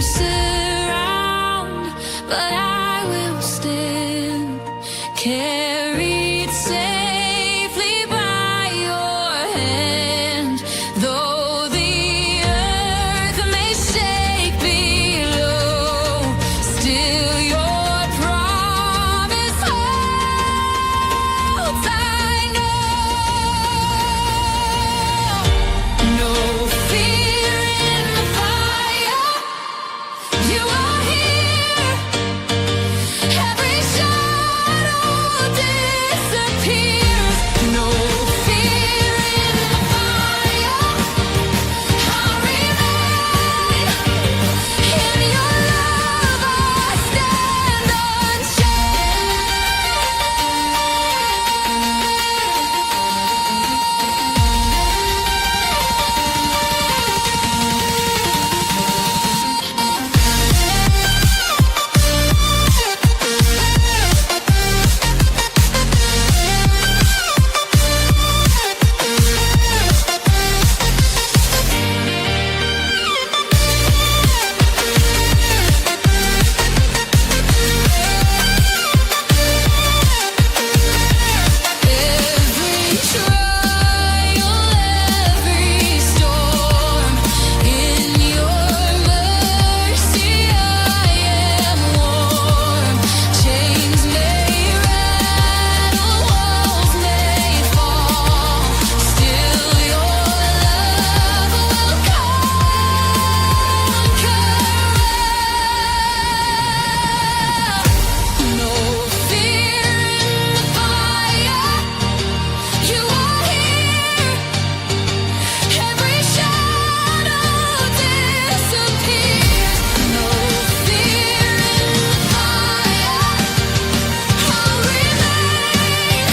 surround, but I will stand, carried safely by your hand. Though the earth may shake below, still your promise holds. I know no fear in the fire. You are here. Every shadow disappears. No fear in the fire. I remain in your love. I stand every trial, every storm. In your mercy I am warm. Chains may rattle, walls may fall. Still your love will conquer all. No fear in the fire. You are here. Every shadow disappears. No fear in the fire. I'll remain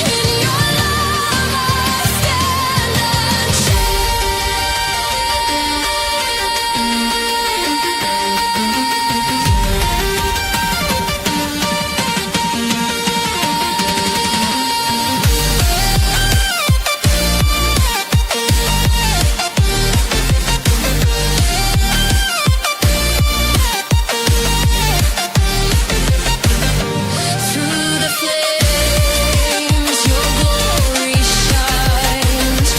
in your love. I stand through the flames, your glory shines,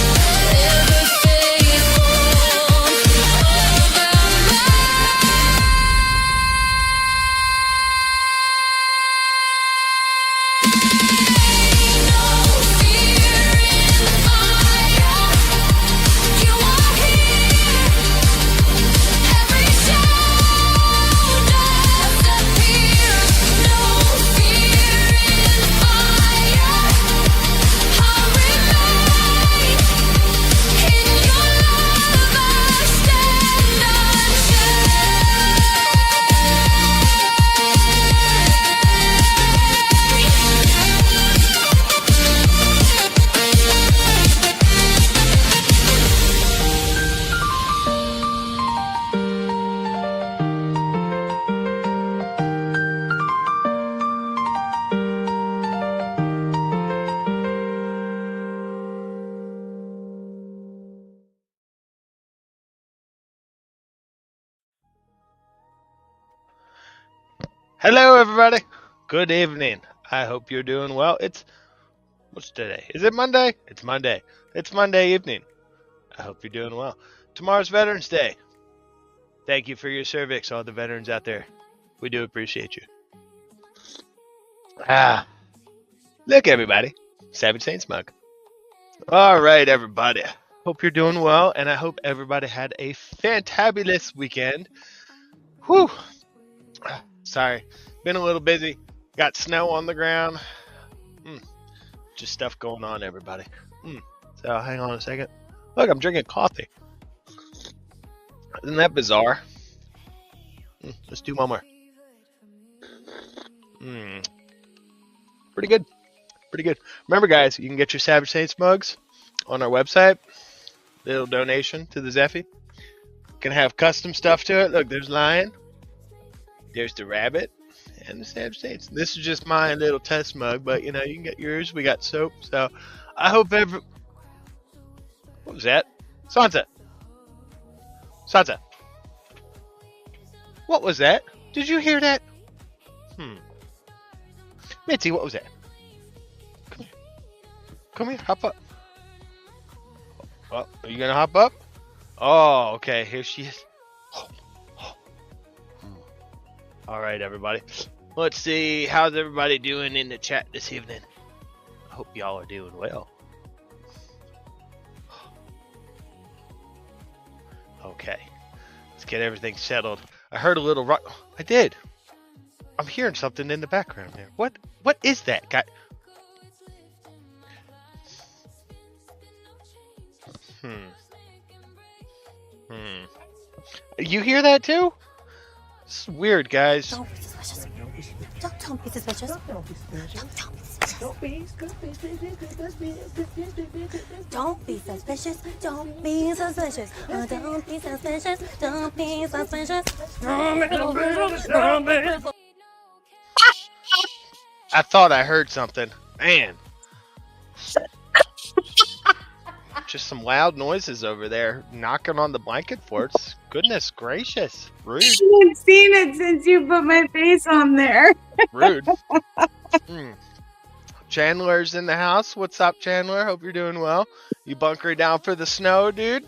ever faithful over no fear in the fire. You are here. Every shadow disappears. No fear in the fire. I'll remain in your love. I stand Hello, everybody. Good evening. I hope you're doing well. What's today? Is it Monday? It's Monday. It's Monday evening. I hope you're doing well. Tomorrow's Veterans Day. Thank you for your service, all the veterans out there. We do appreciate you. Look, everybody. Savage Saint Smug. All right, everybody. Hope you're doing well, and I hope everybody had a fantabulous weekend. Whew. Sorry, been a little busy. Got snow on the ground. Just stuff going on, everybody. So hang on a second. Look, I'm drinking coffee. Isn't that bizarre? Let's do one more. Pretty good. Pretty good. Remember, guys, you can get your Savage Saints mugs on our website. Little donation to the Zeffy. Can have custom stuff to it. Look, there's Lion. There's the rabbit and the Savage Saints. This is just my little test mug, but you know, you can get yours. We got soap. So I hope what was that? Sansa. What was that? Did you hear that? Mitzi, what was that? Come here. Come here. Hop up. Oh, are you gonna hop up? Oh, okay. Here she is. All right, everybody. Let's see. How's everybody doing in the chat this evening? I hope y'all are doing well. Okay. Let's get everything settled. I heard a little rock. I did. I'm hearing something in the background there. What is that, guy? You hear that too? It's weird, guys. Don't be suspicious. Don't be suspicious. Don't be suspicious. Don't be suspicious. Don't be suspicious. Don't be suspicious. Don't be suspicious. I thought I heard something. Man. Just some loud noises over there, knocking on the blanket forts. Goodness gracious. Rude. I haven't seen it since you put my face on there. Rude. Chandler's in the house. What's up, Chandler? Hope you're doing well. You bunkering down for the snow, dude?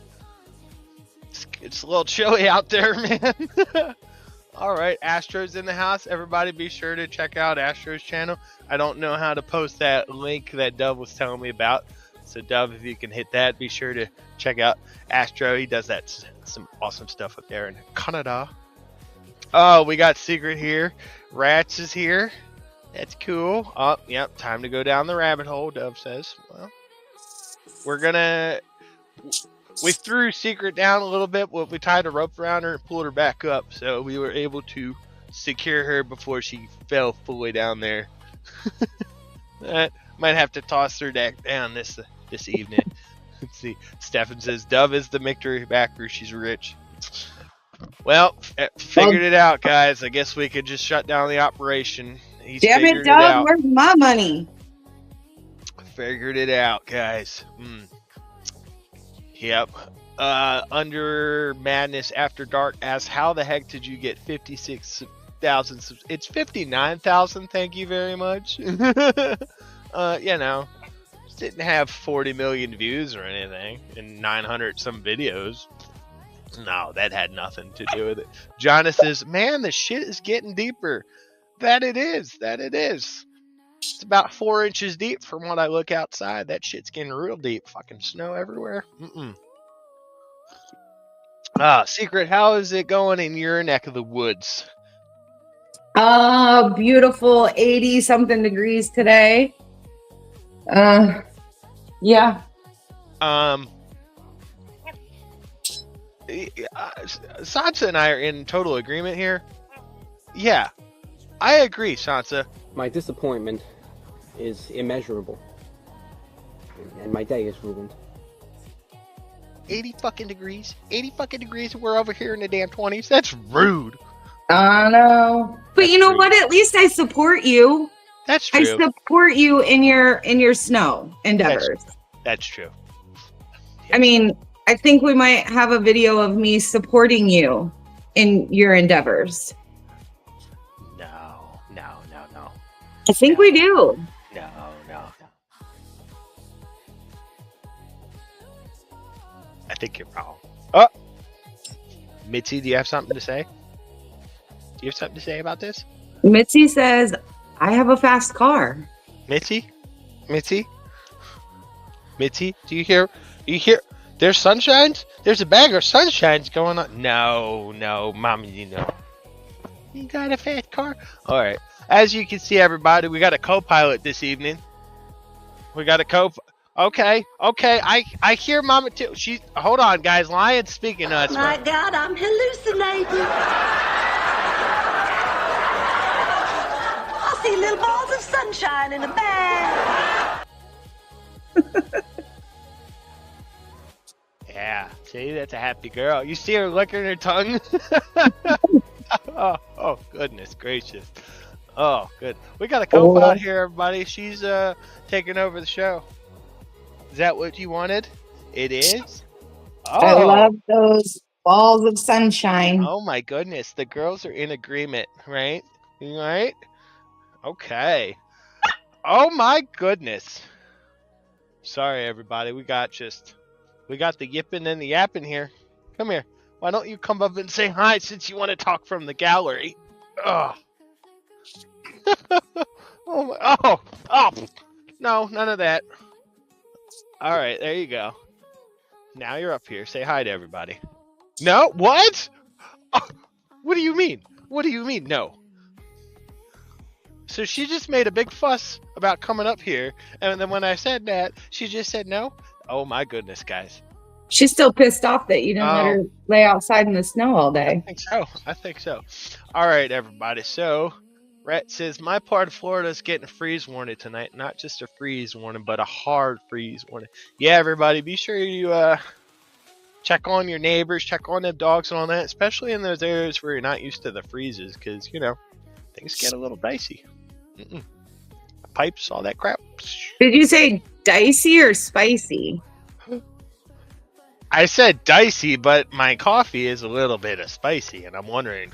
It's a little chilly out there, man. All right, Astro's in the house. Everybody be sure to check out Astro's channel. I don't know how to post that link that Dove was telling me about. So Dove, if you can hit that, be sure to check out Astro. He does some awesome stuff up there in Canada. Oh, we got Secret here. Rats is here. That's cool. Oh, yep. Time to go down the rabbit hole, Dove says. Well, we threw Secret down a little bit. We tied a rope around her and pulled her back up. So we were able to secure her before she fell fully down there. Might have to toss her deck down this evening. Let's see. Stefan says Dove is the victory backer. She's rich. Well, figured it out, guys. I guess we could just shut down the operation. He's Damn it, figured Doug, out. where's my money? Figured it out, guys. Yep. Under Madness After Dark asks, how the heck did you get 56,000? It's 59,000. Thank you very much. Didn't have 40 million views or anything and 900 some videos. No, that had nothing to do with it. Jonas says, man, the shit is getting deeper. That it is. It's about 4 inches deep from what I look outside. That shit's getting real deep. Fucking snow everywhere. Secret, how is it going in your neck of the woods? Beautiful 80 something degrees today. Yeah. Sansa and I are in total agreement here. Yeah, I agree, Sansa. My disappointment is immeasurable. And my day is ruined. 80 fucking degrees. 80 fucking degrees and we're over here in the damn 20s. That's rude. I know. But you know what? At least I support you. That's true. I support you in your snow endeavors. That's true. I mean, I think we might have a video of me supporting you in your endeavors. No. I think we do. No. I think you're wrong. Oh! Mitzi, do you have something to say? Do you have something to say about this? Mitzi says, I have a fast car. Mitzi, do you hear? There's sunshines? There's a bag of sunshines going on. No, mommy, you got a fast car? All right. As you can see, everybody, we got a co-pilot this evening. Okay. I hear Mama too. Hold on, guys. Lion's speaking to us. My God, I'm hallucinating. I see little balls of sunshine in a bag. Yeah, see, that's a happy girl. You see her licking her tongue? oh, goodness gracious. Oh, good. We got a co-pilot here, everybody. She's taking over the show. Is that what you wanted? It is? Oh. I love those Balls of sunshine. Oh my goodness, the girls are in agreement, right? Right? Okay. Oh my goodness. Sorry, everybody. We got the yipping and the yapping here. Come here. Why don't you come up and say hi since you want to talk from the gallery? Oh. Oh. No, none of that. All right, there you go. Now you're up here. Say hi to everybody. No? What? Oh, what do you mean? What do you mean? No. So she just made a big fuss about coming up here, and then when I said that, she just said no? Oh my goodness, guys. She's still pissed off that you didn't let her lay outside in the snow all day. I think so. All right, everybody. So, Rhett says, my part of Florida is getting a freeze warning tonight. Not just a freeze warning, but a hard freeze warning. Yeah, everybody, be sure you check on your neighbors, check on the dogs and all that, especially in those areas where you're not used to the freezes, because, you know, things get a little dicey. Pipes, all that crap. Did you say dicey or spicy? I said dicey, but my coffee is a little bit of spicy, and I'm wondering.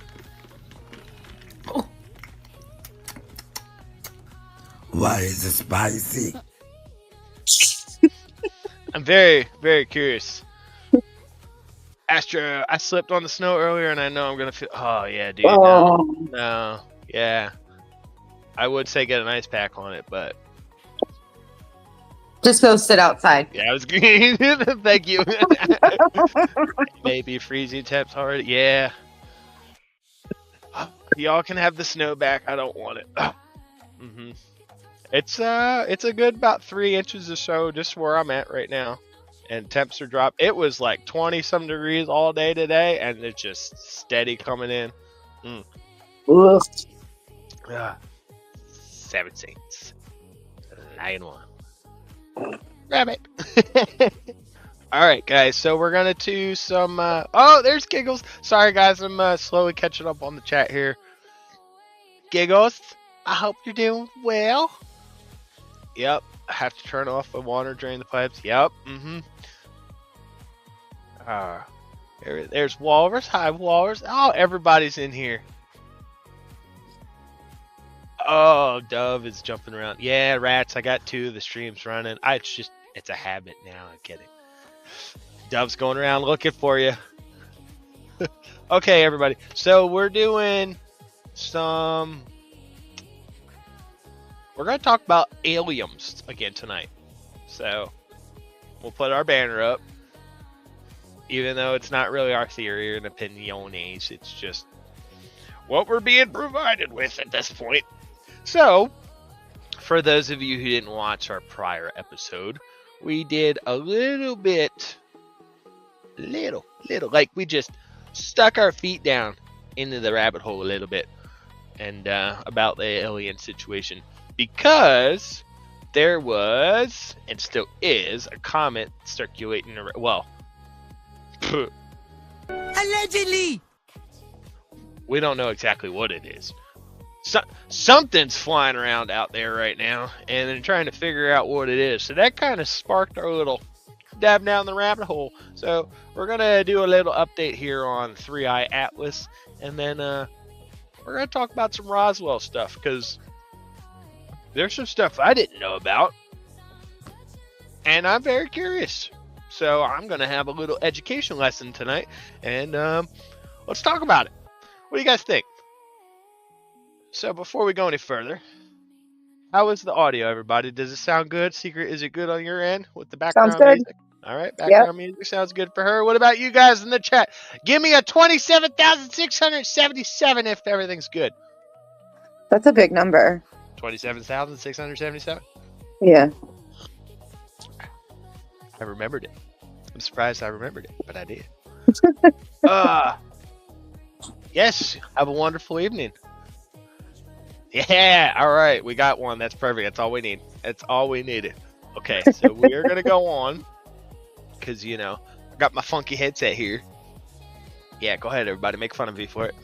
Why is it spicy? I'm very, very curious. Astra, I slipped on the snow earlier, and I know I'm gonna feel. Oh yeah, dude. No, yeah. I would say get an ice pack on it, but just go sit outside. yeah, I was green. Thank you. Maybe freezing temps already. Yeah. Y'all can have the snow back. I don't want it. It's a good about 3 inches or so, just where I'm at right now, and temps are dropped. It was like 20 some degrees all day today, and it's just steady coming in. 7 Saints. 9-1. Rabbit. All right, guys. So we're gonna do some. Oh, there's Giggles. Sorry, guys. I'm slowly catching up on the chat here. Giggles, I hope you're doing well. Yep. I have to turn off the water, drain the pipes. Yep. There's Walrus. Hi, Walrus. Oh, everybody's in here. Oh, Dove is jumping around. Yeah, Rats, I got 2 of the streams running. It's a habit now. I'm kidding. Dove's going around looking for you. Okay, everybody. So we're doing some... We're going to talk about aliens again tonight. So we'll put our banner up. Even though it's not really our theory or an opiniones. It's just what we're being provided with at this point. So, for those of you who didn't watch our prior episode, we did a little bit, like we just stuck our feet down into the rabbit hole a little bit, and about the alien situation, because there was, and still is, a comet circulating around, well, Allegedly! We don't know exactly what it is. Something's flying around out there right now, and they're trying to figure out what it is. So that kind of sparked our little dab down the rabbit hole. So we're going to do a little update here on 3i Atlas, and then we're going to talk about some Roswell stuff, because there's some stuff I didn't know about, and I'm very curious. So I'm going to have a little education lesson tonight, and let's talk about it. What do you guys think? So before we go any further, how is the audio, everybody? Does it sound good? Secret, is it good on your end with the background music? All right, background music sounds good for her. What about you guys in the chat? Give me a 27,677 if everything's good. That's a big number. 27,677? Yeah. I remembered it. I'm surprised I remembered it, but I did. Yes, have a wonderful evening. Yeah, all right, we got one. That's perfect. That's all we need. That's all we needed. Okay, so we are going to go on, because, you know, I got my funky headset here. Yeah, go ahead, everybody. Make fun of me for it.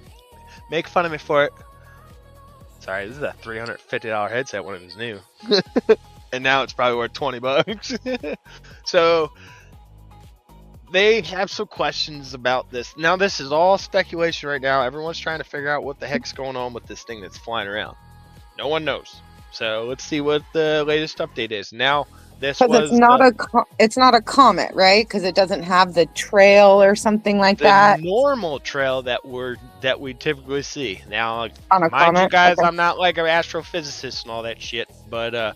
Make fun of me for it. Sorry, this is a $350 headset when it was new. And now it's probably worth $20. So, they have some questions about this. Now, this is all speculation right now. Everyone's trying to figure out what the heck's going on with this thing that's flying around. No one knows. So let's see what the latest update is. Now, this Because was it's not a comet, right? Because it doesn't have the trail or something like the that normal trail that we typically see. Now, on a mind you comet. guys, Okay. I'm not like an astrophysicist and all that shit, but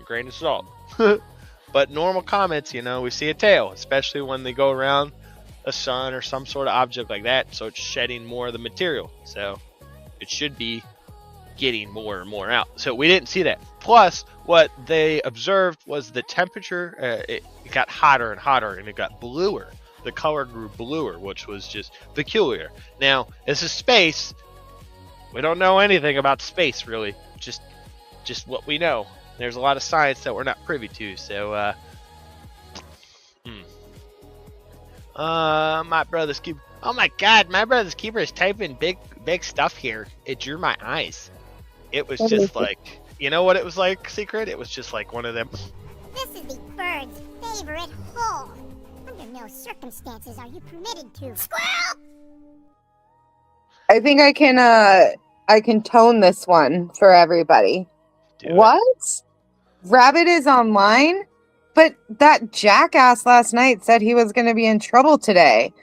grain of salt. But normal comets, we see a tail, especially when they go around a sun or some sort of object like that. So it's shedding more of the material. So it should be getting more and more out. So we didn't see that. Plus, what they observed was the temperature. It got hotter and hotter, and it got bluer. The color grew bluer, which was just peculiar. Now, this is space. We don't know anything about space, really. Just what we know. There's a lot of science that we're not privy to. So, my brother's keeper. Oh my God, my brother's keeper is typing big stuff here. It drew my eyes. It was just like, you know what it was like, Secret? It was just like one of them. This is the bird's favorite hole. Under no circumstances are you permitted to. Squirrel! I think I can tone this one for everybody. Do it. What? Rabbit is online? But that jackass last night said he was going to be in trouble today.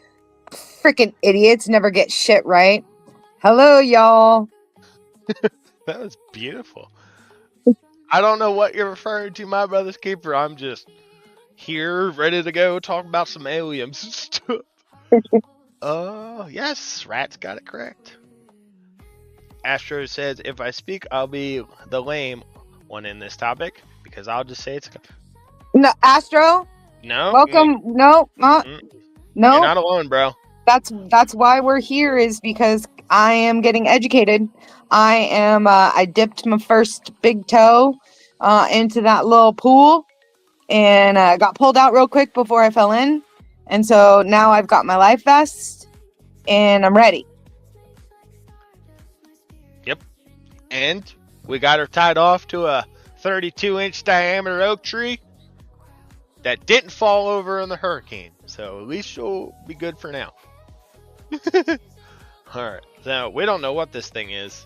Freaking idiots never get shit right. Hello, y'all. That was beautiful. I don't know what you're referring to, my brother's keeper. I'm just here, ready to go, talk about some aliens and stuff. Yes, Rat's got it correct. Astro says, if I speak, I'll be the lame one in this topic, because I'll just say it's... No, Astro, No? welcome. No, no. You're not alone, bro. That's why we're here, is because I am getting educated. I dipped my first big toe into that little pool and got pulled out real quick before I fell in. And so now I've got my life vest and I'm ready. Yep. And we got her tied off to a 32-inch diameter oak tree that didn't fall over in the hurricane. So at least she'll be good for now. Alright. So we don't know what this thing is.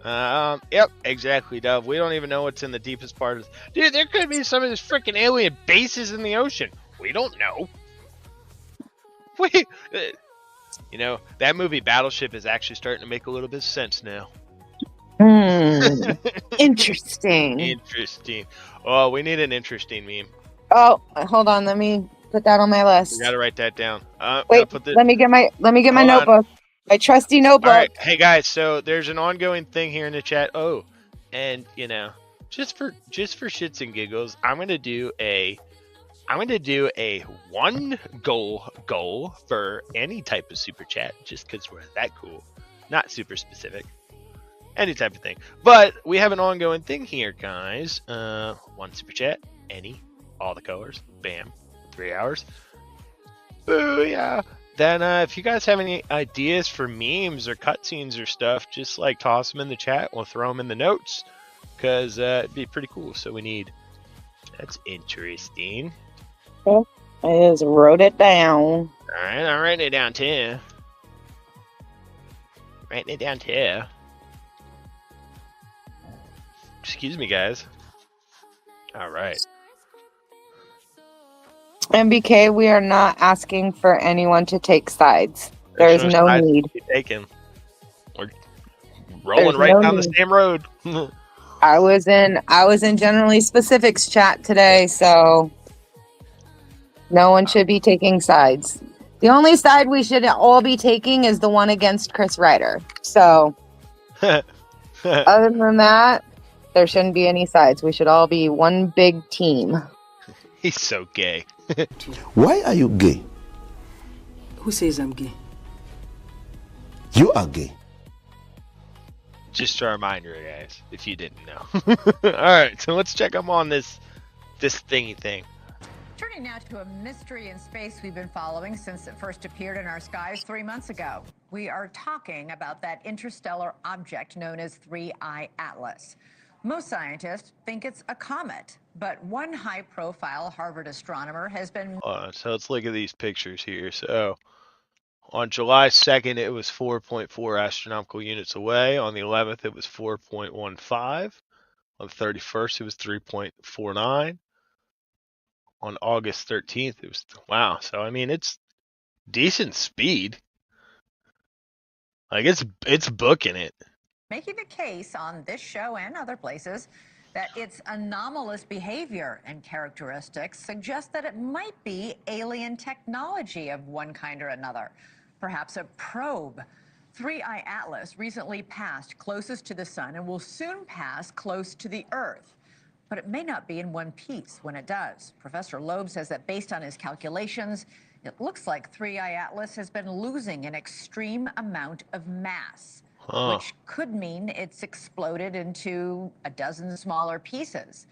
Yep, exactly, Dove. We don't even know what's in the deepest part of this. Dude, there could be some of these freaking alien bases in the ocean. We don't know. That movie Battleship is actually starting to make a little bit of sense now. Interesting. Interesting. Oh, we need an interesting meme. Oh, hold on. Let me put that on my list. We gotta write that down. Wait, let me get my notebook. My trusty notebook. All right, hey guys. So there's an ongoing thing here in the chat. Oh, and just for shits and giggles, I'm gonna do a one goal for any type of super chat, just because we're that cool. Not super specific. Any type of thing. But we have an ongoing thing here, guys. One super chat, any, all the colors, bam, 3 hours. Booyah! Then if you guys have any ideas for memes or cutscenes or stuff, just like toss them in the chat. We'll throw them in the notes, because it'd be pretty cool. So we need... That's interesting. I just wrote it down. Alright, I'm writing it down too. Writing it down too. Excuse me, guys. Alright. MBK, we are not asking for anyone to take sides. There's no sides need. to be taken. We're rolling There's right no down the need. same road. I was in generally specifics chat today, so no one should be taking sides. The only side we should all be taking is the one against Chris Ryder. So other than that, there shouldn't be any sides. We should all be one big team. He's so gay. Why are you gay? Who says I'm gay? You are gay. Just a reminder, guys, if you didn't know. Alright, so let's check up on this thingy thing. Turning now to a mystery in space we've been following since it first appeared in our skies 3 months ago. We are talking about that interstellar object known as 3I Atlas. Most scientists think it's a comet, But one high-profile Harvard astronomer has been So let's look at these pictures here. So on July 2nd, it was 4.4 astronomical units away. On the 11th, it was 4.15. On the 31st, it was 3.49. On August 13th, it was, wow. So, I mean, it's decent speed. Like, it's booking it. making the case on this show and other places that its anomalous behavior and characteristics suggest that it might be alien technology of one kind or another, perhaps a probe. 3i Atlas recently passed closest to the sun and will soon pass close to the Earth. But it may not be in one piece when it does. Professor Loeb says that based on his calculations, it looks like 3i Atlas has been losing an extreme amount of mass, which could mean it's exploded into a dozen smaller pieces.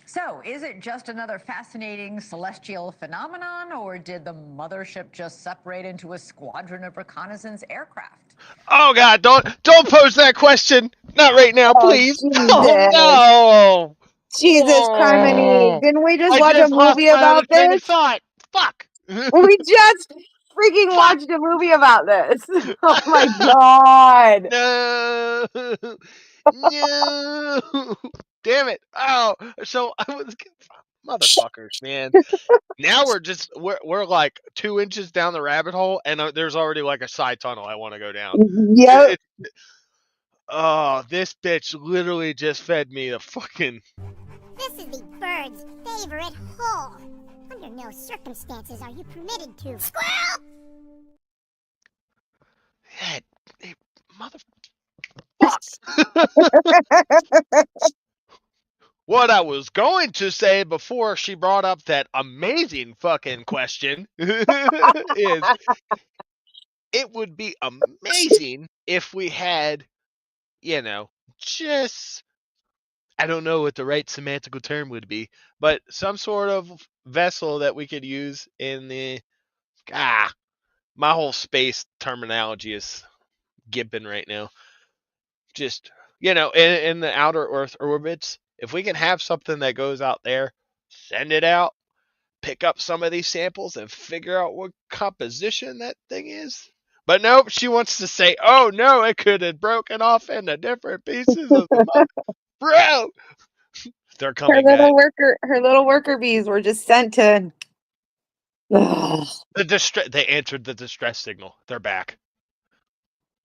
So, is it just another fascinating celestial phenomenon, or did the mothership just separate into a squadron of reconnaissance aircraft? Oh God! Don't pose that question. Not right now, Oh, please. Jesus. Oh no! Jesus criminy. Didn't we just I watch a just lost movie my other about train of this? thought. Fuck. We just freaking Fuck. watched a movie about this. Oh my God. No. No. Damn it. Oh, so I was motherfuckers, man. Now we're like 2 inches down the rabbit hole, and there's already like a side tunnel I want to go down. Yep. Oh, this bitch literally just fed me the fucking. This is the bird's favorite hole. Under no circumstances are you permitted to. Squirrel! That mother. What I was going to say before she brought up that amazing fucking question is it would be amazing if we had, just, I don't know what the right semantical term would be, but some sort of vessel that we could use in the, my whole space terminology is gibbing right now. Just, in the outer Earth orbits, if we can have something that goes out there, send it out, pick up some of these samples and figure out what composition that thing is. But nope, she wants to say, oh no, it could have broken off into different pieces of the mother. Bro! They're coming back. Her little worker bees were just sent to. Ugh. They answered the distress signal. They're back.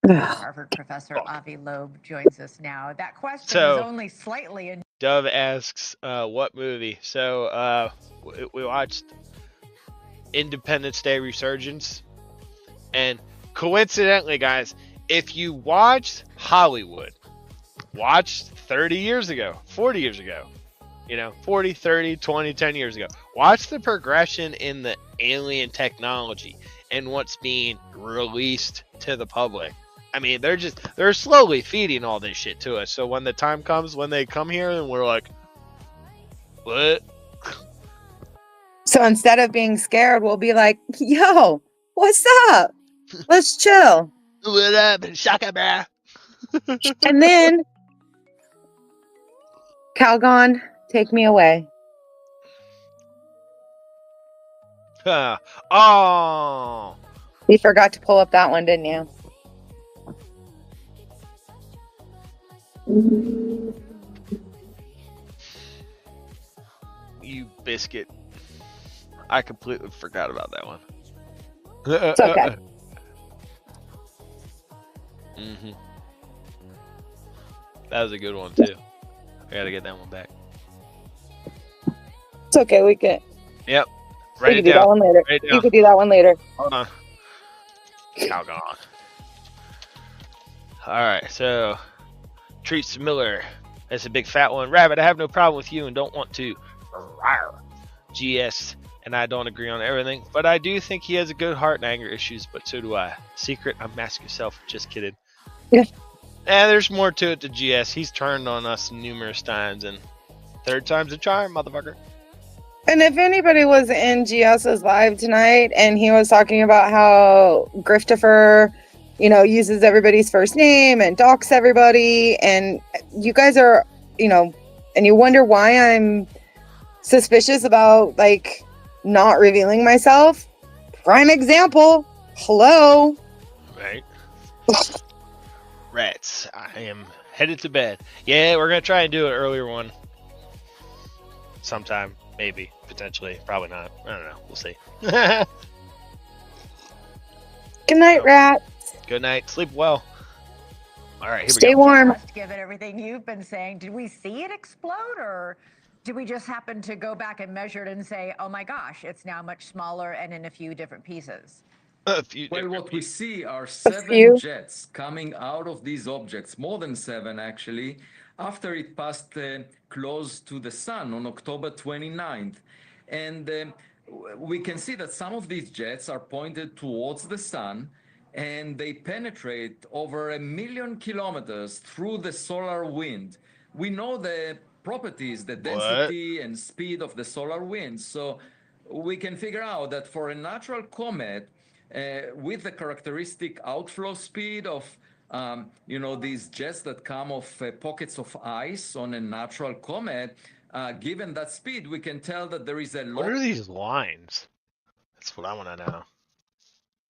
Harvard professor Avi Loeb joins us now. That question was only slightly. Dove asks, what movie? So, we watched Independence Day Resurgence. And coincidentally, guys, if you watched Hollywood, watched 30 years ago, 40 years ago, 40, 30, 20, 10 years ago, watch the progression in the alien technology and what's being released to the public. I mean, they're slowly feeding all this shit to us. So when the time comes, when they come here and we're like, what? So instead of being scared, we'll be like, yo, what's up? Let's chill. What up? Shaka bra. And then, Calgon, take me away. Oh. You forgot to pull up that one, didn't you? You biscuit. I completely forgot about that one. It's okay. That was a good one too. I gotta get that one back. It's okay, we can. Yep. We Write can it do that down. one later. Write it You down. can do that one later. Hold on. Calgon. Alright, so Treats Miller. That's a big fat one. Rabbit, I have no problem with you and don't want to. Rawr. GS and I don't agree on everything, but I do think he has a good heart and anger issues, but so do I. Secret, unmask yourself. Just kidding. Yeah. There's more to it to GS. He's turned on us numerous times, and third time's a charm, motherfucker. And if anybody was in GS's live tonight and he was talking about how Griftifer, uses everybody's first name and docs everybody, and you guys are, and you wonder why I'm suspicious about like not revealing myself. Prime example. Hello. Right. Rats. I am headed to bed. Yeah, we're gonna try and do an earlier one. Sometime, maybe, potentially, probably not. I don't know. We'll see. Good night, rat. Good night. Sleep well. All right, here Stay we go. warm. Just given everything you've been saying, did we see it explode, or did we just happen to go back and measure it and say, oh my gosh, it's now much smaller and in a few different pieces? A few Well, different what we pieces. see are A 7 few. jets coming out of these objects, more than 7 actually, after it passed close to the sun on October 29th. And we can see that some of these jets are pointed towards the sun, and they penetrate over 1 million kilometers through the solar wind. We know the properties, the What? density and speed of the solar wind. So we can figure out that for a natural comet, with the characteristic outflow speed of these jets that come off pockets of ice on a natural comet, given that speed, we can tell that there is a What lot are these lines? That's what I want to know.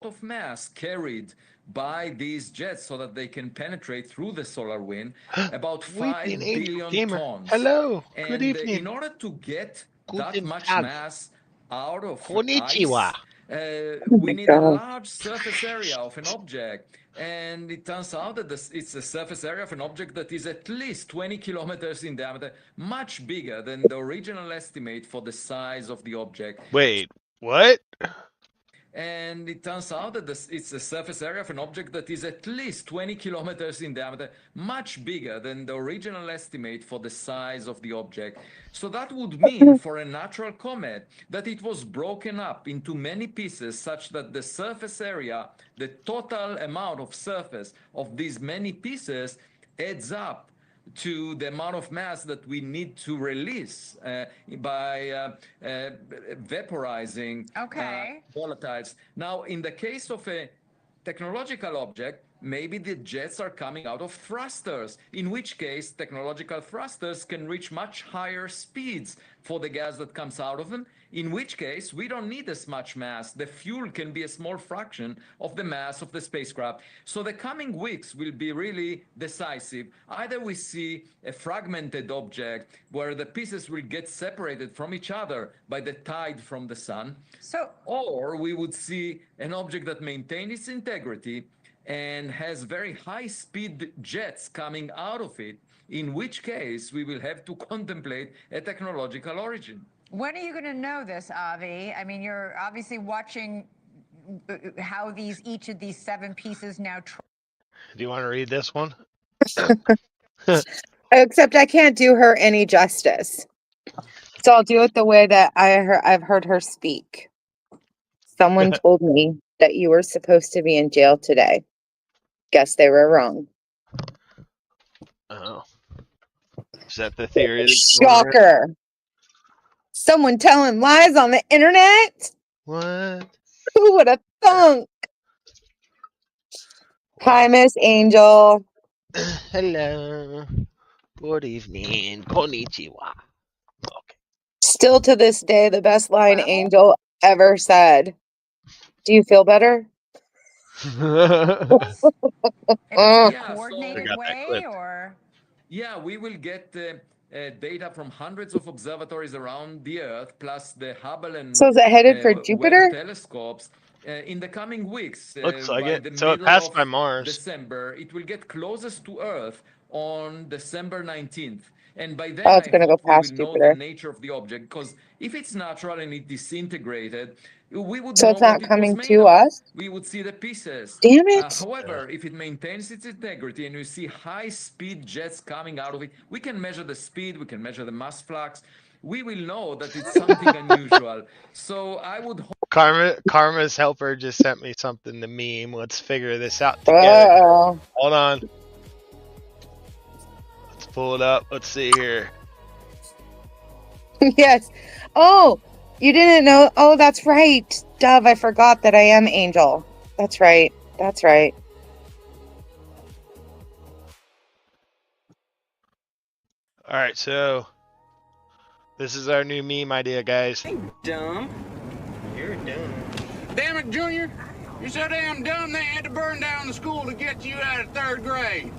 of mass carried by these jets so that they can penetrate through the solar wind, about Weeping 5 Angel billion Gamer. tons. Hello. Good And evening. in order to get that Guten much Tag. mass out of Konnichiwa. ice, Oh we my need a God. large surface area of an object. And it turns out that it's a surface area of an object that is at least 20 kilometers in diameter, much bigger than the original estimate for the size of the object. Wait, what? And it turns out that it's a surface area of an object that is at least 20 kilometers in diameter, much bigger than the original estimate for the size of the object. So that would mean for a natural comet that it was broken up into many pieces such that the surface area, the total amount of surface of these many pieces adds up to the amount of mass that we need to release by vaporizing volatiles. Now, in the case of a technological object, maybe the jets are coming out of thrusters, in which case technological thrusters can reach much higher speeds for the gas that comes out of them, in which case we don't need as much mass. The fuel can be a small fraction of the mass of the spacecraft. So the coming weeks will be really decisive. Either we see a fragmented object where the pieces will get separated from each other by the tide from the sun, or we would see an object that maintains its integrity and has very high speed jets coming out of it, in which case we will have to contemplate a technological origin. When are you going to know this, Avi? I mean, you're obviously watching how each of these 7 pieces now. Do you want to read this one? Except I can't do her any justice. So I'll do it the way that I've heard her speak. Someone told me that you were supposed to be in jail today. Guess they were wrong. Oh. Is that the theory? Shocker. Someone telling lies on the internet? What? Who would have thunk? Hi, Miss Angel. Hello. Good evening. Konnichiwa. Still to this day, the best line Angel ever said. Do you feel better? Coordinated way, or? Yeah, we will get data from hundreds of observatories around the Earth, plus the Hubble and So is it headed for Jupiter? Webb telescopes. In the coming weeks, Looks like by it. the So it middle passed of by Mars. December, it will get closest to Earth on December 19th. And by then, It's I gonna go hope we past will know Jupiter. the nature of the object, because if it's natural and it disintegrated, we would So know it's not what it was coming made to of. us? We would see the pieces. Damn it. However, if it maintains its integrity and we see high-speed jets coming out of it, we can measure the speed, we can measure the mass flux. We will know that it's something unusual. So I would hope Karma's helper just sent me something to meme. Let's figure this out together. Uh-oh. Hold on. Let's pull it up. Let's see here. Yes. Oh, you didn't know. Oh, that's right. Dove, I forgot that I am Angel. That's right. That's right. All right, so This is our new meme idea, guys. Dumb. You're dumb. Damn it, Junior. You're so damn dumb they had to burn down the school to get you out of 3rd grade.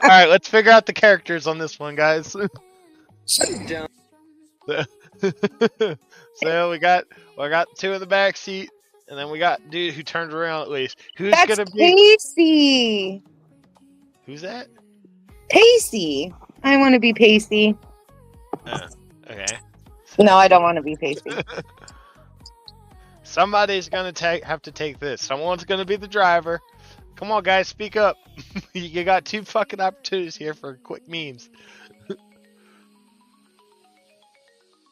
All right, let's figure out the characters on this one, guys. Dumb. So we got 2 in the back seat, and then we got dude who turned around at least. Who's That's gonna be? Pacey. Who's that? Pacey. I want to be Pacey. Okay. No, I don't want to be Pacey. Somebody's gonna have to take this. Someone's gonna be the driver. Come on, guys, speak up. You got 2 fucking opportunities here for quick memes.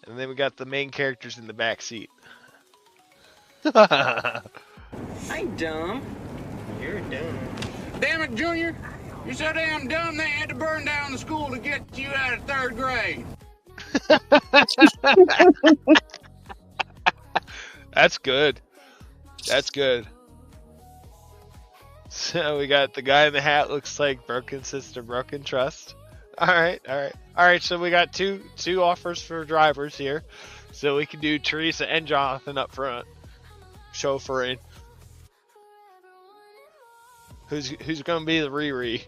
And then we got the main characters in the back seat. I dumb. You're dumb. Damn it, Junior. You're so damn dumb they had to burn down the school to get you out of 3rd grade. That's good. That's good. So we got the guy in the hat looks like broken sister, broken trust. All right. So we got two offers for drivers here, so we can do Teresa and Jonathan up front, chauffeuring. Who's gonna be the Riri?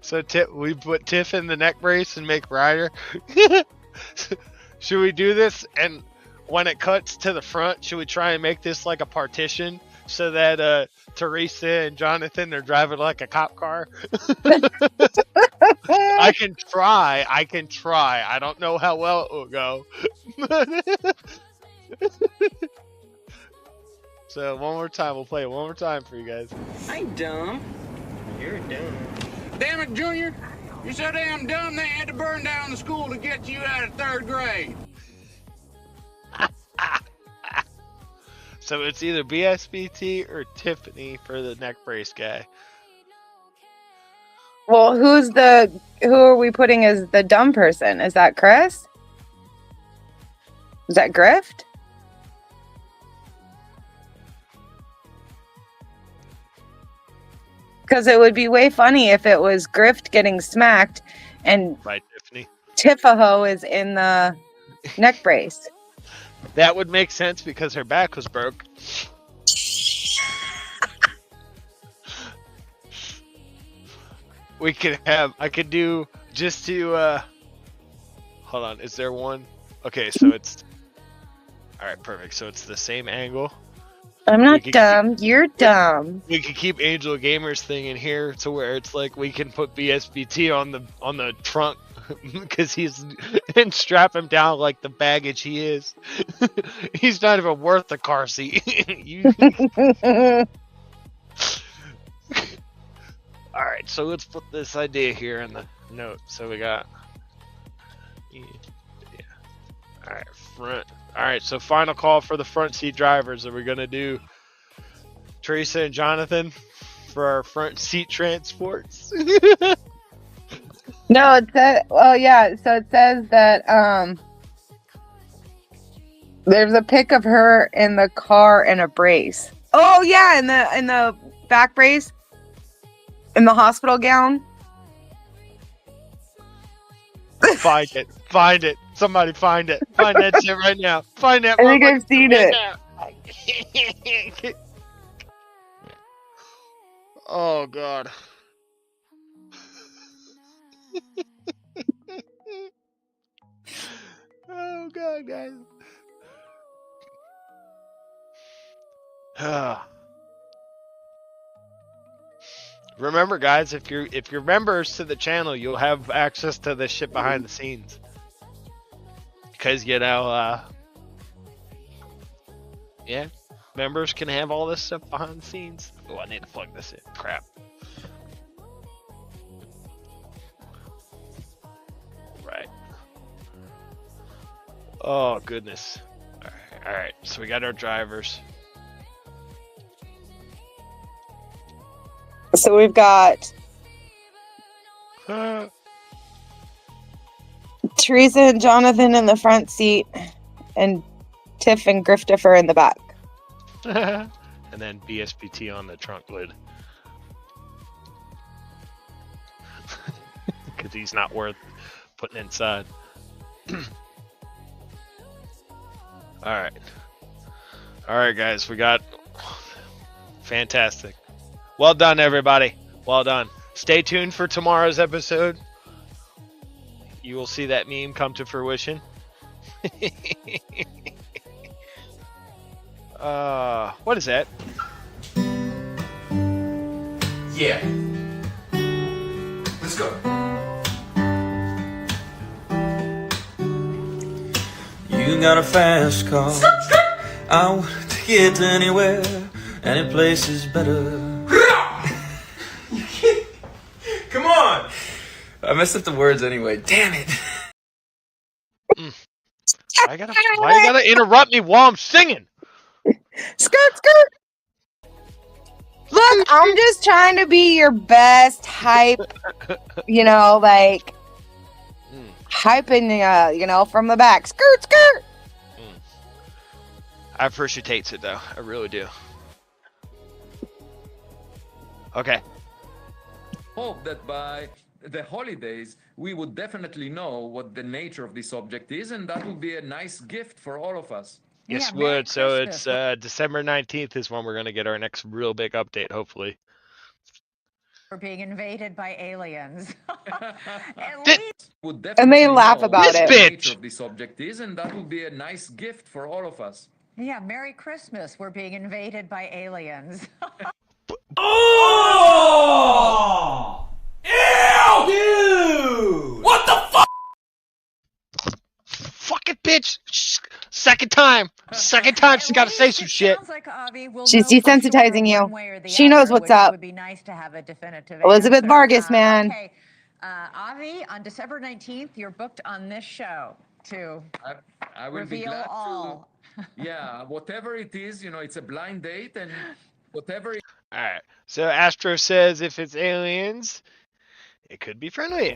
So we put Tiff in the neck brace and make Ryder. Should we do this? And when it cuts to the front, should we try and make this like a partition so that Teresa and Jonathan are driving like a cop car? I can try. I don't know how well it will go. So one more time, we'll play it one more time for you guys. I dumb. You're dumb. Damn it, Junior. You're so damn dumb they had to burn down the school to get you out of 3rd grade. So it's either BSBT or Tiffany for the neck brace guy. Well, who are we putting as the dumb person? Is that Chris? Is that Grift? Because it would be way funny if it was Grift getting smacked and By Tiffany. Tifaho is in the neck brace. That would make sense because her back was broke. I could do just to, hold on, is there one? Okay, so it's, alright, perfect. So it's the same angle. I'm not dumb. You're dumb. We could keep Angel Gamer's thing in here to where it's like we can put BSBT on the trunk because and strap him down like the baggage he is. He's not even worth the car seat. All right, so let's put this idea here in the note. So we got, yeah. All right, front. All right, so final call for the front seat drivers. Are we gonna do Teresa and Jonathan for our front seat transports? No, it says. Well, yeah. So it says that there's a pic of her in the car in a brace. Oh yeah, in the back brace, in the hospital gown. Find it. Somebody find it. Find that shit right now. Find that. I think I've seen it. Oh god. Oh god, guys. Remember, guys, if you're members to the channel, you'll have access to this shit behind the scenes. Because yeah, members can have all this stuff behind the scenes. Oh, I need to plug this in. Crap. Right. Oh goodness. All right. So we got our drivers. So we've got Teresa and Jonathan in the front seat, and Tiff and Griftifer in the back. And then BSBT on the trunk lid. because he's not worth putting inside. All right, guys, we got fantastic. Well done, everybody. Well done. Stay tuned for tomorrow's episode. You will see that meme come to fruition. What is that? Yeah. Let's go. You got a fast car. I want to get anywhere. Any place is better. Come on! I messed up the words anyway. Damn it! Why you gotta interrupt me while I'm singing? Skirt, skirt. Look, I'm just trying to be your best hype. Like hyping, from the back. Skirt, skirt. I appreciate it though. I really do. Okay. Hope that by the holidays we would definitely know what the nature of this object is, and that would be a nice gift for all of us. Yes, would. So it's December 19th is when we're gonna get our next real big update, hopefully. We're being invaded by aliens. And they laugh about it. The nature of this object is, and that would be a nice gift for all of us. Yeah, Merry Christmas. We're being invaded by aliens. Oh! Ew! Dude! What the fuck? Fuck it, bitch! Second time she's gotta say some shit. She's desensitizing you. She knows what's up. Would be nice to have a definitive Elizabeth answer. Vargas, man. Okay. Avi, on December 19th, you're booked on this show to I will be reveal glad all. Yeah, whatever it is, it's a blind date, and whatever. All right. So Astro says if it's aliens, it could be friendly.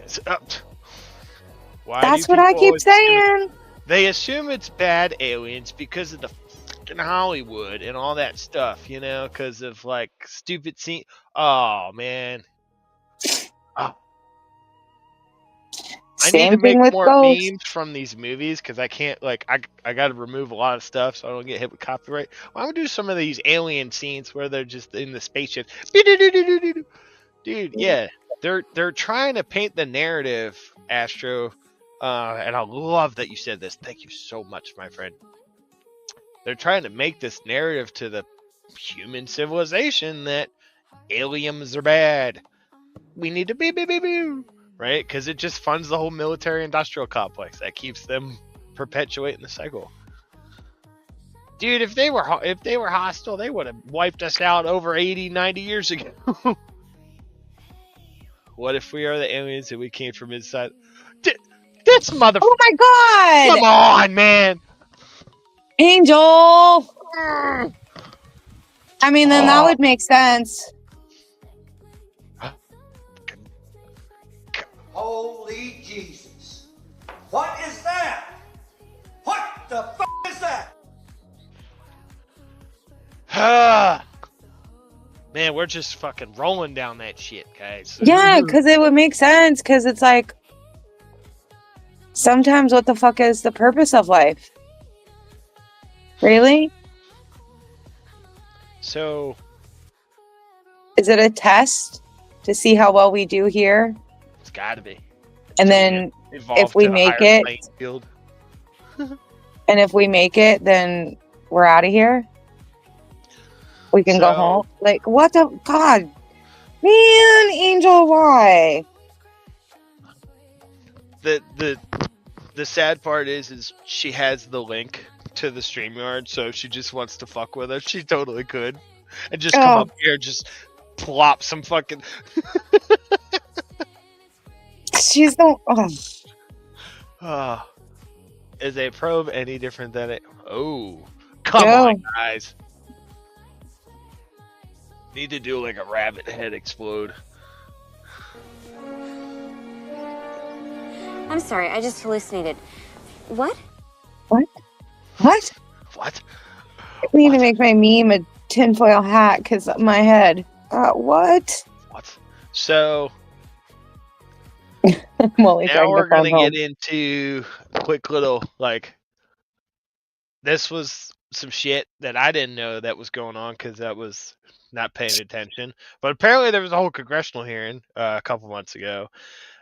Why That's do what I people keep assume saying. They assume it's bad aliens because of the fucking Hollywood and all that stuff, because of like stupid scene. Oh man. Oh. I need to make more memes from these movies because I can't I got to remove a lot of stuff so I don't get hit with copyright. Well, I'm gonna do some of these alien scenes where they're just in the spaceship. Dude, yeah, they're trying to paint the narrative, Astro, and I love that you said this. Thank you so much, my friend. They're trying to make this narrative to the human civilization that aliens are bad. We need to be. Right? Because it just funds the whole military-industrial complex. That keeps them perpetuating the cycle. Dude, if they were hostile, they would have wiped us out over 80, 90 years ago. What if we are the aliens and we came from inside? This motherfucker! Oh my god! Come on, man! Angel! I mean, then that would make sense. Holy Jesus. What is that? What the f*** is that? Man, we're just fucking rolling down that shit, guys. Yeah, because it would make sense. Because it's like, sometimes what the fuck is the purpose of life? Really? So, is it a test to see how well we do here? It's gotta be. And then if we make it, and if we make it, then we're out of here. We can go home. Like, what the god, man, Angel, why? The sad part is she has the link to the StreamYard, so if she just wants to fuck with us, she totally could, and just come up here, just plop some fucking. She's the. Is a probe any different than it? Oh, come on, guys. Need to do like a rabbit head explode. I'm sorry, I just hallucinated. What? What? What? What? I need to make my meme a tinfoil hat because of my head. What? What? So, Molly Now trying to we're going phone to home. get into a quick little, like, this was some shit that I didn't know that was going on because I was not paying attention. But apparently there was a whole congressional hearing a couple months ago.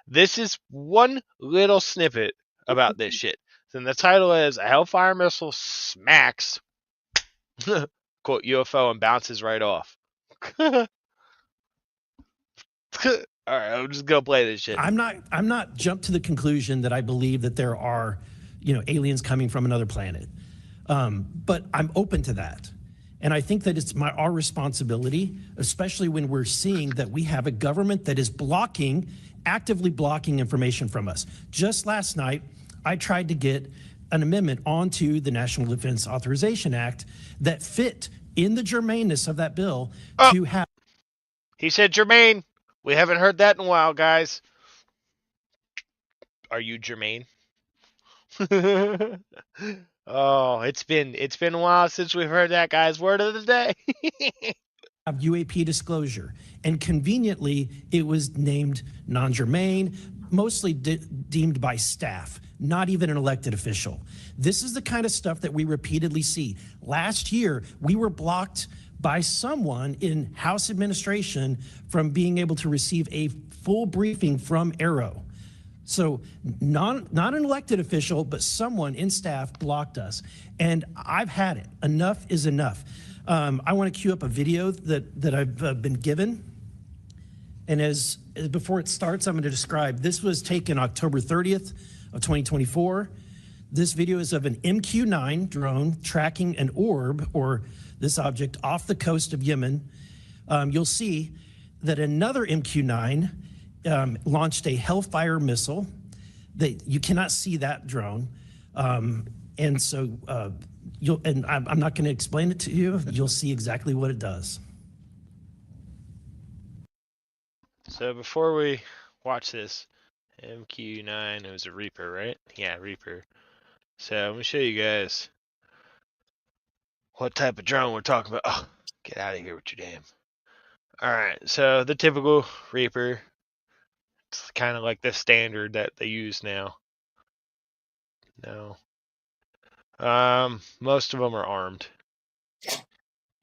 This is one little snippet about this shit. And the title is "A Hellfire Missile Smacks quote UFO and Bounces Right Off." All right, I'm just gonna play this shit. I'm not jumped to the conclusion that I believe that there are, aliens coming from another planet. But I'm open to that. And I think that it's our responsibility, especially when we're seeing that we have a government that is actively blocking information from us. Just last night, I tried to get an amendment onto the National Defense Authorization Act that fit in the germaneness of that bill to have. He said germane. We haven't heard that in a while, guys. Are you germane? Oh, it's been a while since we've heard that, guys. Word of the day. Have UAP disclosure, and conveniently it was named non-germane, mostly deemed by staff, not even an elected official. This is the kind of stuff that we repeatedly see. Last year, we were blocked by someone in House administration from being able to receive a full briefing from Arrow. So not an elected official, but someone in staff blocked us. And I've had it. Enough is enough. I want to cue up a video that I've been given. And as before it starts, I'm going to describe. This was taken October 30th of 2024. This video is of an MQ-9 drone tracking an orb, or this object, off the coast of Yemen. You'll see that another MQ-9 launched a Hellfire missile. That you cannot see that drone, and so I'm not going to explain it to you. You'll see exactly what it does. So before we watch this, MQ-9, it was a Reaper, right? Yeah, Reaper. So I'm gonna show you guys what type of drone we're talking about. Oh, get out of here with your damn. All right, so the typical Reaper. It's kind of like the standard that they use now. No. Most of them are armed.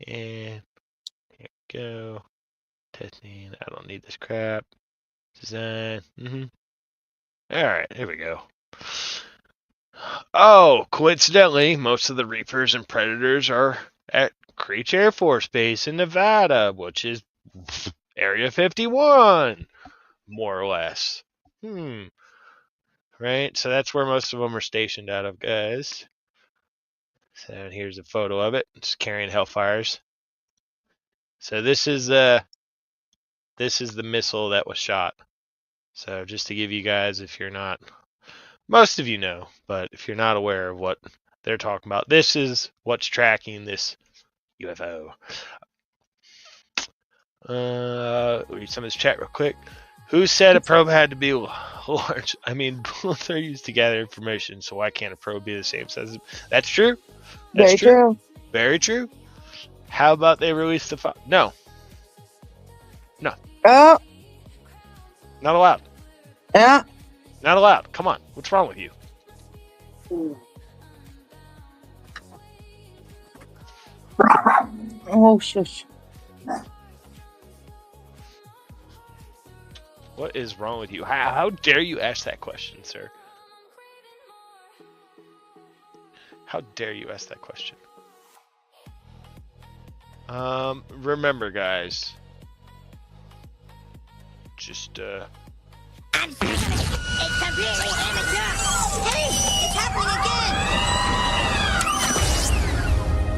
And here we go. Testing. I don't need this crap. Design. Alright, here we go. Oh, coincidentally, most of the Reapers and Predators are at Creech Air Force Base in Nevada, which is Area 51, more or less. Right, so that's where most of them are stationed out of, guys. So here's a photo of it. It's carrying Hellfires. So this is the missile that was shot. So just to give you guys, if you're not, most of you know, but if you're not aware of what they're talking about, this is what's tracking this UFO. Read some of this chat real quick. Who said a probe had to be large? I mean, both are used to gather information, so why can't a probe be the same size? That's true. That's Very true. Very true. How about they release the file? No. No. Oh. Not allowed. Yeah. Not allowed. Come on. What's wrong with you? Oh, shush. What is wrong with you? How dare you ask that question, sir? How dare you ask that question? Remember, guys. Just, I'm sorry. It's completely amateur. Hey, it's happening again.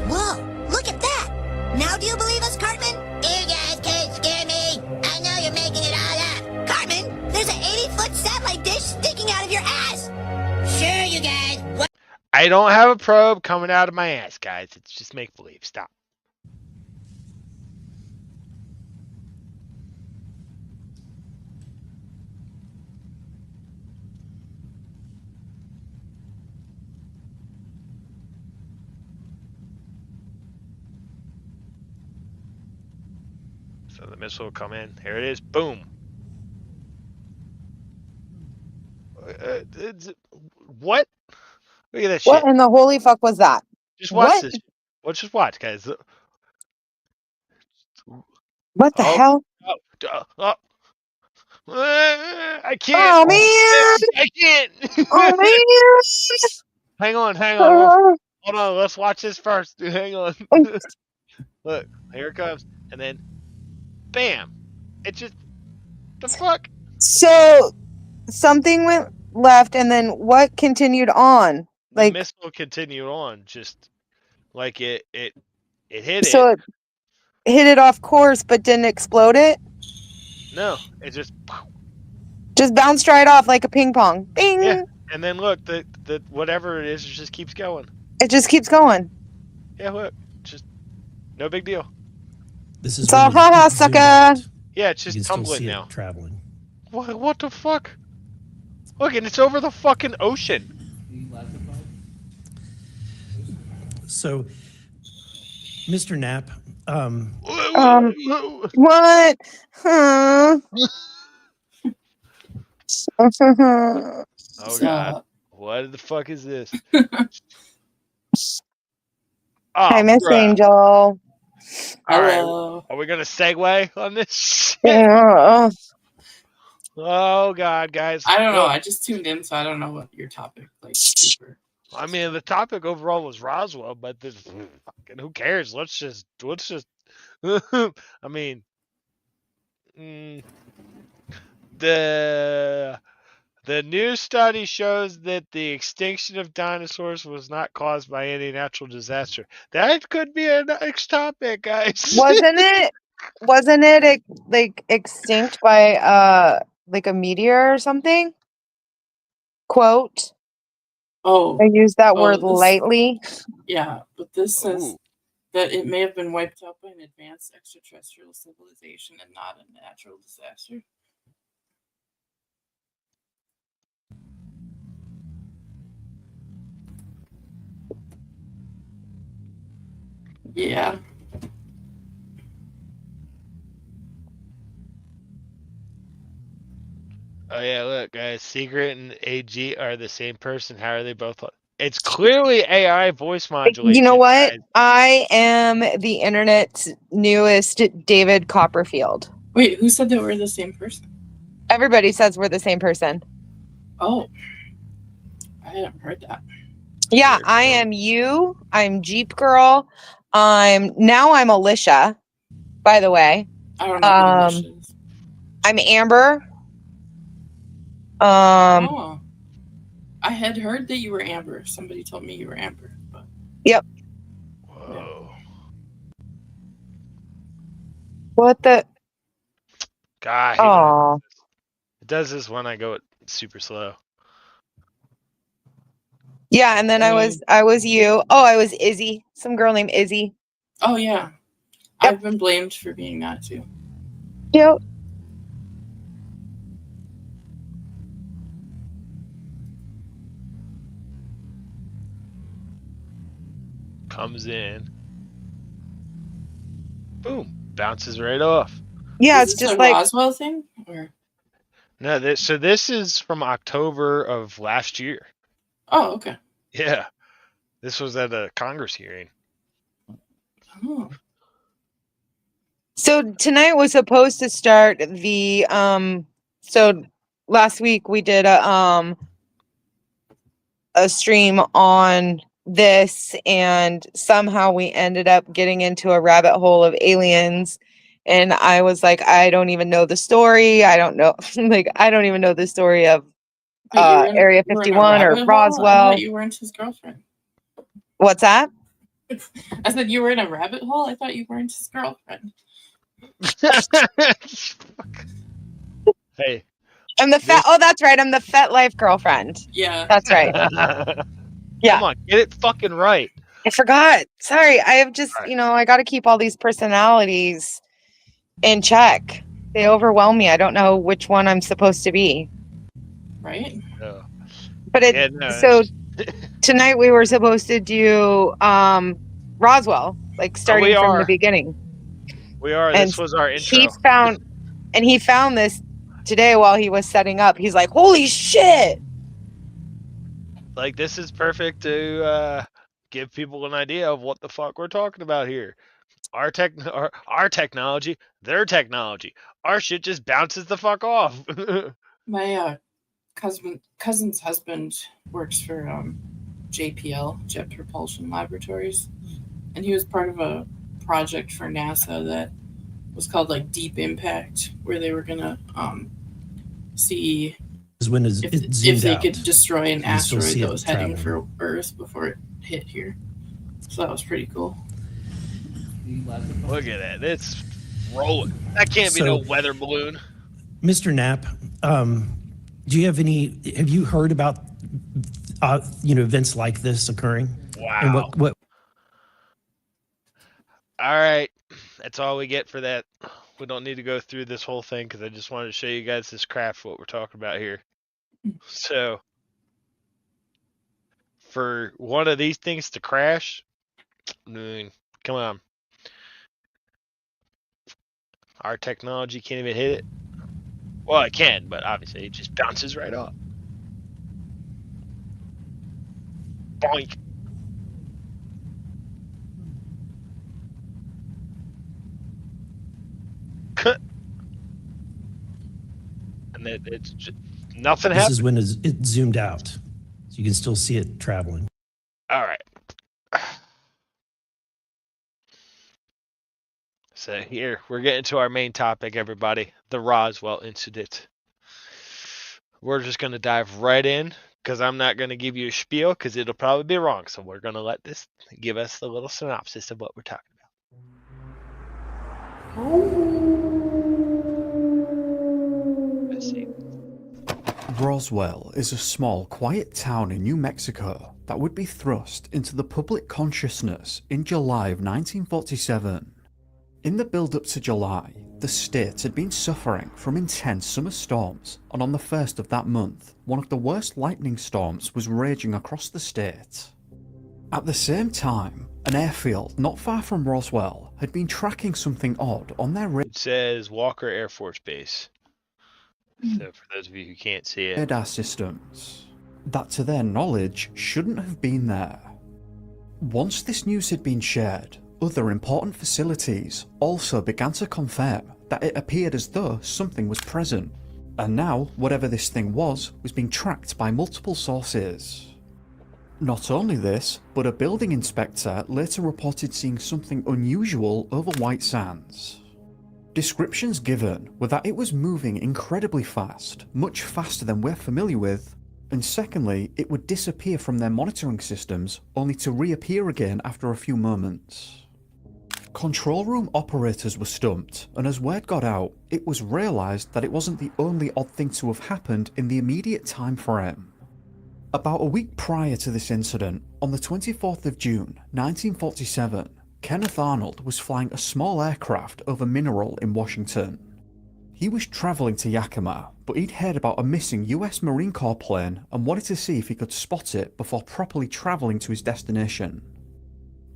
Whoa, look at that. Now do you believe us, Cartman? You guys can't scare me. I know you're making it all up. Cartman, there's an 80-foot satellite dish sticking out of your ass. Sure, you guys. What? I don't have a probe coming out of my ass, guys. It's just make-believe. Stop. So the missile will come in. Here it is. Boom. What? Look at that What shit. in the holy fuck was that? Just watch What? this. Let's just watch, guys. What the hell? Oh. I can't. Oh man! I can't. Oh man! Hang on. Hold on. Let's watch this first. Dude, hang on. Look, here it comes, and then, bam! It just the fuck. So something went left, and then what continued on? The Like, missile continued on, just like it hit so it. it hit it off course, but didn't explode it. No, it just Bounced right off like a ping pong. Bing! yeah. And then look, the whatever it is, it just keeps going. It just keeps going. Yeah, look, just no big deal. This is So, when you haha, zoom sucker. out. Yeah, it's You just can still tumbling see now. it traveling. What the fuck? Look, and it's over the fucking ocean. So, Mr. Knapp, What? Huh? Oh god, what the fuck is this? Hi, Oh, Miss bruh. Angel. All right, are we gonna segue on this shit? Yeah. Oh god, guys. I don't know. Look, I just tuned in, so I don't know what your topic like. Super. I mean, the topic overall was Roswell, but this fucking who cares? Let's just. I mean, the new study shows that the extinction of dinosaurs was not caused by any natural disaster. That could be a next topic, guys. Wasn't it like extinct by like a meteor or something? Quote. Oh, I use that oh, word this- lightly. Yeah, but this says Ooh. that it may have been wiped out by an advanced extraterrestrial civilization and not a natural disaster. Yeah. Oh yeah, look, guys. Secret and AG are the same person. How are they both? It's clearly AI voice modulation. You know what? Guys. I am the internet's newest David Copperfield. Wait, who said that we're the same person? Everybody says we're the same person. Oh, I haven't heard that. Yeah, I am you. I'm Jeep Girl. I'm Alicia, by the way. I don't know who Alicia is. I'm Amber. Oh, I had heard that you were Amber. Somebody told me you were Amber. But... Yep. Whoa. What the? God. Oh. It does this when I go super slow. Yeah, and then I was you. Oh, I was Izzy. Some girl named Izzy. Oh yeah, I've been blamed for being that too. Yep. Comes in. Boom. Bounces right off. Yeah, Is it's this just a like Roswell thing, or No, this is from October of last year. oh, okay. Yeah. This was at a Congress hearing. Oh. So tonight was supposed to start the so last week we did a stream on this, and somehow we ended up getting into a rabbit hole of aliens, and I was like, I don't even know the story. I don't know I don't even know the story of Area You were in a 51 or rabbit hole? I Roswell. thought you weren't his girlfriend. What's that? I said you were in a rabbit hole. I thought you weren't his girlfriend. Hey. I'm the fat. Oh, that's right. I'm the Fet Life girlfriend. Yeah. That's right. Yeah. Come on, get it fucking right. I forgot. Sorry. I have just, I got to keep all these personalities in check. They overwhelm me. I don't know which one I'm supposed to be. Right? No. But so tonight we were supposed to do Roswell, like starting from the beginning. We are. And this was our intro. He found this today while he was setting up. He's like, holy shit. like this is perfect to give people an idea of what the fuck we're talking about here. Our technology, their technology. Our shit just bounces the fuck off. My cousin's husband works for JPL, Jet Propulsion Laboratories, and he was part of a project for NASA that was called like Deep Impact, where they were gonna see Is when if zoomed they out. could destroy an You can still asteroid see that it was heading traveling. for Earth before it hit here. So that was pretty cool. Look at that. It's rolling. That can't be no So, weather balloon. Mr. Knapp, do you have you heard about, events like this occurring? Wow. And what All right. That's all we get for that. We don't need to go through this whole thing because I just wanted to show you guys this craft, what we're talking about here. So, for one of these things to crash, I mean, come on. Our technology can't even hit it. Well, it can, but obviously it just bounces right off. Boink. And it's just, nothing this happens. is when it zoomed out. So you can still see it traveling. All right. So here, we're getting to our main topic, everybody. The Roswell incident. We're just going to dive right in because I'm not going to give you a spiel because it'll probably be wrong. So we're going to let this give us the little synopsis of what we're talking about. Let's see. Roswell is a small, quiet town in New Mexico that would be thrust into the public consciousness in July of 1947. In the build-up to July, the state had been suffering from intense summer storms, and on the 1st of that month, one of the worst lightning storms was raging across the state. At the same time, an airfield not far from Roswell had been tracking something odd on their It says Walker Air Force Base. So for those of you who can't see it. radar systems that to their knowledge shouldn't have been there. Once this news had been shared, other important facilities also began to confirm that it appeared as though something was present, and now whatever this thing was being tracked by multiple sources. Not only this, but a building inspector later reported seeing something unusual over White Sands. Descriptions given were that it was moving incredibly fast, much faster than we're familiar with, and secondly, it would disappear from their monitoring systems only to reappear again after a few moments. Control room operators were stumped, and as word got out, it was realised that it wasn't the only odd thing to have happened in the immediate time frame. About a week prior to this incident, on the 24th of June 1947, Kenneth Arnold was flying a small aircraft over Mineral in Washington. He was travelling to Yakima, but he'd heard about a missing US Marine Corps plane and wanted to see if he could spot it before properly travelling to his destination.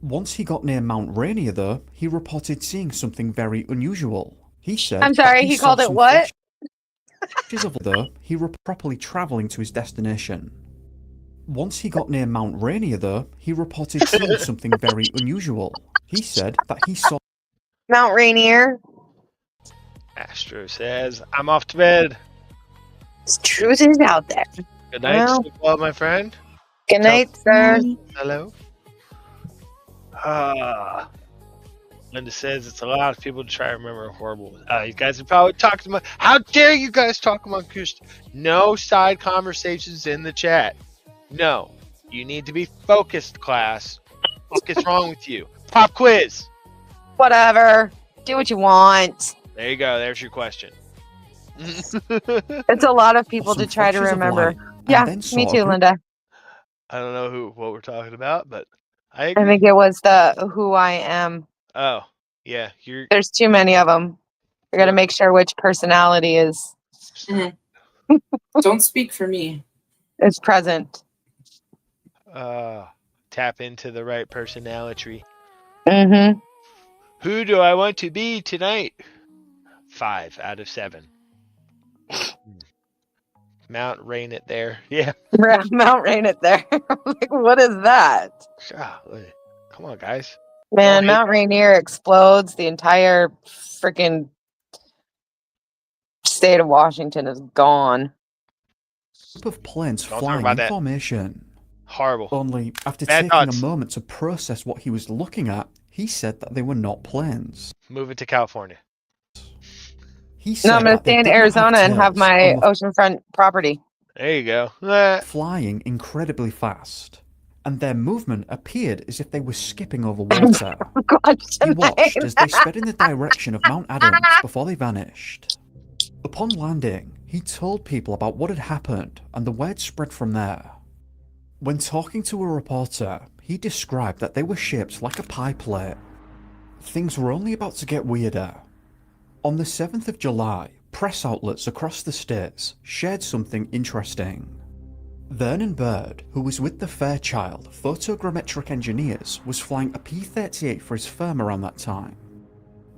Once he got near Mount Rainier though, he reported seeing something very unusual. He said I'm sorry, that he saw called it some what? flashes of though he were properly travelling to his destination. Once he got near Mount Rainier though, he reported seeing something very unusual. He said that he saw Mount Rainier. Astro says, I'm off to bed. Truth is out there. Good night, Well, sleep well, my friend. Good night, sir. Hello. Linda says it's a lot of people to try to remember a horrible. You guys are probably talking about. How dare you guys talk about Christian? No side conversations in the chat. No, you need to be focused, class. What is wrong with you? Pop quiz. Whatever. Do what you want. There you go. There's your question. It's a lot of people to try to flashes of remember. light, and Yeah, then me saw a too, group Linda. I don't know what we're talking about, but I I agree. think it was the who I am. Oh, yeah, you're. There's too many of them. We're gonna make sure which personality is Don't speak for me. present. Tap into the right personality. Mm-hmm. Who do I want to be tonight? 5 out of 7. Mount Rain it there. Yeah. Mount Rain it there. Like, what is that? Golly. Come on, guys. Man, Don't hate- Mount Rainier explodes. The entire freaking state of Washington is gone. Group of planes Don't talk flying about in that. formation. Horrible. Only after Bad taking thoughts. a moment to process what he was looking at, he said that they were not planes. Moving to California. He said No, I'm going to that they stay in did not have Arizona and have tails my and were oceanfront property. There you go. flying incredibly fast, and their movement appeared as if they were skipping over water. He watched as they sped in the direction of Mount Adams before they vanished. Upon landing, he told people about what had happened, and the word spread from there. When talking to a reporter, he described that they were shaped like a pie plate. Things were only about to get weirder. On the 7th of July, press outlets across the states shared something interesting. Vernon Bird, who was with the Fairchild Photogrammetric Engineers, was flying a P-38 for his firm around that time.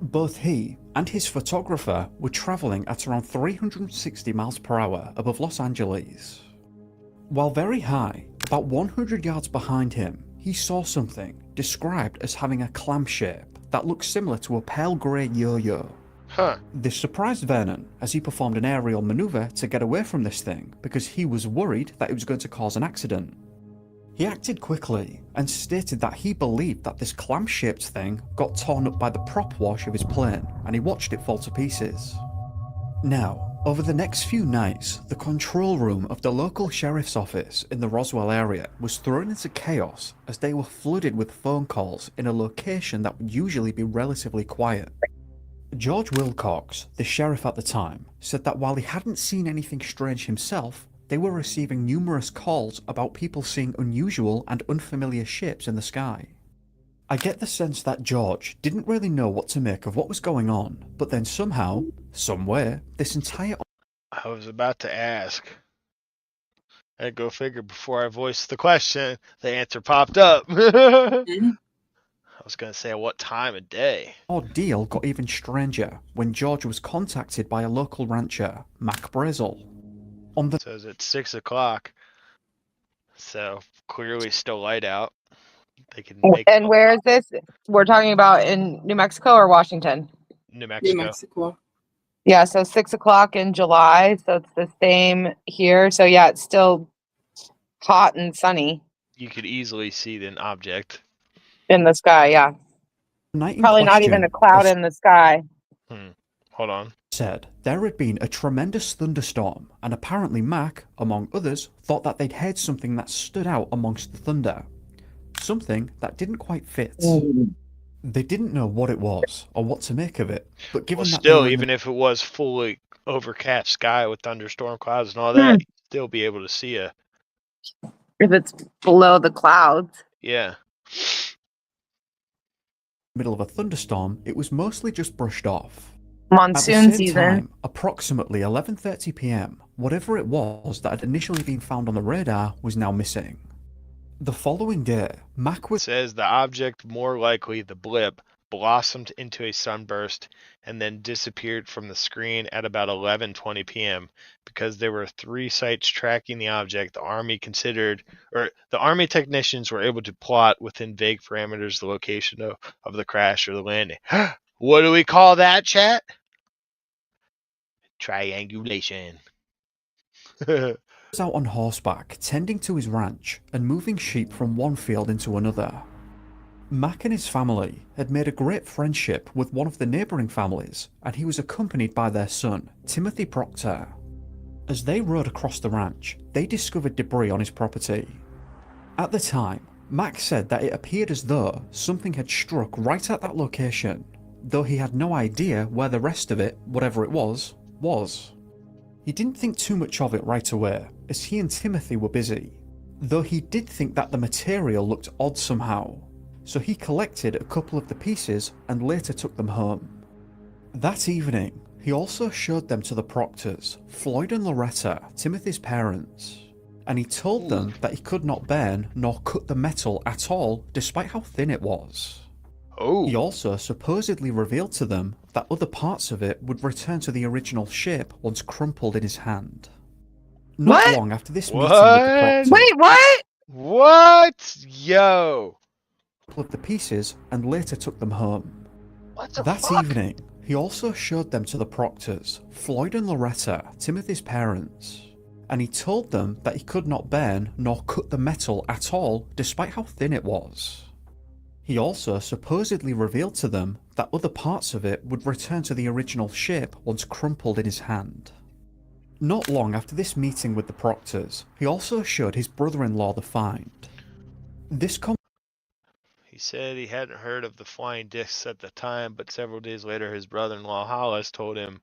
Both he and his photographer were travelling at around 360 miles per hour above Los Angeles. While very high, about 100 yards behind him, he saw something described as having a clam shape that looked similar to a pale grey yo-yo. Huh. This surprised Vernon as he performed an aerial manoeuvre to get away from this thing because he was worried that it was going to cause an accident. He acted quickly and stated that he believed that this clam-shaped thing got torn up by the prop wash of his plane and he watched it fall to pieces. Now, over the next few nights, the control room of the local sheriff's office in the Roswell area was thrown into chaos as they were flooded with phone calls in a location that would usually be relatively quiet. George Wilcox, the sheriff at the time, said that while he hadn't seen anything strange himself, they were receiving numerous calls about people seeing unusual and unfamiliar shapes in the sky. I get the sense that George didn't really know what to make of what was going on, but then somehow, somewhere, this entire... I was about to ask. And go figure, before I voiced the question, the answer popped up. I was going to say, what time of day? ordeal got even stranger when George was contacted by a local rancher, Mac Brazel. On the... It says it's 6 o'clock. So, clearly still light out. They can make And where is this? We're talking about in New Mexico or Washington? New Mexico. New Mexico. Yeah, so 6 o'clock in July, so it's the same here. So yeah, it's still hot and sunny You could easily see an object. in the sky, yeah. night in Probably not even a cloud was in the sky. Hold on. said there had been a tremendous thunderstorm, and apparently Mac, among others, thought that they'd heard something that stood out amongst the thunder. Something that didn't quite fit. They didn't know what it was or what to make of it, but given Well, that still, they were in even if it was fully overcast sky with thunderstorm clouds and all that, you'd still be able to see a... If it's below the clouds. Yeah. the middle of a thunderstorm, it was mostly just brushed off. Monsoon At the same season. time, approximately 11:30 p.m., whatever it was that had initially been found on the radar was now missing. The following day, Mac was... says the object, more likely the blip, blossomed into a sunburst and then disappeared from the screen at about 11:20 p.m. Because there were 3 sites tracking the object, the Army technicians were able to plot within vague parameters the location of the crash or the landing. What do we call that, chat? Triangulation. was out on horseback, tending to his ranch and moving sheep from one field into another. Mac and his family had made a great friendship with one of the neighbouring families, and he was accompanied by their son, Timothy Proctor. As they rode across the ranch, they discovered debris on his property. At the time, Mac said that it appeared as though something had struck right at that location, though he had no idea where the rest of it, whatever it was. He didn't think too much of it right away, as he and Timothy were busy, though he did think that the material looked odd somehow, so he collected a couple of the pieces and later took them home. That evening, he also showed them to the Proctors, Floyd and Loretta, Timothy's parents, and he told them that he could not burn nor cut the metal at all despite how thin it was. He also supposedly revealed to them that other parts of it would return to the original shape once crumpled in his hand. Not What? long after this meeting with the proctor, Wait, what? What? Yo. of the pieces and later took them home. What the That fuck? evening, he also showed them to the proctors, Floyd and Loretta, Timothy's parents, and he told them that he could not burn nor cut the metal at all despite how thin it was. He also supposedly revealed to them that other parts of it would return to the original shape once crumpled in his hand. Not long after this meeting with the proctors, he also showed his brother-in-law the find. This He said he hadn't heard of the flying discs at the time, but several days later his brother-in-law Hollis told him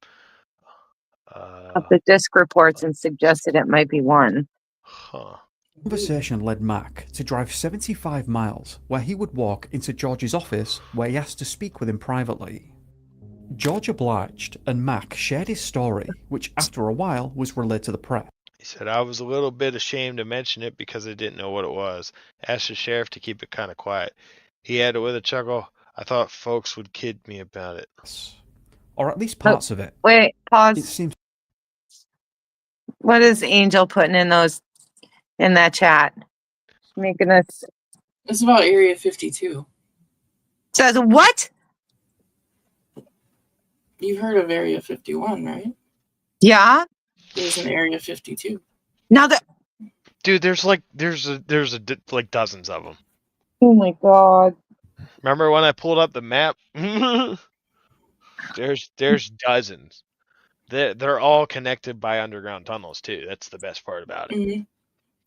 Of the disc reports and suggested it might be one. conversation led Mac to drive 75 miles, where he would walk into George's office where he asked to speak with him privately. George obliged, and Mac shared his story, which after a while was relayed to the press. He said, I was a little bit ashamed to mention it because I didn't know what it was. Asked the sheriff to keep it kind of quiet. He added with a chuckle, I thought folks would kid me about it. Or at least parts of it. Wait, pause. It seems. What is Angel putting in that chat? Making us. It's about Area 52. Says what? You've heard of Area 51, right? Yeah. There's an Area 52. Now that. Dude, there's dozens of them. Oh my god. Remember when I pulled up the map? There's dozens. They're all connected by underground tunnels too. That's the best part about it. Mm-hmm.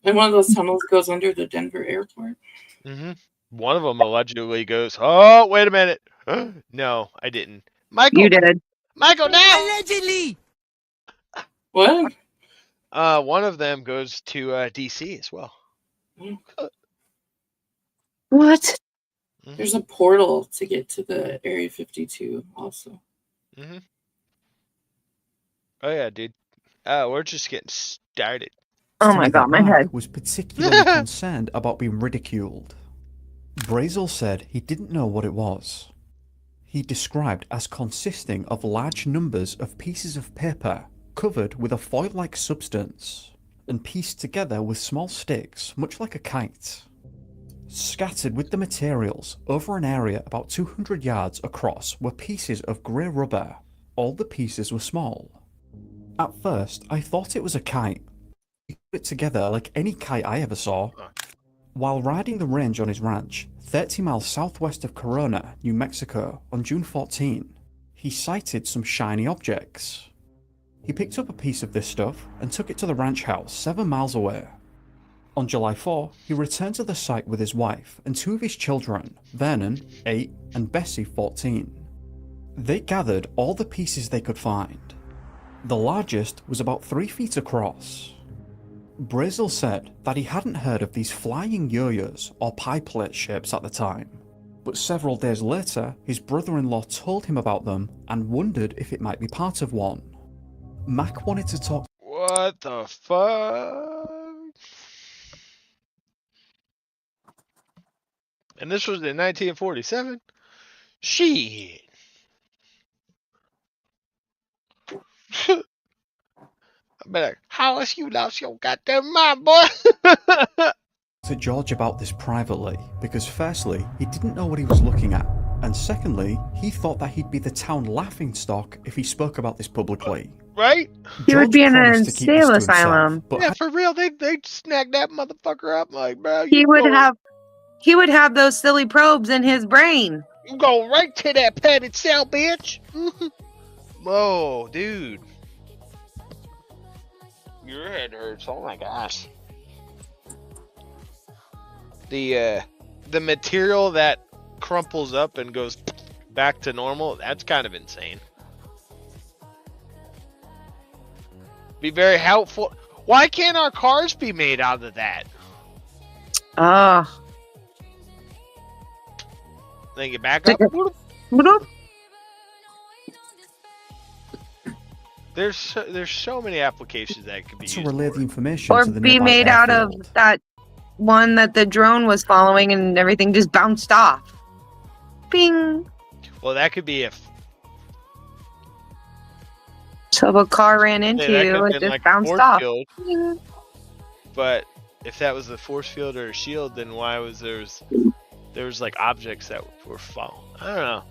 And one of those tunnels goes under the Denver airport. Mm-hmm. One of them allegedly goes, oh, wait a minute. No, I didn't. Michael. You did. Michael, now! Allegedly. What? One of them goes to DC as well. What? There's a portal to get to the Area 52 also. Mm-hmm. Oh yeah, dude. We're just getting started. Oh my god, my head. Was particularly concerned about being ridiculed. Brazel said he didn't know what it was. He described as consisting of large numbers of pieces of paper covered with a foil-like substance and pieced together with small sticks, much like a kite. Scattered with the materials over an area about 200 yards across were pieces of grey rubber. All the pieces were small. At first, I thought it was a kite. He put it together like any kite I ever saw. While riding the range on his ranch, 30 miles southwest of Corona, New Mexico, on June 14, he sighted some shiny objects. He picked up a piece of this stuff and took it to the ranch house 7 miles away. On July 4, he returned to the site with his wife and 2 of his children, Vernon, 8, and Bessie, 14. They gathered all the pieces they could find. The largest was about 3 feet across. Brazel said that he hadn't heard of these flying yo-yos or pie plate shapes at the time, but several days later his brother-in-law told him about them and wondered if it might be part of one. Mac wanted to talk. What the fuck? And this was in 1947? Shit. I better, Hollis, you lost your goddamn mind, boy. To George about this privately, because firstly, he didn't know what he was looking at, and secondly, he thought that he'd be the town laughingstock if he spoke about this publicly. Right? He would be in an promised to keep this to insane himself, asylum. but Yeah, for real, they'd snag that motherfucker up like, bro. He would have those silly probes in his brain. You go right to that padded cell, bitch. Whoa, dude. Your head hurts. Oh my gosh. The material that crumples up and goes back to normal, that's kind of insane. Be very helpful. Why can't our cars be made out of that? Then get back up. There's so many applications that could be to used. relay the information Or to the be nearby made out of airfield. that one that the drone was following and everything just bounced off. Bing. Well, that could be if. So if a car ran into Yeah, that you, could've it been just like a bounced force off. field. But if that was the force field or a shield, then why was there was like objects that were falling? I don't know.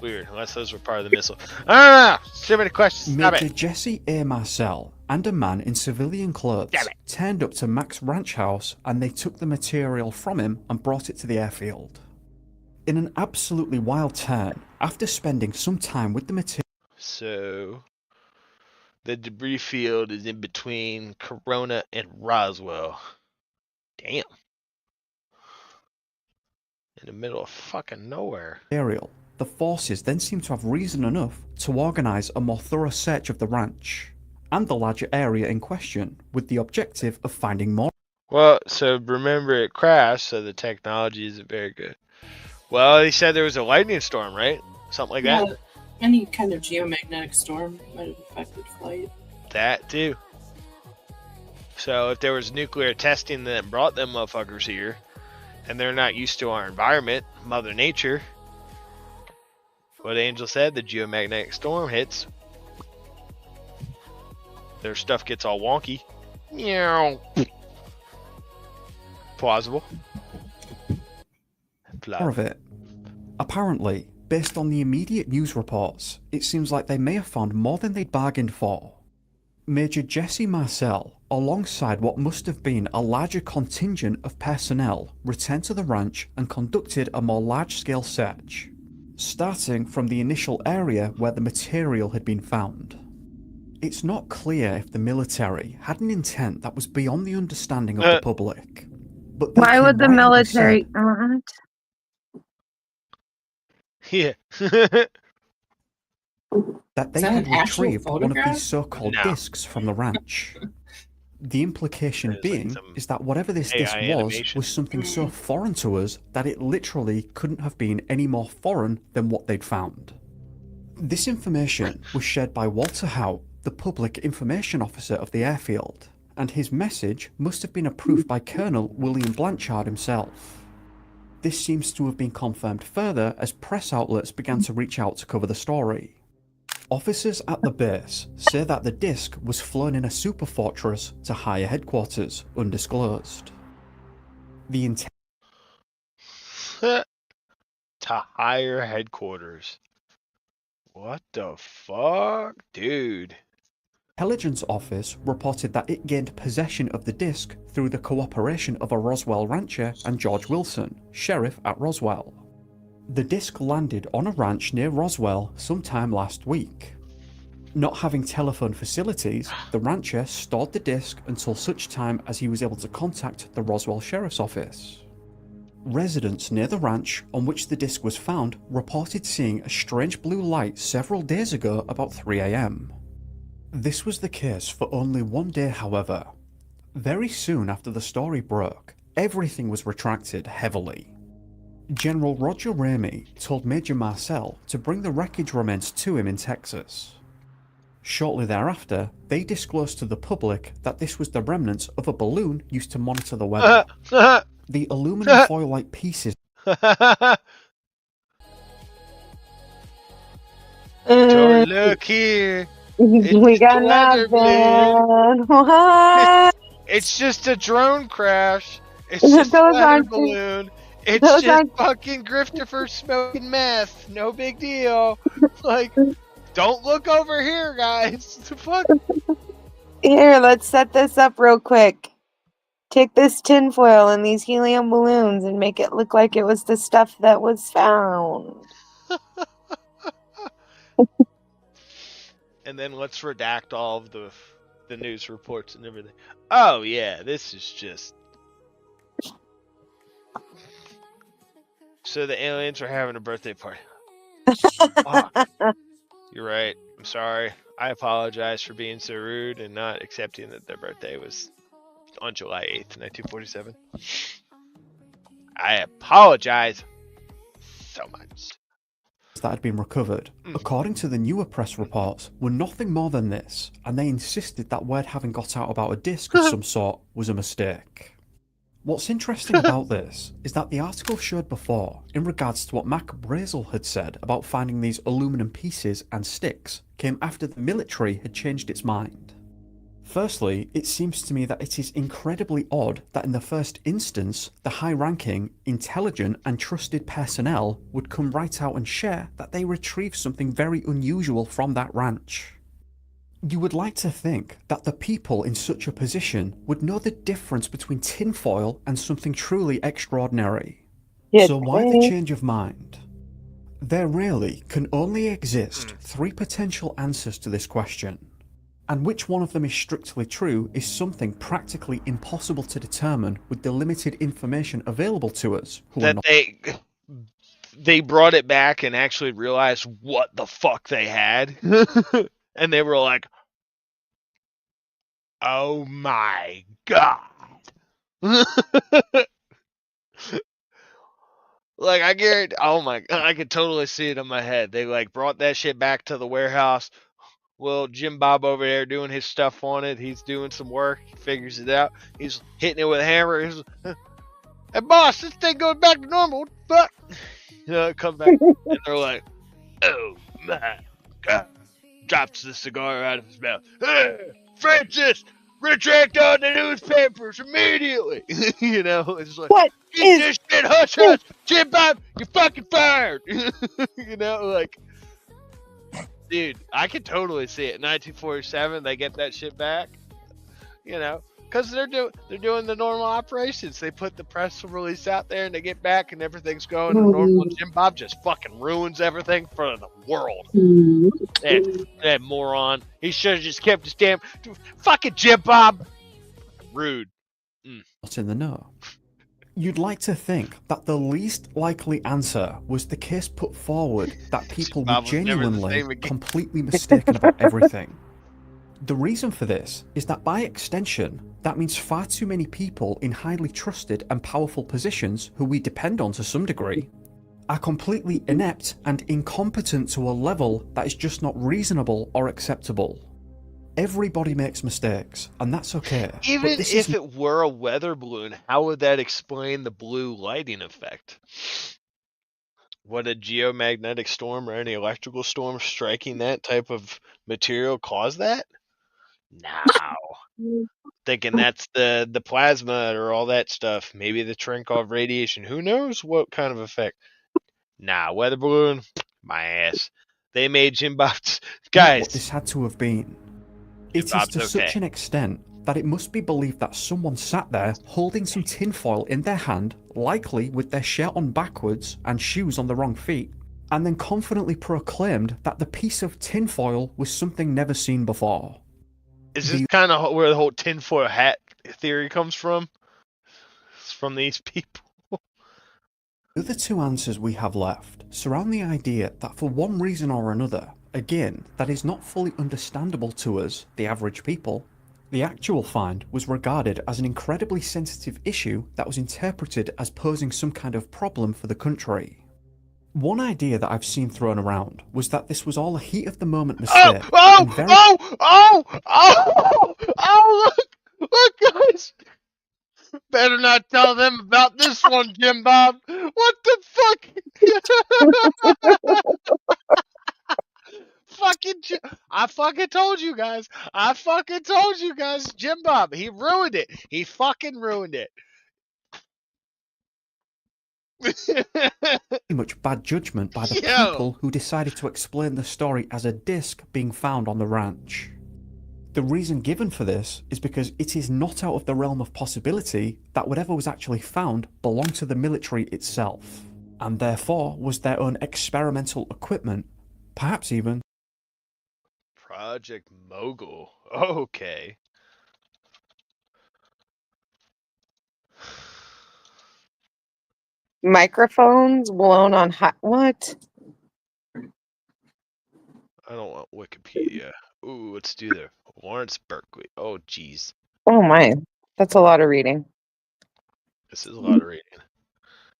Weird, unless those were part of the missile. I don't know. So many questions. Stop Major it. Jesse A. Marcel and a man in civilian clothes turned up to Mac's ranch house and they took the material from him and brought it to the airfield. In an absolutely wild turn, after spending some time with the material. So the debris field is in between Corona and Roswell. Damn. In the middle of fucking nowhere. The forces then seem to have reason enough to organise a more thorough search of the ranch and the larger area in question with the objective of finding more. Well, so remember it crashed, so the technology isn't very good. Well, he said there was a lightning storm, right? Something like that? Any kind of geomagnetic storm might have affected flight. That too. So if there was nuclear testing that brought them motherfuckers here, and they're not used to our environment, Mother Nature, what Angel said, the geomagnetic storm hits, their stuff gets all wonky. Meow. Plausible. More of it. Apparently, based on the immediate news reports, it seems like they may have found more than they'd bargained for. Major Jesse Marcel, alongside what must have been a larger contingent of personnel, returned to the ranch and conducted a more large-scale search, starting from the initial area where the material had been found. It's not clear if the military had an intent that was beyond the understanding of the public. But why would the military? Yeah. that they Is that had an actual retrieved one of photograph? these so-called discs from the ranch. The implication being is that whatever this disc AI was animation. something so foreign to us that it literally couldn't have been any more foreign than what they'd found. This information was shared by Walter Howe, the public information officer of the airfield, and his message must have been approved by Colonel William Blanchard himself. This seems to have been confirmed further as press outlets began to reach out to cover the story. Officers at the base say that the disc was flown in a super fortress to higher headquarters, undisclosed. The intent To higher headquarters. What the fuck? Dude. Intelligence Office reported that it gained possession of the disc through the cooperation of a Roswell rancher and George Wilson, sheriff at Roswell. The disc landed on a ranch near Roswell sometime last week. Not having telephone facilities, the rancher stored the disc until such time as he was able to contact the Roswell Sheriff's Office. Residents near the ranch on which the disc was found reported seeing a strange blue light several days ago about 3 AM. This was the case for only one day, however. Very soon after the story broke, everything was retracted heavily. General Roger Ramey told Major Marcel to bring the wreckage remains to him in Texas. Shortly thereafter, they disclosed to the public that this was the remnants of a balloon used to monitor the weather. The aluminum foil-like pieces Don't look here. We got weather nothing. What? It's just a drone crash. It's Those just a weather aren't- balloon. It's those just aren't- fucking Griftifer smoking meth. No big deal. Like, don't look over here, guys. The fuck? Here, let's set this up real quick. Take this tinfoil and these helium balloons and make it look like it was the stuff that was found. And then let's redact all of the news reports and everything. Oh yeah, this is just. So the aliens are having a birthday party. Fuck. You're right. I'm sorry. I apologize for being so rude and not accepting that their birthday was on July 8th, 1947. I apologize so much. that had been recovered, according to the newer press reports, were nothing more than this, and they insisted that word having got out about a disc of some sort was a mistake. What's interesting about this is that the article showed before, in regards to what Mac Brazel had said about finding these aluminum pieces and sticks, came after the military had changed its mind. Firstly, it seems to me that it is incredibly odd that in the first instance, the high-ranking, intelligent and trusted personnel would come right out and share that they retrieved something very unusual from that ranch. You would like to think that the people in such a position would know the difference between tinfoil and something truly extraordinary. So why the change of mind? There really can only exist 3 potential answers to this question. And which one of them is strictly true is something practically impossible to determine with the limited information available to us who are That not. they brought it back and actually realized what the fuck they had. And they were like, oh my god. Like, I guarantee, oh my god, I could totally see it in my head. They like brought that shit back to the warehouse. Well, Jim Bob over there doing his stuff on it. He's doing some work. He figures it out. He's hitting it with a hammer. He's, hey boss, this thing goes back to normal. What the fuck? You know, it comes back and they're like, oh my god. Drops the cigar out of his mouth. Hey, Francis, retract on the newspapers immediately. You know, it's like, What get is this shit hush hush. Jim Bob, you're fucking fired. You know, like, dude, I can totally see it. 1947, they get that shit back. You know, because they're doing the normal operations. They put the press release out there and they get back and everything's going normal. And Jim Bob just fucking ruins everything for the world. That moron. He should have just kept his damn fucking Jim Bob. Rude. Not in the know. You'd like to think that the least likely answer was the case put forward that people were genuinely completely mistaken about everything. The reason for this is that by extension, that means far too many people in highly trusted and powerful positions who we depend on to some degree are completely inept and incompetent to a level that is just not reasonable or acceptable. Everybody makes mistakes, and that's okay. Even if it were a weather balloon, how would that explain the blue lighting effect? Would a geomagnetic storm or any electrical storm striking that type of material cause that? No. Thinking that's the plasma or all that stuff. Maybe the Cherenkov radiation. Who knows what kind of effect? Nah, weather balloon, my ass. They made Jim Bob's guys. What this had to have been. It is to such an extent that it must be believed that someone sat there holding some tinfoil in their hand, likely with their shirt on backwards and shoes on the wrong feet, and then confidently proclaimed that the piece of tinfoil was something never seen before. Is this kind of where the whole tinfoil hat theory comes from? It's from these people. The other 2 answers we have left surround the idea that for one reason or another, again, that is not fully understandable to us, the average people, the actual find was regarded as an incredibly sensitive issue that was interpreted as posing some kind of problem for the country. One idea that I've seen thrown around was that this was all a heat-of-the-moment mistake. Look, guys! Better not tell them about this one, Jim Bob. What the fuck? I fucking told you guys. Jim Bob, he ruined it. He fucking ruined it. Much bad judgment by the people who decided to explain the story as a disc being found on the ranch. The reason given for this is because it is not out of the realm of possibility that whatever was actually found belonged to the military itself, and therefore was their own experimental equipment, perhaps even Project Mogul. Okay. microphones blown on hot. What? I don't want Wikipedia. Ooh, let's do the Lawrence Berkeley. Oh, jeez. Oh my, that's a lot of reading. This is a lot of reading.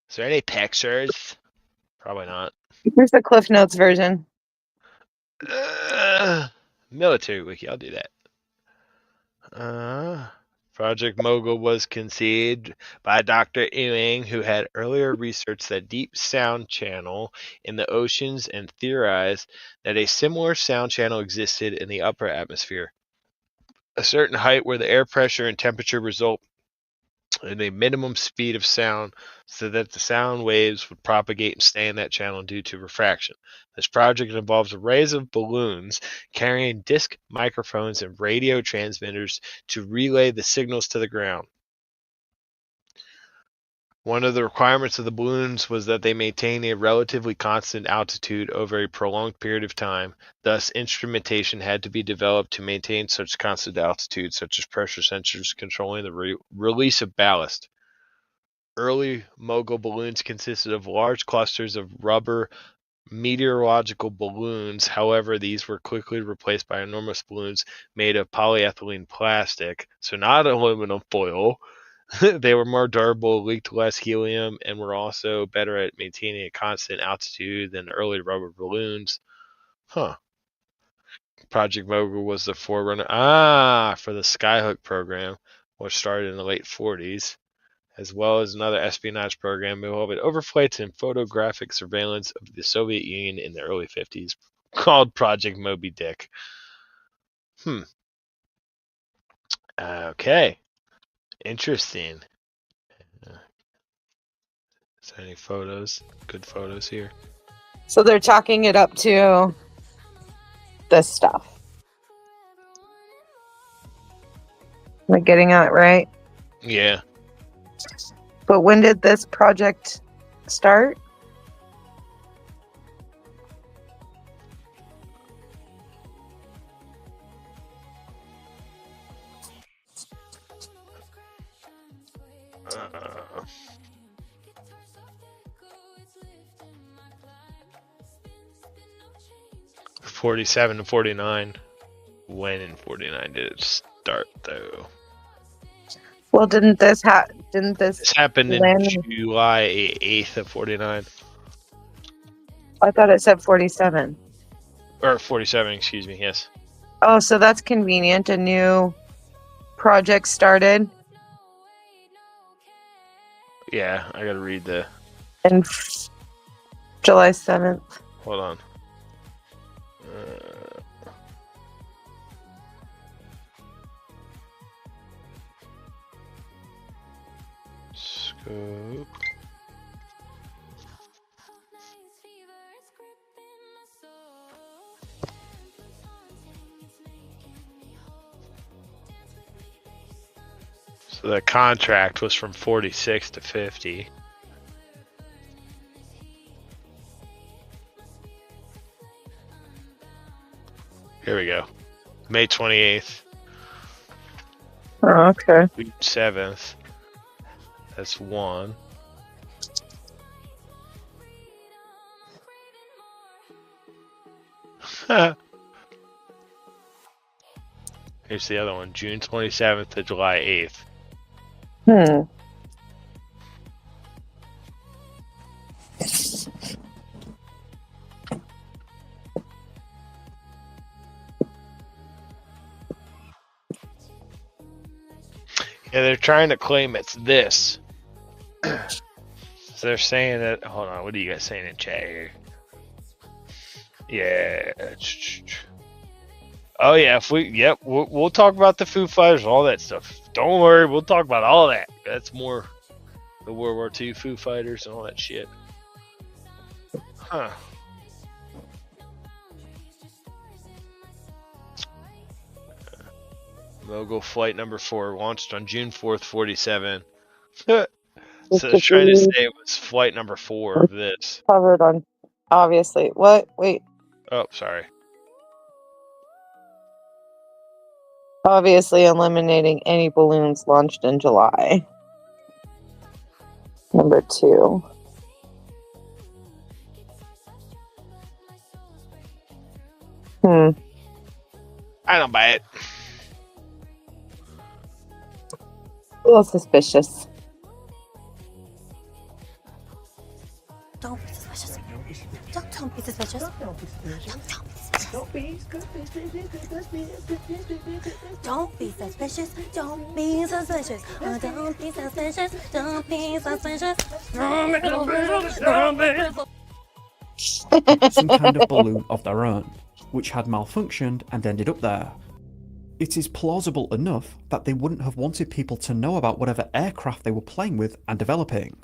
Is there any pictures? Probably not. Here's the Cliff Notes version. Military wiki, I'll do that. Project Mogul was conceived by Dr. Ewing, who had earlier researched the deep sound channel in the oceans and theorized that a similar sound channel existed in the upper atmosphere. A certain height where the air pressure and temperature result in a minimum speed of sound so that the sound waves would propagate and stay in that channel due to refraction. This project involves arrays of balloons carrying disc microphones and radio transmitters to relay the signals to the ground. One of the requirements of the balloons was that they maintain a relatively constant altitude over a prolonged period of time. Thus, instrumentation had to be developed to maintain such constant altitude, such as pressure sensors controlling the release of ballast. Early Mogul balloons consisted of large clusters of rubber meteorological balloons. However, these were quickly replaced by enormous balloons made of polyethylene plastic, so not aluminum foil. They were more durable, leaked less helium, and were also better at maintaining a constant altitude than early rubber balloons. Project Mogul was the forerunner for the Skyhook program, which started in the late 40s, as well as another espionage program involving overflights and photographic surveillance of the Soviet Union in the early 50s, called Project Moby Dick. Okay. Interesting. Is there any photos? Good photos here. So they're chalking it up to this stuff. Am I getting it right? Yeah. But when did this project start? Uh, 47 to 49. When in 49 did it start, though? Well, didn't this This happened in land- July 8th of 49. I thought it said 47. Or 47, excuse me, yes. Oh, so that's convenient. A new project started Yeah, I gotta read the... in July 7th. Hold on. Scope. So the contract was from 46 to 50. Here we go. May 28th. Oh, okay. June 7th. That's one. Here's the other one. June 27th to July 8th. Yeah, they're trying to claim it's this. So they're saying that. Hold on, what are you guys saying in chat here? Yeah. Oh yeah, we'll talk about the Foo Fighters and all that stuff. Don't worry, we'll talk about all that. That's more the World War II Foo Fighters and all that shit. Huh. Mogul flight number 4 launched on June 4th, 47. So they're trying to say it was flight number 4 of this. Covered on, obviously. What? Wait. Oh, sorry. Obviously eliminating any balloons launched in July. Number 2. I don't buy it. A little suspicious. Don't be suspicious. Don't be suspicious. Don't be suspicious. Don't be suspicious. Don't be suspicious. Don't be suspicious. Don't be suspicious. Don't be suspicious. Some kind of balloon of their own, which had malfunctioned and ended up there. It is plausible enough that they wouldn't have wanted people to know about whatever aircraft they were playing with and developing.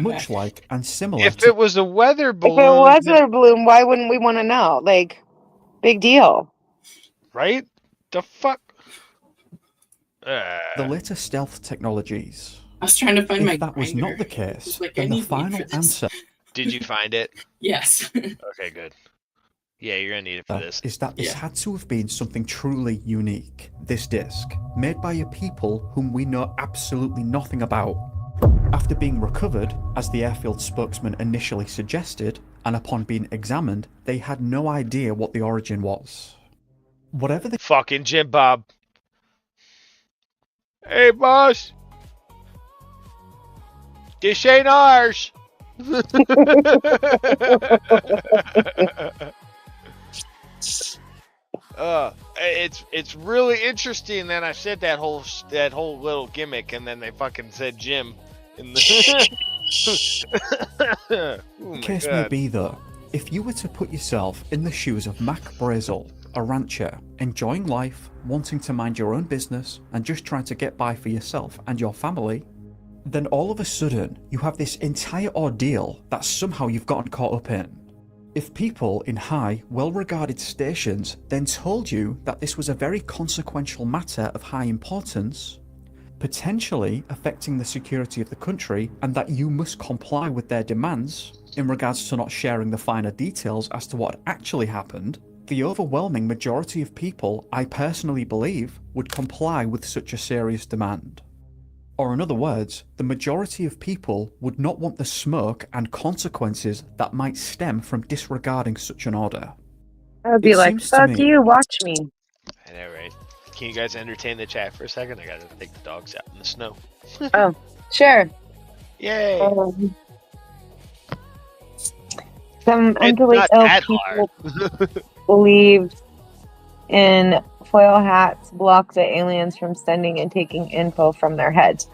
Much like and similar If to it was a weather balloon, If it was a balloon, why wouldn't we want to know? Like, big deal. right? The fuck? the later stealth technologies. I was trying to find my If that was not grinder. the case, Like, I then the need weed final for this. answer Did you find it? Yes. Okay, good. Yeah, you're gonna need it for this. is that this had to have been something truly unique, this disc, made by a people whom we know absolutely nothing about. After being recovered, as the airfield spokesman initially suggested, and upon being examined, they had no idea what the origin was. Whatever the fucking Jim Bob. Hey, boss. This ain't ours. It's really interesting that I said that whole little gimmick, and then they fucking said Jim in the. Oh my case God. may be though, if you were to put yourself in the shoes of Mac Brazel, a rancher, enjoying life, wanting to mind your own business, and just trying to get by for yourself and your family, then all of a sudden you have this entire ordeal that somehow you've gotten caught up in. If people in high, well-regarded stations then told you that this was a very consequential matter of high importance, potentially affecting the security of the country, and that you must comply with their demands in regards to not sharing the finer details as to what actually happened, the overwhelming majority of people, I personally believe, would comply with such a serious demand. Or in other words, the majority of people would not want the smoke and consequences that might stem from disregarding such an order. I would be It like, seems to fuck me- you, watch me. I know, right? Can you guys entertain the chat for a second? I gotta take the dogs out in the snow. Oh, sure. Yay! Some mentally not ill that people believed in foil hats block the aliens from sending and taking info from their heads.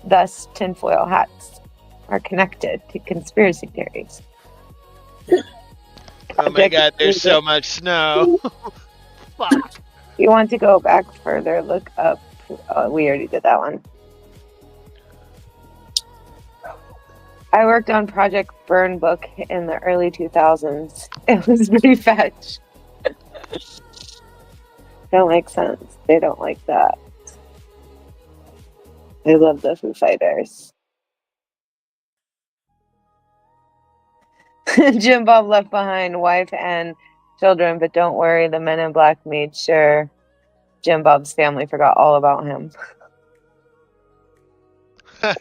Thus tinfoil hats are connected to conspiracy theories. Oh my God, there's so much snow. Fuck. You want to go back further, look up. Oh, we already did that one. I worked on Project Burn Book in the early 2000s. It was pretty fetch. Don't make sense. They don't like that. They love the Foo Fighters. Jim Bob left behind wife and children, but don't worry, the men in black made sure Jim Bob's family forgot all about him.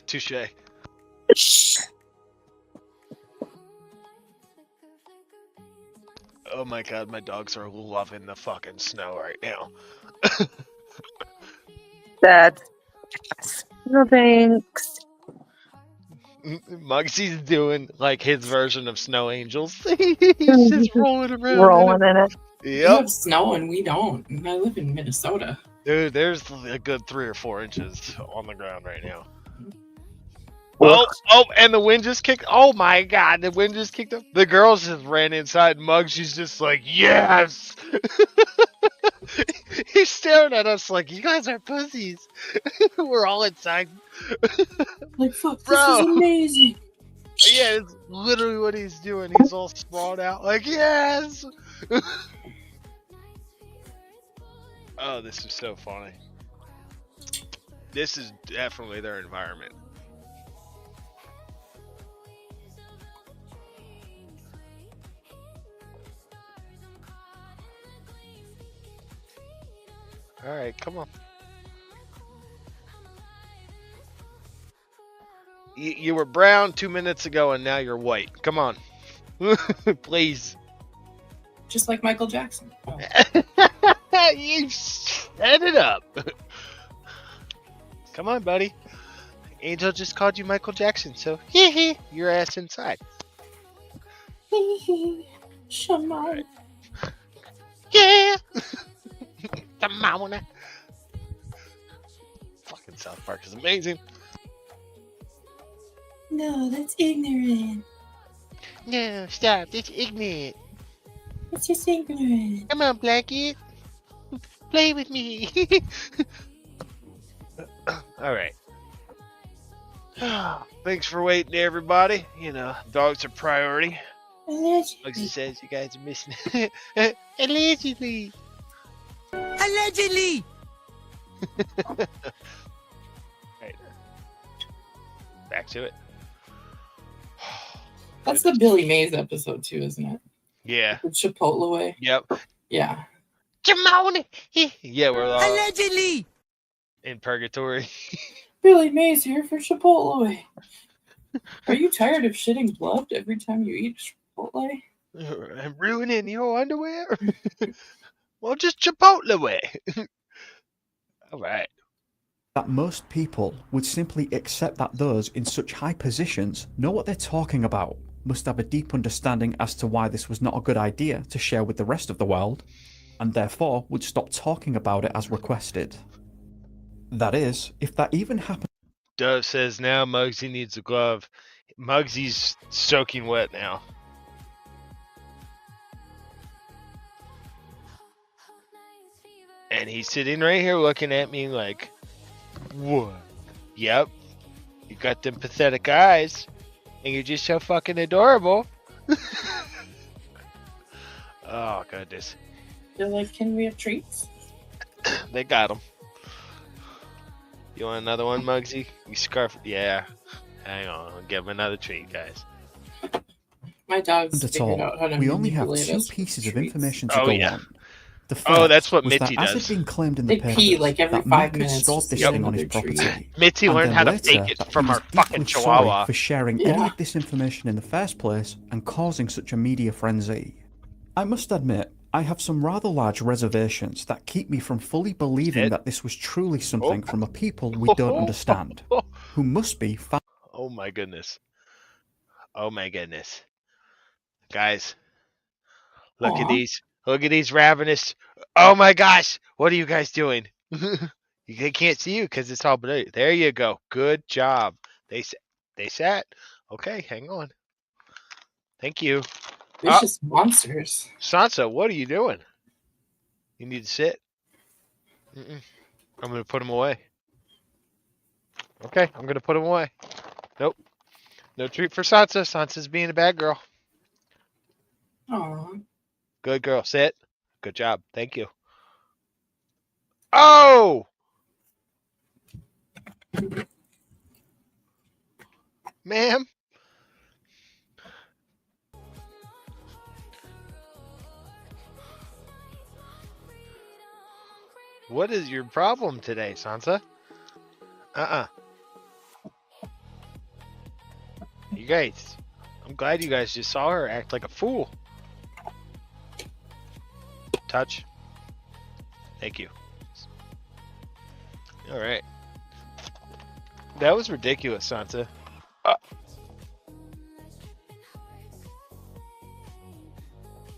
Touche. Oh my God, my dogs are loving the fucking snow right now. That's no thanks. Muggsy's doing like his version of Snow Angels. He's just rolling around. Rolling in it. You Yep. have snow and we don't. And I live in Minnesota. Dude, there's a good 3 or 4 inches on the ground right now. Oh, and the wind just kicked. Oh my God, the wind just kicked up. The girls just ran inside. Muggsy's just like, yes. He's staring at us like, you guys are pussies. We're all inside. Like, fuck, Bro. this is amazing. Yeah, it's literally what he's doing. He's all sprawled out like, yes. Oh, this is so funny. This is definitely their environment. All right, come on. You were brown 2 minutes ago, and now you're white. Come on, please. Just like Michael Jackson. Oh. You set it up. Come on, buddy. Angel just called you Michael Jackson, so hee hee, your ass inside. Shimon. Yeah. Fucking South Park is amazing. No, that's ignorant. No, stop. That's ignorant. It's just ignorant. Come on, Blackie. Play with me. All right. Thanks for waiting, everybody. You know, dogs are priority. Bugsy says you guys are missing. Allegedly. Allegedly. Right. Back to it. That's the Billy Mays episode too, isn't it? Yeah. The Chipotle way. Yep. Yeah. Jamone. Yeah, we're all Allegedly. in purgatory. Billy Mays here for Chipotle. Are you tired of shitting blood every time you eat Chipotle? I'm ruining your underwear. Well, just Chipotle away. All right. That most people would simply accept that those in such high positions know what they're talking about, must have a deep understanding as to why this was not a good idea to share with the rest of the world, and therefore would stop talking about it as requested. That is, if that even happened. Dove says now Muggsy needs a glove. Muggsy's soaking wet now. And he's sitting right here looking at me like, what? Yep. You got them pathetic eyes. And you're just so fucking adorable. Oh, goodness. They're like, can we have treats? They got him. You want another one, Muggsy? You scarf? Yeah. Hang on. I'll give him another treat, guys. My dog's At figured all, out how to we only have manipulate two us pieces of treats. information to Oh, go yeah. on. The Oh, that's what was Mitzi that as does. had been claimed in the They papers, pee like every that 5 Mick had minutes stored to this get thing on his another treat. property. Mitzi And learned then how to later, fake it that from he was her fucking deeply sorry chihuahua. for sharing any Yeah. of this information in the first place and causing such a media frenzy. I must admit, I have some rather large reservations that keep me from fully believing that this was truly something from a people we don't understand, who must be Oh my goodness. Oh my goodness. Guys, look at Aw. these. Look at these ravenous. Oh my gosh. What are you guys doing? They can't see you because it's all blue. There you go. Good job. They sat. Okay, hang on. Thank you. Vicious monsters. Sansa, what are you doing? You need to sit. I'm going to put him away. Okay, I'm going to put him away. Nope. No treat for Sansa. Sansa's being a bad girl. Aw. Good girl. Sit. Good job. Thank you. Oh! Ma'am? What is your problem today, Sansa? You guys, I'm glad you guys just saw her act like a fool. Touch. Thank you. All right. That was ridiculous, Sansa.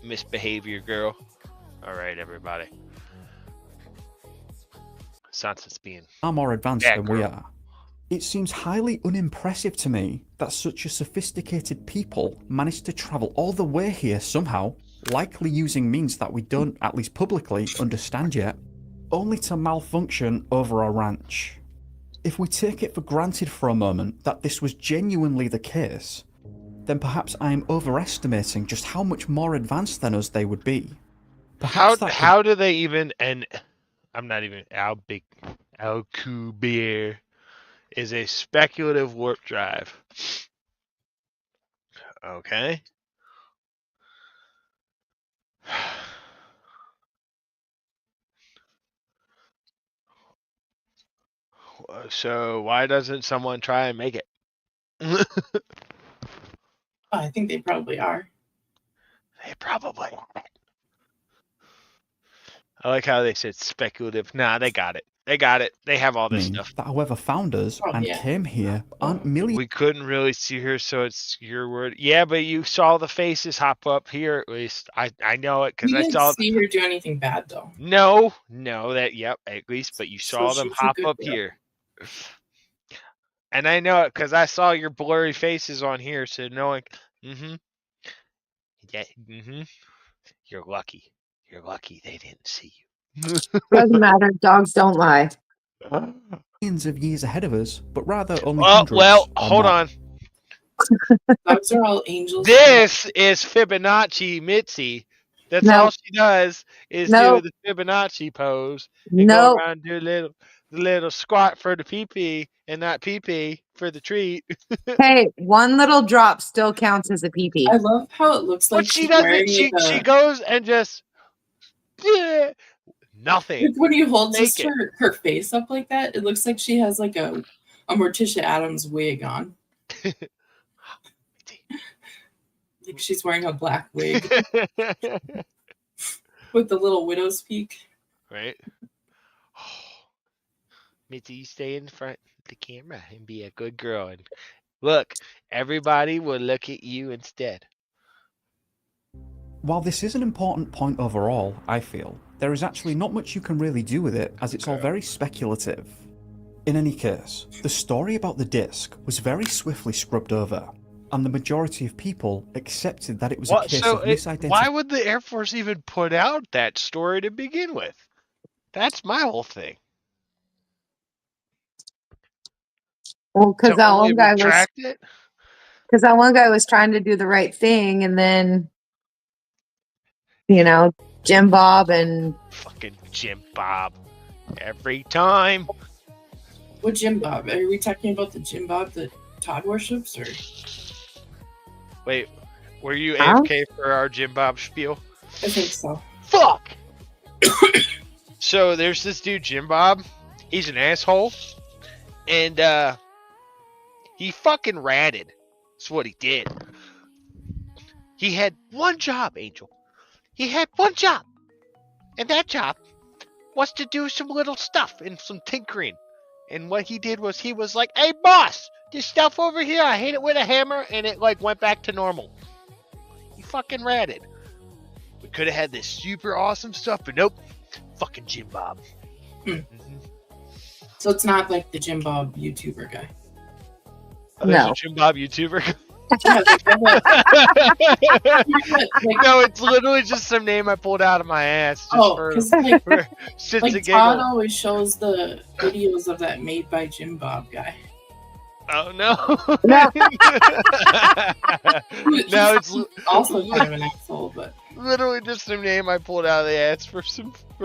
Misbehavior, girl. All right, everybody. Sansa's being far more advanced bad than we girl. are. It seems highly unimpressive to me that such a sophisticated people managed to travel all the way here somehow, likely using means that we don't, at least publicly, understand yet, only to malfunction over a ranch. If we take it for granted for a moment that this was genuinely the case, then perhaps I am overestimating just how much more advanced than us they would be. How do they even, and I'm not even, Alcubierre is a speculative warp drive. Okay. So why doesn't someone try and make it? I think they probably are. They probably are. I like how they said speculative. Nah, they got it. They got it. They have all this stuff. That whoever found us and came here aren't millions. We couldn't really see her, so it's your word. Yeah, but you saw the faces hop up here at least. I know it because You I didn't saw. see her do anything bad though. No, at least, but you saw them she's a hop good up girl. here. And I know it because I saw your blurry faces on here, so knowing, yeah, you're lucky. You're lucky they didn't see you. Doesn't matter. Dogs don't lie. Millions of years ahead of us, but rather only hundreds. Well, or hold more. on. Dogs are all angels. This is Fibonacci Mitzi. That's No. all she does is Nope. do the Fibonacci pose and Nope. go around and do the little squat for the pee-pee and not pee-pee for the treat. Hey, one little drop still counts as a pee-pee. I love how it looks like But she she's doesn't. wearing She like a, goes and just nothing. like when you hold Take just her face up like that, it looks like she has like a Morticia Adams wig on. Like she's wearing a black wig with the little widow's peak. Right. Mitzi, you stay in front of the camera and be a good girl. And look, everybody will look at you instead. While this is an important point overall, I feel, there is actually not much you can really do with it as it's all very speculative. In any case, the story about the disc was very swiftly scrubbed over, and the majority of people accepted that it was a case of misidentification. Why would the Air Force even put out that story to begin with? That's my whole thing. Well, because that only one guy retract it? because that one guy was trying to do the right thing, and then, you know, Jim Bob and Fucking Jim Bob. Every time. What Jim Bob? Are we talking about the Jim Bob that Todd worships, or? Wait, were you Huh? AFK for our Jim Bob spiel? I think so. Fuck! So there's this dude, Jim Bob. He's an asshole. And, he fucking ratted. That's what he did. He had one job, Angel. He had one job. And that job was to do some little stuff and some tinkering. And what he did was he was like, hey, boss, this stuff over here, I hit it with a hammer, and it, like, went back to normal. He fucking ratted. We could have had this super awesome stuff, but nope. Fucking Jim Bob. So it's not like the Jim Bob YouTuber guy. Oh, there's No. a Jim Bob YouTuber. Yeah, No, it's literally just some name I pulled out of my ass. Just because like, for shits like and Todd giggles. always shows the videos of that made by Jim Bob guy. Oh no! No. No, it's Also kind of an asshole, but literally just some name I pulled out of the ass for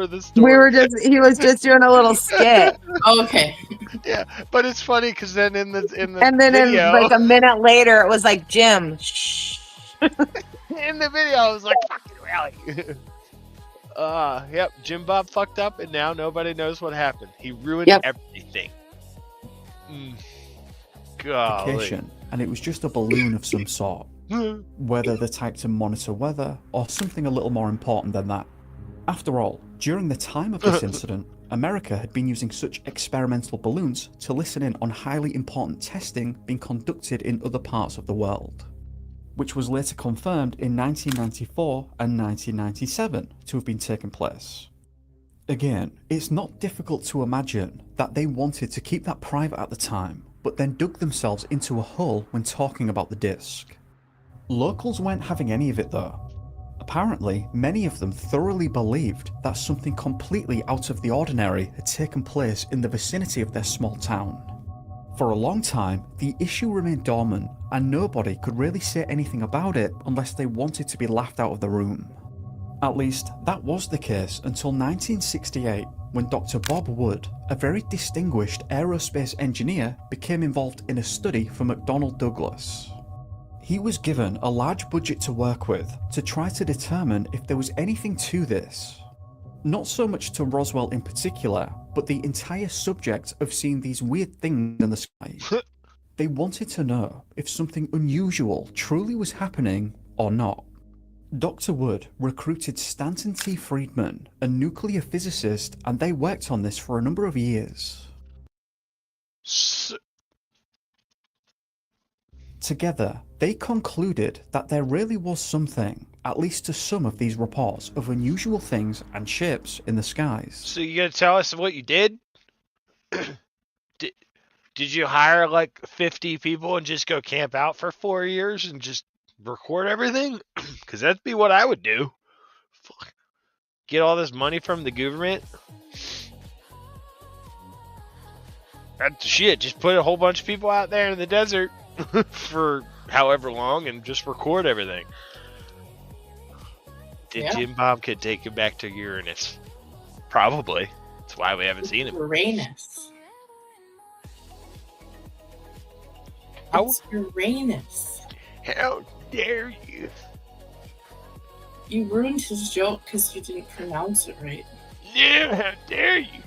the story. he was just doing a little skit. Okay. Yeah, but it's funny because then in the And then video, like a minute later, it was like, Jim, shh. in the video, I was like, "Fucking really." Yep, Jim Bob fucked up, and now nobody knows what happened. He ruined everything. Golly. Vacation, and it was just a balloon of some sort. Whether the type to monitor weather, or something a little more important than that. After all, during the time of this incident, America had been using such experimental balloons to listen in on highly important testing being conducted in other parts of the world, which was later confirmed in 1994 and 1997 to have been taking place. Again, it's not difficult to imagine that they wanted to keep that private at the time, but then dug themselves into a hole when talking about the disc. Locals weren't having any of it though. Apparently, many of them thoroughly believed that something completely out of the ordinary had taken place in the vicinity of their small town. For a long time, the issue remained dormant, and nobody could really say anything about it unless they wanted to be laughed out of the room. At least, that was the case until 1968, when Dr. Bob Wood, a very distinguished aerospace engineer, became involved in a study for McDonnell Douglas. He was given a large budget to work with to try to determine if there was anything to this. Not so much to Roswell in particular, but the entire subject of seeing these weird things in the sky. They wanted to know if something unusual truly was happening or not. Dr. Wood recruited Stanton T. Friedman, a nuclear physicist, and they worked on this for a number of years. Together, they concluded that there really was something, at least to some of these reports, of unusual things and ships in the skies. So you gonna tell us what you did? Did you hire like 50 people and just go camp out for 4 years and just record everything? Because that'd be what I would do. Get all this money from the government. That's shit. Just put a whole bunch of people out there in the desert for however long and just record everything. Did Jim Bob could take it back to Uranus? Probably. That's why we haven't seen him. Uranus. It's Uranus. How dare you? You ruined his joke because you didn't pronounce it right. Yeah, how dare you?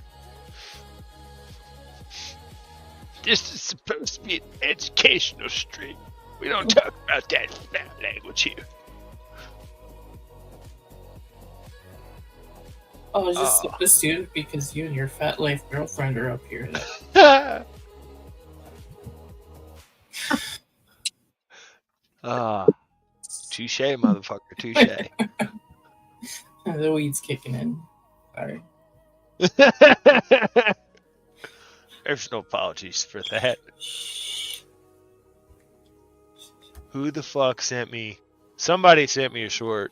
This is supposed to be an educational stream. We don't talk about that foul language here. Oh, just assumed because you and your fat life girlfriend are up here. Touche, motherfucker, touche. The weed's kicking in. Sorry. There's no apologies for that. Who the fuck sent me? Somebody sent me a short,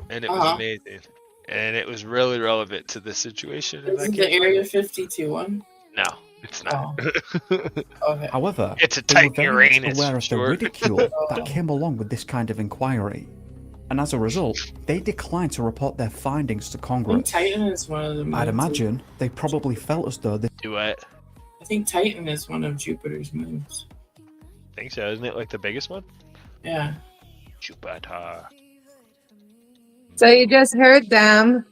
and it was amazing, and it was really relevant to the situation. Is it the Area 52 one? No, it's not. Okay. However, it's a they were tight very much Uranus aware of the short. ridicule that came along with this kind of inquiry, and as a result, they declined to report their findings to I think Congress. Titan is one of the. I'd imagine they probably felt as though they Do what? I think Titan is one of Jupiter's moons. I think so. Isn't it like the biggest one? Yeah. Jupiter. So you just heard them.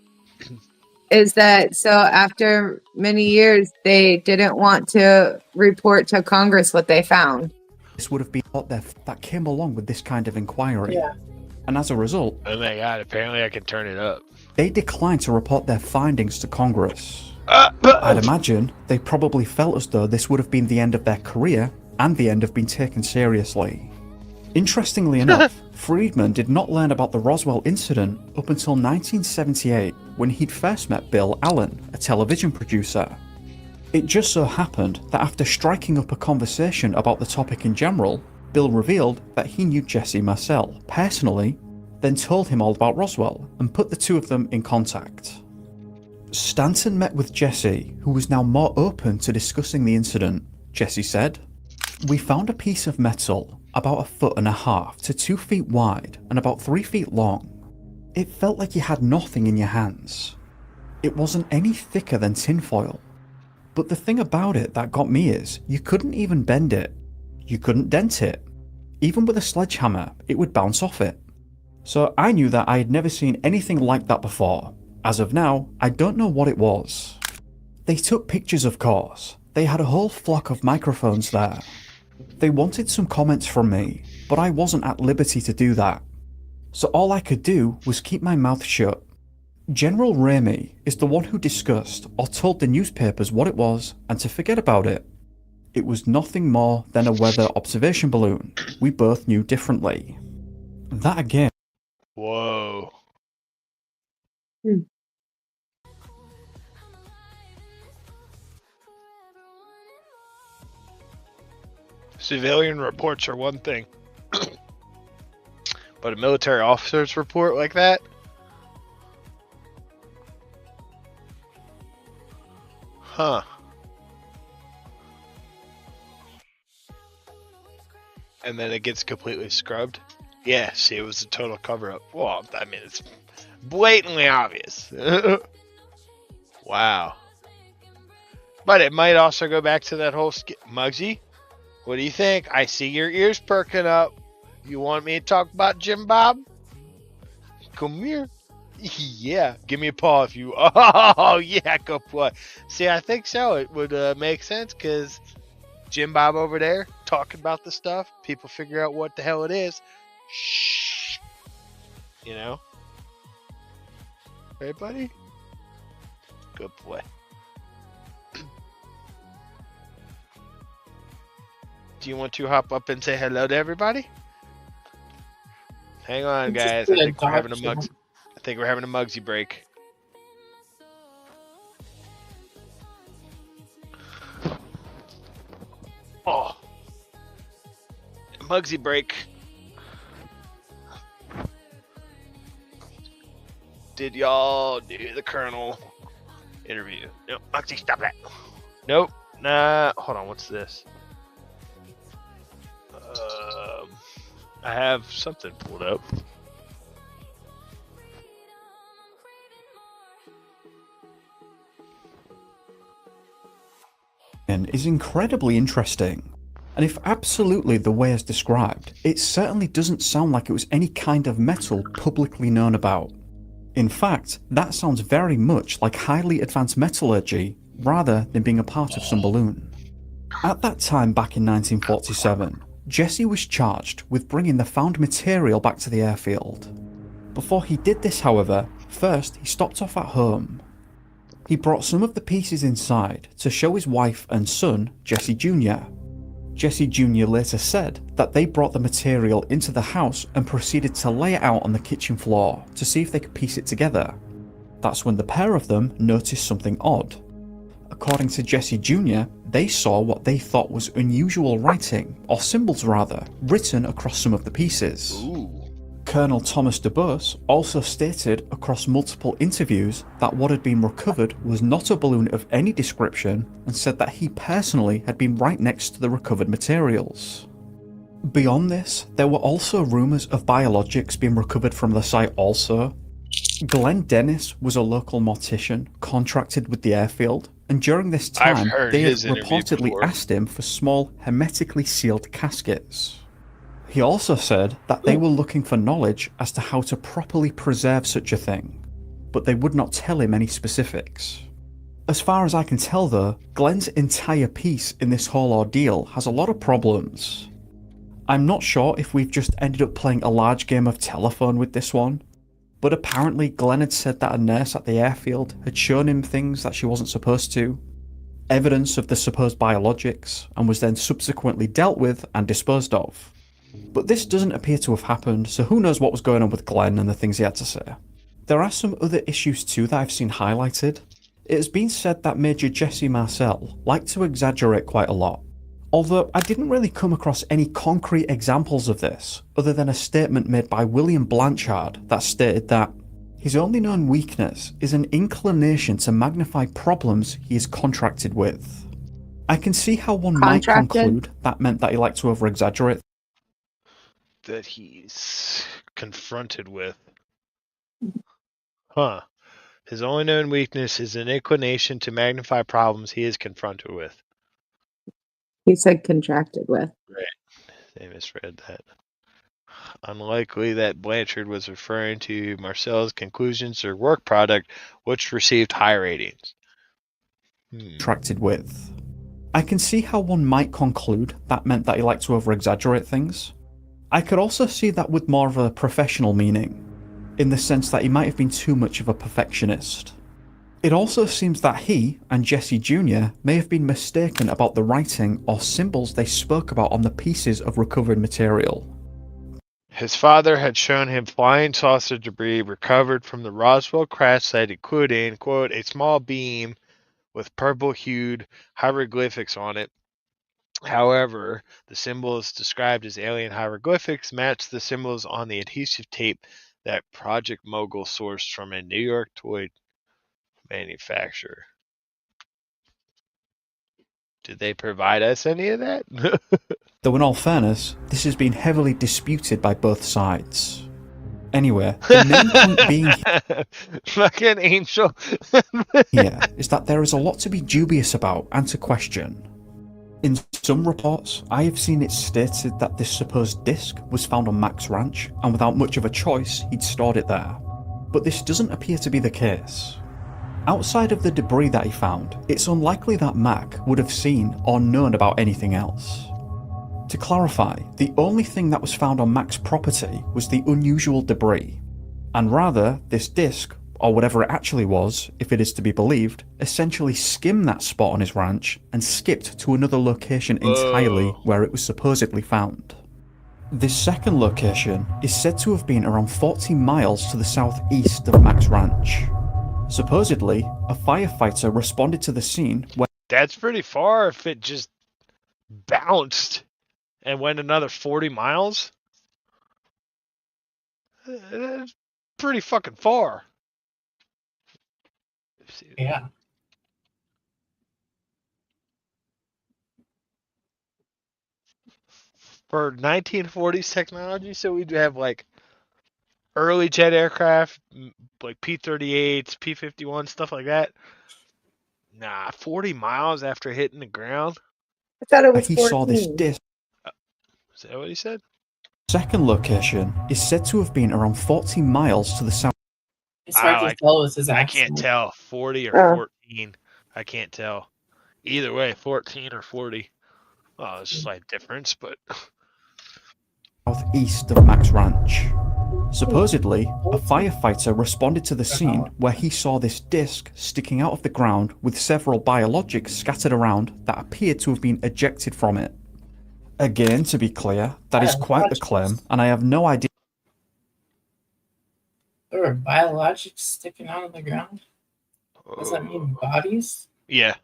Is that so? After many years, they didn't want to report to Congress what they found. this would have been what that came along with this kind of inquiry. Yeah. And as a result, Oh my god, apparently I can turn it up. they declined to report their findings to Congress. I'd imagine they probably felt as though this would have been the end of their career and the end of being taken seriously. Interestingly enough, Friedman did not learn about the Roswell incident up until 1978, when he'd first met Bill Allen, a television producer. It just so happened that after striking up a conversation about the topic in general, Bill revealed that he knew Jesse Marcel personally, then told him all about Roswell and put the two of them in contact. Stanton met with Jesse, who was now more open to discussing the incident. Jesse said, "We found a piece of metal about 1.5 feet to 2 feet wide and about 3 feet long. It felt like you had nothing in your hands. It wasn't any thicker than tinfoil. But the thing about it that got me is, you couldn't even bend it. You couldn't dent it. Even with a sledgehammer, it would bounce off it. So I knew that I had never seen anything like that before. As of now, I don't know what it was." They took pictures, of course. They had a whole flock of microphones there. They wanted some comments from me, but I wasn't at liberty to do that. So all I could do was keep my mouth shut. General Ramey is the one who discussed or told the newspapers what it was and to forget about it. It was nothing more than a weather observation balloon. We both knew differently. That again. Whoa. Civilian reports are one thing, but a military officer's report like that? Huh. And then it gets completely scrubbed? Yeah, see, it was a total cover-up. Well, I mean, it's blatantly obvious. Wow. But it might also go back to that whole Muggsy, what do you think? I see your ears perking up. You want me to talk about Jim Bob? Come here. Yeah, give me a paw if you... Oh, yeah, go play. See, I think so. It would make sense because Jim Bob over there talking about the stuff. People figure out what the hell it is. Shh. you know? Right, buddy? Good boy. Do you want to hop up and say hello to everybody? Hang on, guys. I think we're having a Mugsy break. Oh, Mugsy break. Did y'all do the Colonel interview? No, Mugsy, stop that. Nope. Nah. Hold on. What's this? I have something pulled up. And is incredibly interesting. And if absolutely the way as described, it certainly doesn't sound like it was any kind of metal publicly known about. In fact, that sounds very much like highly advanced metallurgy rather than being a part of some balloon. At that time back in 1947, Jesse was charged with bringing the found material back to the airfield. Before he did this, however, first he stopped off at home. He brought some of the pieces inside to show his wife and son, Jesse Jr. Jesse Jr. later said that they brought the material into the house and proceeded to lay it out on the kitchen floor to see if they could piece it together. That's when the pair of them noticed something odd. According to Jesse Jr., they saw what they thought was unusual writing, or symbols rather, written across some of the pieces. Ooh. Colonel Thomas DeBois also stated across multiple interviews that what had been recovered was not a balloon of any description, and said that he personally had been right next to the recovered materials. Beyond this, there were also rumours of biologics being recovered from the site also. Glenn Dennis was a local mortician contracted with the airfield, and during this time they had reportedly asked him for small hermetically sealed caskets. He also said that they were looking for knowledge as to how to properly preserve such a thing, but they would not tell him any specifics. As far as I can tell though, Glenn's entire piece in this whole ordeal has a lot of problems. I'm not sure if we've just ended up playing a large game of telephone with this one, but apparently Glenn had said that a nurse at the airfield had shown him things that she wasn't supposed to, evidence of the supposed biologics, and was then subsequently dealt with and disposed of. But this doesn't appear to have happened, so who knows what was going on with Glenn and the things he had to say. There are some other issues too that I've seen highlighted. It has been said that Major Jesse Marcel liked to exaggerate quite a lot, although I didn't really come across any concrete examples of this, other than a statement made by William Blanchard that stated that his only known weakness is an inclination to magnify problems he is contracted with. I can see how one might conclude that meant that he liked to over-exaggerate. That he's confronted with. Huh. His only known weakness is an inclination to magnify problems he is confronted with. He said contracted with. Right. They misread that. Unlikely that Blanchard was referring to Marcel's conclusions or work product, which received high ratings. Contracted with. I can see how one might conclude that meant that he liked to over-exaggerate things. I could also see that with more of a professional meaning, in the sense that he might have been too much of a perfectionist. It also seems that he and Jesse Jr. may have been mistaken about the writing or symbols they spoke about on the pieces of recovered material. His father had shown him flying saucer debris recovered from the Roswell crash site, including, quote, a small beam with purple-hued hieroglyphics on it. However, the symbols described as alien hieroglyphics matched the symbols on the adhesive tape that Project Mogul sourced from a New York toy manufacturer. Did they provide us any of that? Though in all fairness, this has been heavily disputed by both sides. Anyway, the main point being fucking angel here is that there is a lot to be dubious about and to question. In some reports, I have seen it stated that this supposed disc was found on Mac's ranch, and without much of a choice, he'd stored it there. But this doesn't appear to be the case. Outside of the debris that he found, it's unlikely that Mac would have seen or known about anything else. To clarify, the only thing that was found on Mac's property was the unusual debris. And rather, this disc, or whatever it actually was, if it is to be believed, essentially skimmed that spot on his ranch and skipped to another location entirely where it was supposedly found. This second location is said to have been around 40 miles to the southeast of Mac's ranch. Supposedly, a firefighter responded to the scene where That's pretty far if it just bounced and went another 40 miles. That's pretty fucking far. Yeah. For 1940s technology, so we'd have like early jet aircraft, like P-38s, P-51, stuff like that. Nah, 40 miles after hitting the ground. I thought it was he saw this 14. disc. Is that what he said? Second location is said to have been around 40 miles to the south. It's hard to tell with his I accent. can't tell. 40 or 14. I can't tell. Either way, 14 or 40. Oh, it's a slight difference, but Southeast of Mac's ranch. Supposedly, a firefighter responded to the scene where he saw this disc sticking out of the ground with several biologics scattered around that appeared to have been ejected from it. Again, to be clear, that is quite the claim, and I have no idea. There were biologics sticking out of the ground? Does that mean bodies? yeah.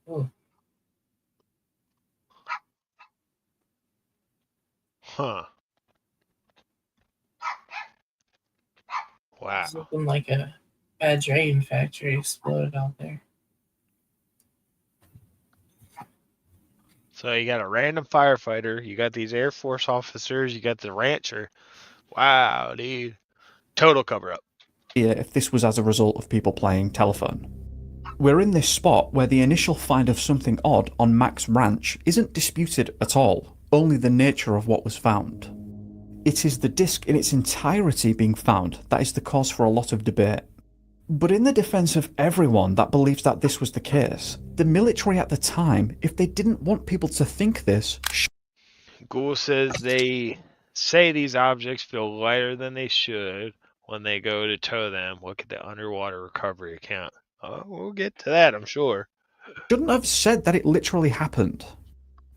Oh, Huh. Wow. it's looking like a bad drain factory exploded out there. So you got a random firefighter, you got these Air Force officers, you got the rancher. Wow, dude. Total cover up. If this was as a result of people playing telephone. We're in this spot where the initial find of something odd on Mac's ranch isn't disputed at all, only the nature of what was found. It is the disc in its entirety being found that is the cause for a lot of debate. But in the defense of everyone that believes that this was the case, the military at the time, if they didn't want people to think this, Ghoul says they say these objects feel lighter than they should when they go to tow them. Look at the underwater recovery account. Oh, we'll get to that, I'm sure. shouldn't have said that it literally happened.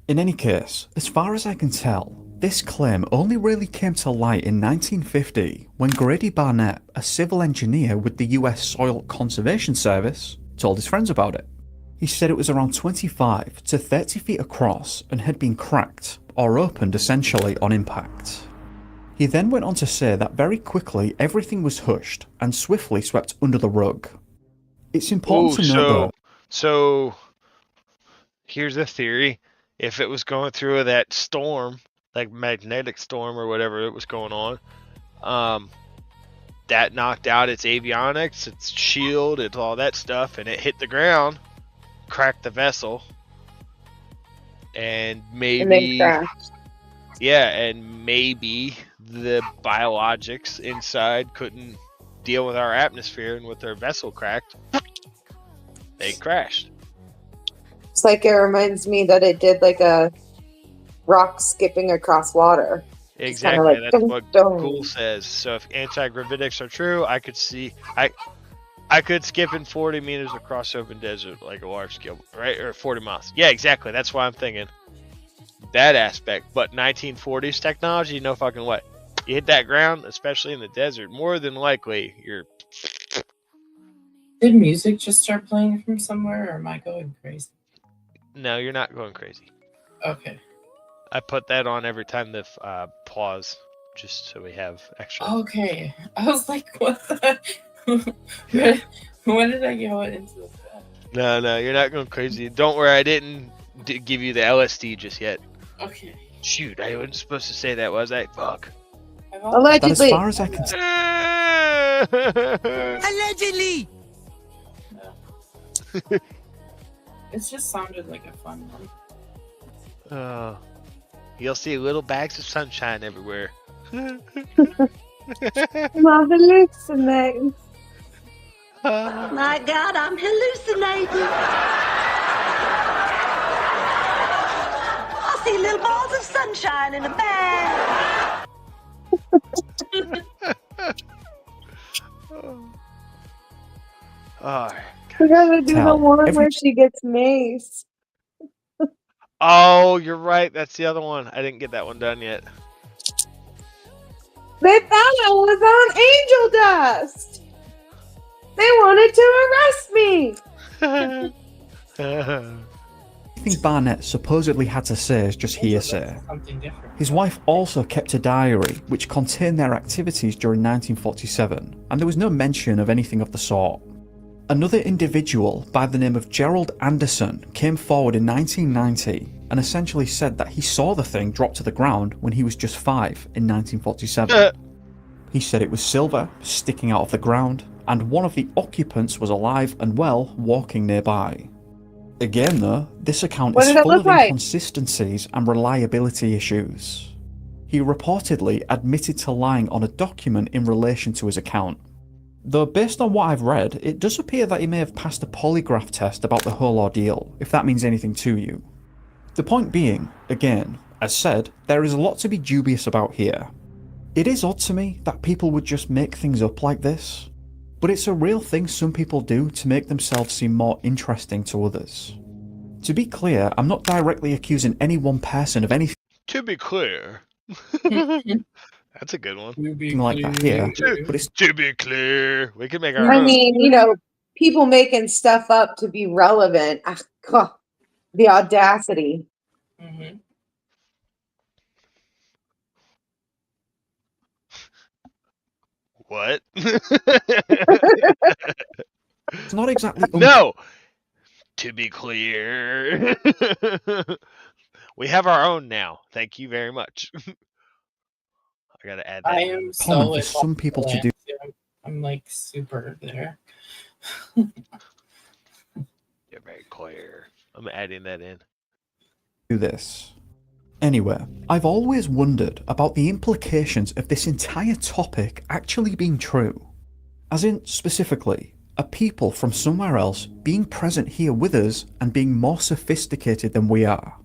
In any case, as far as I can tell, this claim only really came to light in 1950 when Grady Barnett, a civil engineer with the US Soil Conservation Service, told his friends about it. He said it was around 25 to 30 feet across and had been cracked, or opened essentially on impact. He then went on to say that very quickly everything was hushed and swiftly swept under the rug. It's important to note though. So here's a theory. If it was going through that storm, like magnetic storm or whatever it was going on, that knocked out its avionics, its shield, it's all that stuff, and it hit the ground, cracked the vessel, and maybe and maybe the biologics inside couldn't deal with our atmosphere, and with their vessel cracked, they crashed. It's like it reminds me that it did like a rock skipping across water. Exactly, like, that's what dun. Ghoul says. So if anti-gravitics are true, I could see I could skip in 40 meters across open desert like a large scale, right? Or 40 miles. Yeah, exactly. That's why I'm thinking that aspect. But 1940s technology, no fucking way. You hit that ground, especially in the desert, more than likely you're. Did music just start playing from somewhere, or am I going crazy? No, you're not going crazy. Okay. I put that on every time the pause, just so we have extra. Okay. I was like, what the? When did I go into this? No, you're not going crazy. Don't worry, I didn't give you the LSD just yet. Okay. Shoot, I wasn't supposed to say that, was I? Fuck. Allegedly. That as far as I can Allegedly! It just sounded like a fun one. You'll see little bags of sunshine everywhere. I'm hallucinating. My God, I'm hallucinating. I see little balls of sunshine in a bag. Oh, We gotta do the Tell one every- where she gets maced. oh, you're right. That's the other one. I didn't get that one done yet. They thought I was on angel dust. They wanted to arrest me. Everything Barnett supposedly had to say is just hearsay. Something different. His wife also kept a diary which contained their activities during 1947, and there was no mention of anything of the sort. Another individual by the name of Gerald Anderson came forward in 1990 and essentially said that he saw the thing drop to the ground when he was just 5 in 1947. He said it was silver, sticking out of the ground, and one of the occupants was alive and well walking nearby. Again though, this account What is did it full look of like? inconsistencies and reliability issues. He reportedly admitted to lying on a document in relation to his account. Though based on what I've read, it does appear that he may have passed a polygraph test about the whole ordeal, if that means anything to you. The point being, again, as said, there is a lot to be dubious about here. It is odd to me that people would just make things up like this, but it's a real thing some people do to make themselves seem more interesting to others. To be clear, I'm not directly accusing any one person of anything To be clear. That's a good one. like that here, but it's To be clear. We can make our I own. mean, people making stuff up to be relevant. Ah, God, the audacity. Mm-hmm. What? it's not exactly No! To be clear. We have our own now. Thank you very much. I gotta add that. I am common so for some people to do. I'm like super there. You're very clear. I'm adding that in. Do this. Anyway, I've always wondered about the implications of this entire topic actually being true. As in, specifically, are people from somewhere else being present here with us and being more sophisticated than we are?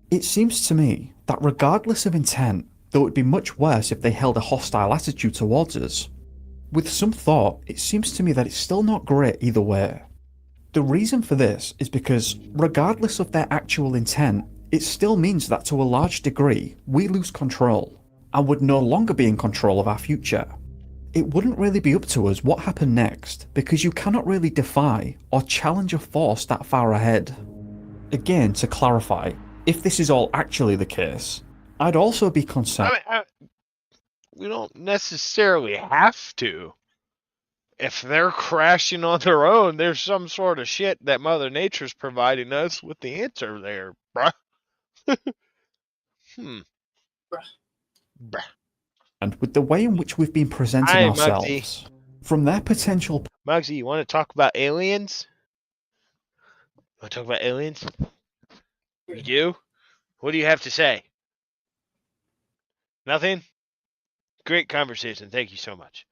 It seems to me that regardless of intent, though it'd be much worse if they held a hostile attitude towards us, with some thought, it seems to me that it's still not great either way. The reason for this is because, regardless of their actual intent, it still means that to a large degree, we lose control, and would no longer be in control of our future. It wouldn't really be up to us what happened next, because you cannot really defy or challenge a force that far ahead. Again, to clarify, if this is all actually the case, I'd also be concerned. We don't necessarily have to. If they're crashing on their own, there's some sort of shit that Mother Nature's providing us with the answer there, bruh. Bruh. And with the way in which we've been presenting Hi, ourselves, Muggsy. from their potential. Muggsy, you want to talk about aliens? Want to talk about aliens? You do? What do you have to say? Nothing? Great conversation. Thank you so much.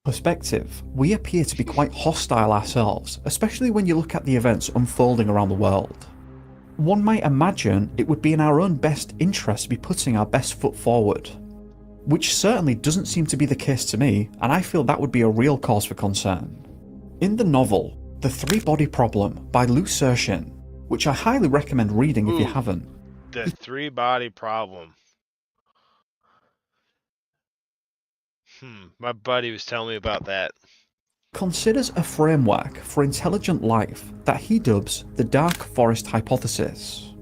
Perspective, we appear to be quite hostile ourselves, especially when you look at the events unfolding around the world. One might imagine it would be in our own best interest to be putting our best foot forward, which certainly doesn't seem to be the case to me, and I feel that would be a real cause for concern. In the novel, The Three-Body Problem by Lou Sershin, which I highly recommend reading if you haven't. The three-body problem. My buddy was telling me about that. Considers a framework for intelligent life that he dubs the Dark Forest Hypothesis.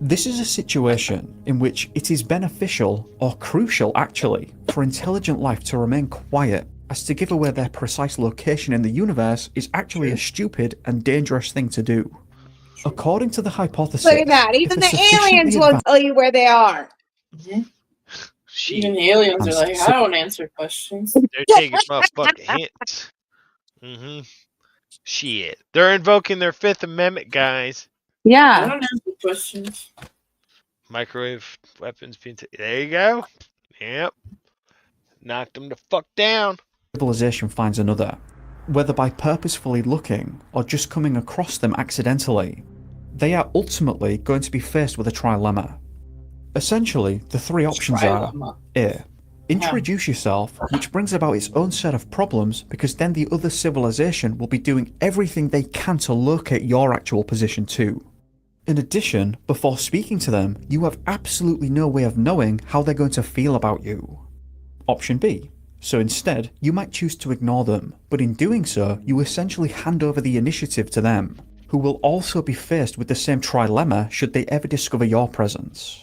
This is a situation in which it is beneficial, or crucial actually, for intelligent life to remain quiet, as to give away their precise location in the universe is actually a stupid and dangerous thing to do. According to the hypothesis, Look at that. Even the aliens will tell you where they are. Even the aliens are like, I don't answer questions. They're taking motherfucking hints. Shit. They're invoking their Fifth Amendment, guys. I Yeah. don't answer questions. Microwave weapons being there you go. Yep. Knocked them the fuck down. Civilization finds another, whether by purposefully looking or just coming across them accidentally, they are ultimately going to be faced with a trilemma. Essentially, the three options are: A. Introduce yourself, which brings about its own set of problems because then the other civilization will be doing everything they can to locate your actual position too. In addition, before speaking to them, you have absolutely no way of knowing how they're going to feel about you. Option B. So instead, you might choose to ignore them, but in doing so, you essentially hand over the initiative to them, who will also be faced with the same trilemma should they ever discover your presence.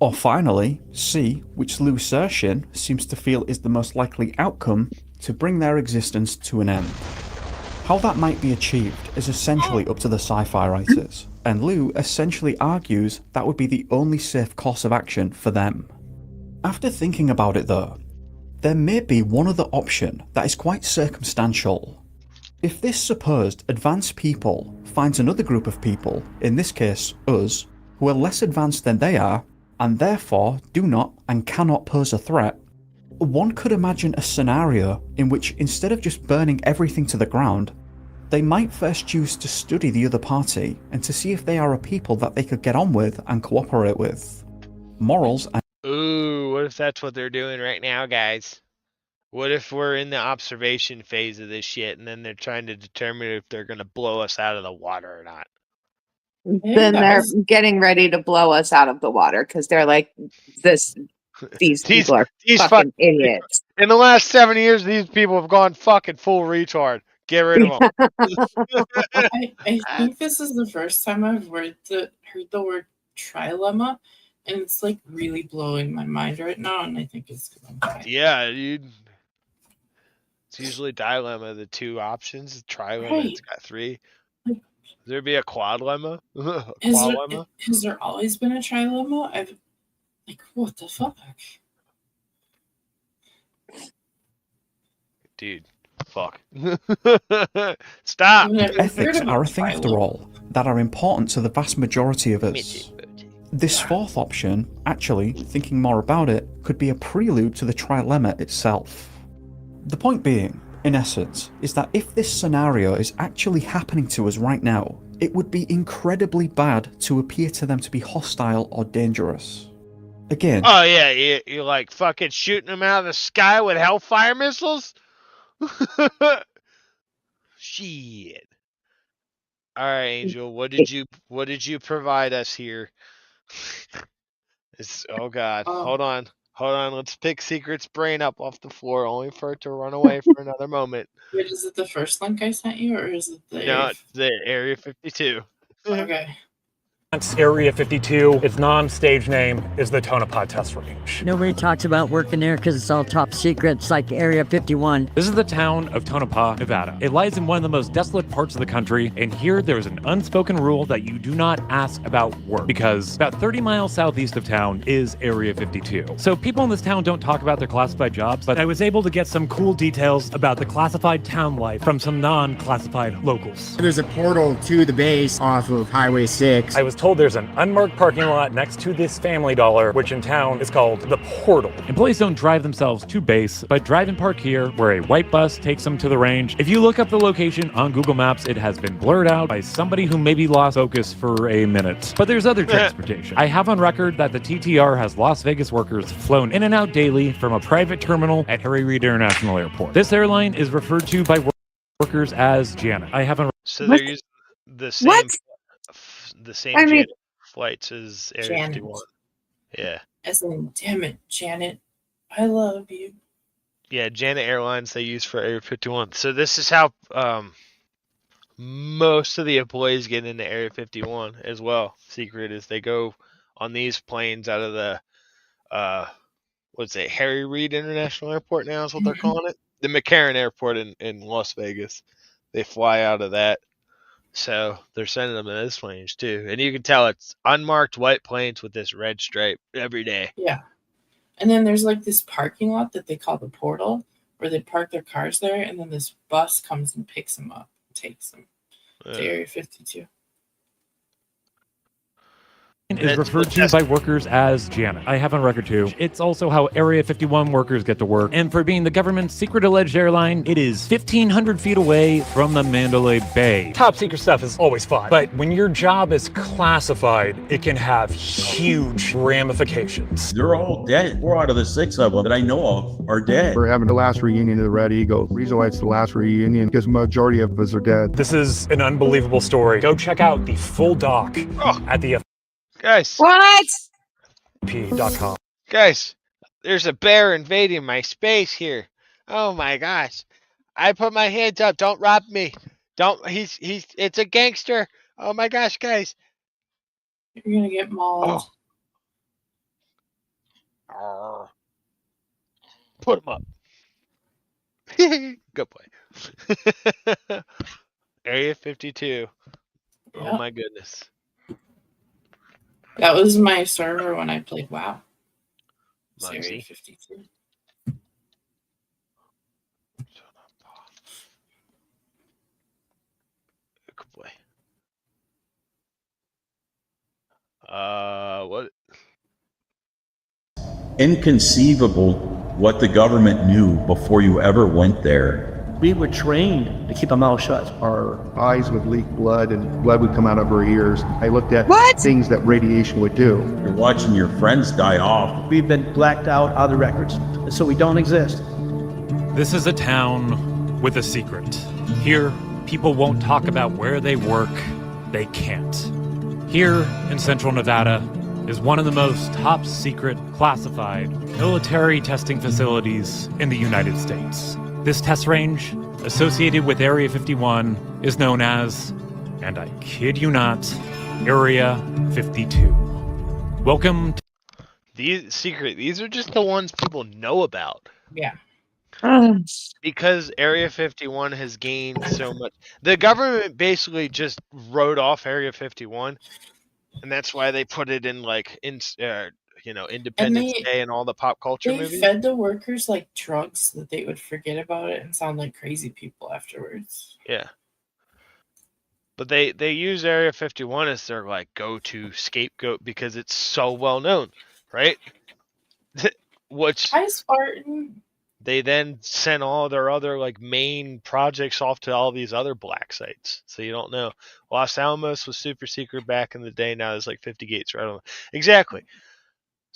Or finally, C, which Lou Sershin seems to feel is the most likely outcome to bring their existence to an end. How that might be achieved is essentially up to the sci-fi writers, and Lou essentially argues that would be the only safe course of action for them. After thinking about it though, there may be one other option that is quite circumstantial. If this supposed advanced people finds another group of people, in this case us, who are less advanced than they are, and therefore do not and cannot pose a threat, one could imagine a scenario in which instead of just burning everything to the ground, they might first choose to study the other party and to see if they are a people that they could get on with and cooperate with. Morals and Ooh, what if that's what they're doing right now, guys? What if we're in the observation phase of this shit and then they're trying to determine if they're going to blow us out of the water or not? Then they're getting ready to blow us out of the water because they're like, these people are fucking idiots. In the last 7 years, these people have gone fucking full retard. Get rid of them. I think this is the first time I've heard the word trilemma, and it's like really blowing my mind right now, and I think it's because I'm tired. Yeah, dude. It's usually dilemma, the two options. Trilemma, Right. it's got three. Would there be a quadlemma? Has there always been a trilemma? What the fuck? Dude, fuck. Stop! ethics are a thing after all that are important to the vast majority of us. This fourth option, actually, thinking more about it, could be a prelude to the trilemma itself. The point being, in essence, is that if this scenario is actually happening to us right now, it would be incredibly bad to appear to them to be hostile or dangerous. Again, Oh, yeah, you're like fucking shooting them out of the sky with Hellfire missiles? Shit. All right, Angel, what did you provide us here? Oh God, hold on, let's pick Secret's brain up off the floor, only for it to run away for another moment. Wait, is it the first link I sent you, or is it the? No, it's the Area 52. Okay. Area 52, its non-stage name is the Tonopah Test Range. Nobody talks about working there because it's all top secret. It's like Area 51. This is the town of Tonopah, Nevada. It lies in one of the most desolate parts of the country, and here there's an unspoken rule that you do not ask about work, because about 30 miles southeast of town is Area 52. So people in this town don't talk about their classified jobs, but I was able to get some cool details about the classified town life from some non-classified locals. There's a portal to the base off of Highway 6. I was told there's an unmarked parking lot next to this Family Dollar, which in town is called the Portal. Employees don't drive themselves to base, but drive and park here, where a white bus takes them to the range. If you look up the location on Google Maps, it has been blurred out by somebody who maybe lost focus for a minute. But there's other transportation. I have on record that the TTR has Las Vegas workers flown in and out daily from a private terminal at Harry Reid International Airport. This airline is referred to by workers as Janet. I haven't. So they're using the same. The same flights as Area 51. Yeah. As in, damn it, Janet, I love you. Yeah, Janet Airlines they use for Area 51. So this is how most of the employees get into Area 51 as well. Secret is they go on these planes out of the Harry Reid International Airport now is what they're calling it. The McCarran Airport in Las Vegas. They fly out of that. So they're sending them to this range too. And you can tell it's unmarked white planes with this red stripe every day. Yeah. And then there's like this parking lot that they call the Portal, where they park their cars there, and then this bus comes and picks them up and takes them to Area 52. is referred to by workers as Janet. I have on record too. It's also how Area 51 workers get to work. And for being the government's secret alleged airline, it is 1,500 feet away from the Mandalay Bay. Top secret stuff is always fun, but when your job is classified, it can have huge ramifications. They're all dead. 4 out of the 6 of them that I know of are dead. We're having the last reunion of the Red Eagle. The reason why it's the last reunion because the majority of us are dead. This is an unbelievable story. Go check out the full doc at the Guys. What? P.com. Guys, there's a bear invading my space here. Oh my gosh. I put my hands up. Don't rob me. Don't. It's a gangster. Oh my gosh, guys. You're gonna get mauled. Oh. Put him up. Good boy. Area 52. Oh Yeah. my goodness. That was my server when I played WoW. It's Area Muggsy. 52. Good boy. What? Inconceivable what the government knew before you ever went there. We were trained to keep our mouth shut. Our eyes would leak blood and blood would come out of our ears. I looked at things that radiation would do. You're watching your friends die off. We've been blacked out of the records, so we don't exist. This is a town with a secret. Here, people won't talk about where they work. They can't. Here in central Nevada is one of the most top secret, classified military testing facilities in the United States. This test range, associated with Area 51, is known as, and I kid you not, Area 52. Welcome to These are just the ones people know about. Yeah. Because Area 51 has gained so much. The government basically just wrote off Area 51, and that's why they put it in Independence Day and all the pop culture They movies. fed the workers like drugs so that they would forget about it and sound like crazy people afterwards. Yeah. But they use Area 51 as their like go-to scapegoat because it's so well known, right? Which Hi, Spartan. they then sent all their other like main projects off to all these other black sites. So you don't know. Los Alamos was super secret back in the day. Now there's like 50 gates right on. Exactly.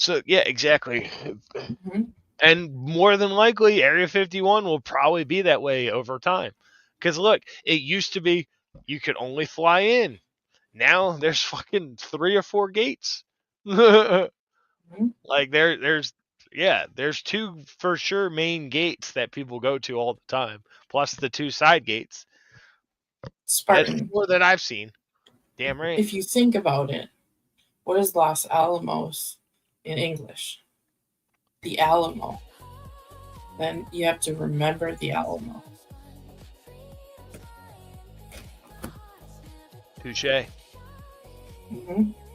So yeah, exactly. And more than likely, Area 51 will probably be that way over time. Because look, it used to be you could only fly in. Now there's fucking 3 or 4 gates. Like there's 2 for sure main gates that people go to all the time, plus the 2 side gates. Spartan. That's more that I've seen. Damn right. If you think about it, what is Los Alamos in English? The Alamo. Then you have to remember the Alamo. Touche.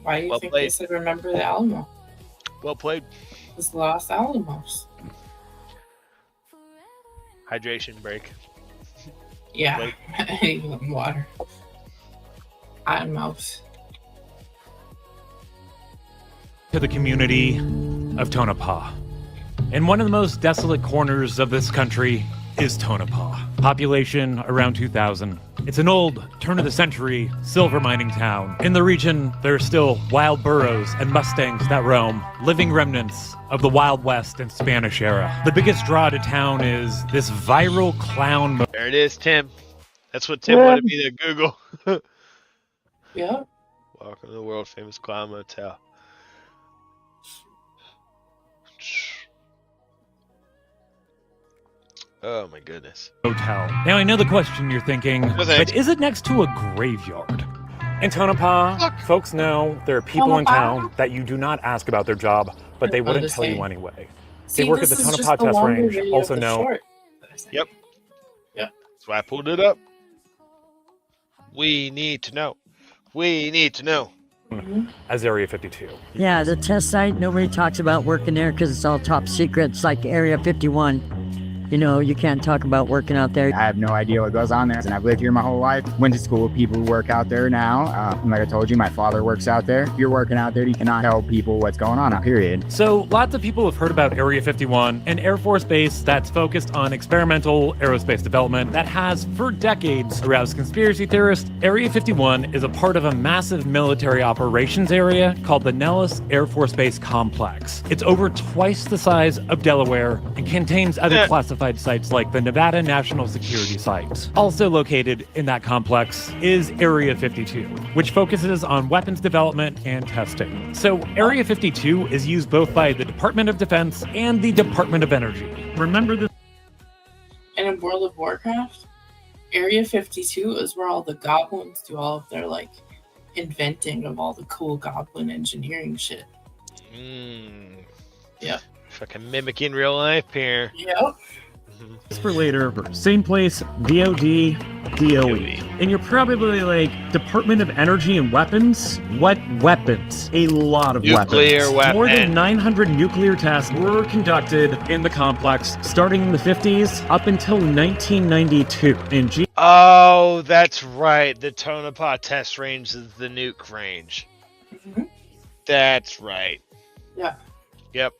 Why do you Well think they played. said remember the Alamo? Well played. It's Los Alamos. Hydration break. Yeah. Wait. I need water. Hot mouth. to the community of Tonopah. In one of the most desolate corners of this country is Tonopah. Population around 2,000. It's an old, turn-of-the-century silver mining town. In the region, there are still wild burros and mustangs that roam, living remnants of the Wild West and Spanish era. The biggest draw to town is this viral clown. There it is, Tim. That's what Tim wanted me to Google. Yeah. Welcome to the world famous clown motel. Oh my goodness. Hotel. Now I know the question you're thinking, but is it next to a graveyard? In Tonopah, folks know there are people in town that you do not ask about their job, but they wouldn't tell you anyway. They work at the Tonopah Test Range, also know. Yep. Yep. That's why I pulled it up. We need to know. We need to know. As Area 52. Yeah, the test site, nobody talks about working there because it's all top secret. It's like Area 51. You know, you can't talk about working out there. I have no idea what goes on there, and I've lived here my whole life. Went to school with people who work out there now. Like I told you, my father works out there. If you're working out there, you cannot tell people what's going on, period. So lots of people have heard about Area 51, an Air Force base that's focused on experimental aerospace development that has, for decades, aroused conspiracy theorists. Area 51 is a part of a massive military operations area called the Nellis Air Force Base Complex. It's over twice the size of Delaware and contains other classified sites like the Nevada National Security Site. Also located in that complex is Area 52, which focuses on weapons development and testing. So Area 52 is used both by the Department of Defense and the Department of Energy. Remember this? And in World of Warcraft, Area 52 is where all the goblins do all of their, like, inventing of all the cool goblin engineering shit. Yep. Fucking mimicking real life here. Yep. For later, same place, DOD, DOE. And you're probably like, Department of Energy and Weapons? What weapons? A lot of Nuclear weapons. More than 900 nuclear tests were conducted in the complex, starting in the 50s up until 1992. And Oh, that's right. The Tonopah test range is the nuke range. That's right. Yeah. Yep.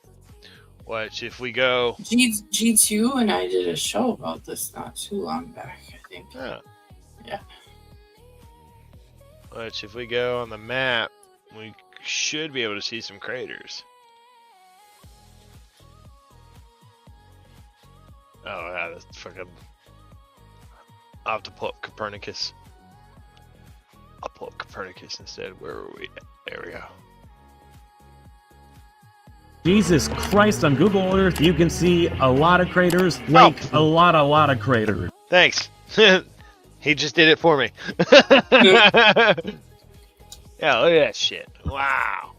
Watch if we go. G2 and I did a show about this not too long back, I think. Yeah. Watch if we go on the map, we should be able to see some craters. Oh, yeah, that's fucking. I'll have to pull up Copernicus. I'll pull up Copernicus instead. Where are we? There we go. Jesus Christ, on Google Earth, you can see a lot of craters, like a lot of craters. Thanks. He just did it for me. Yeah, look at that shit. Wow.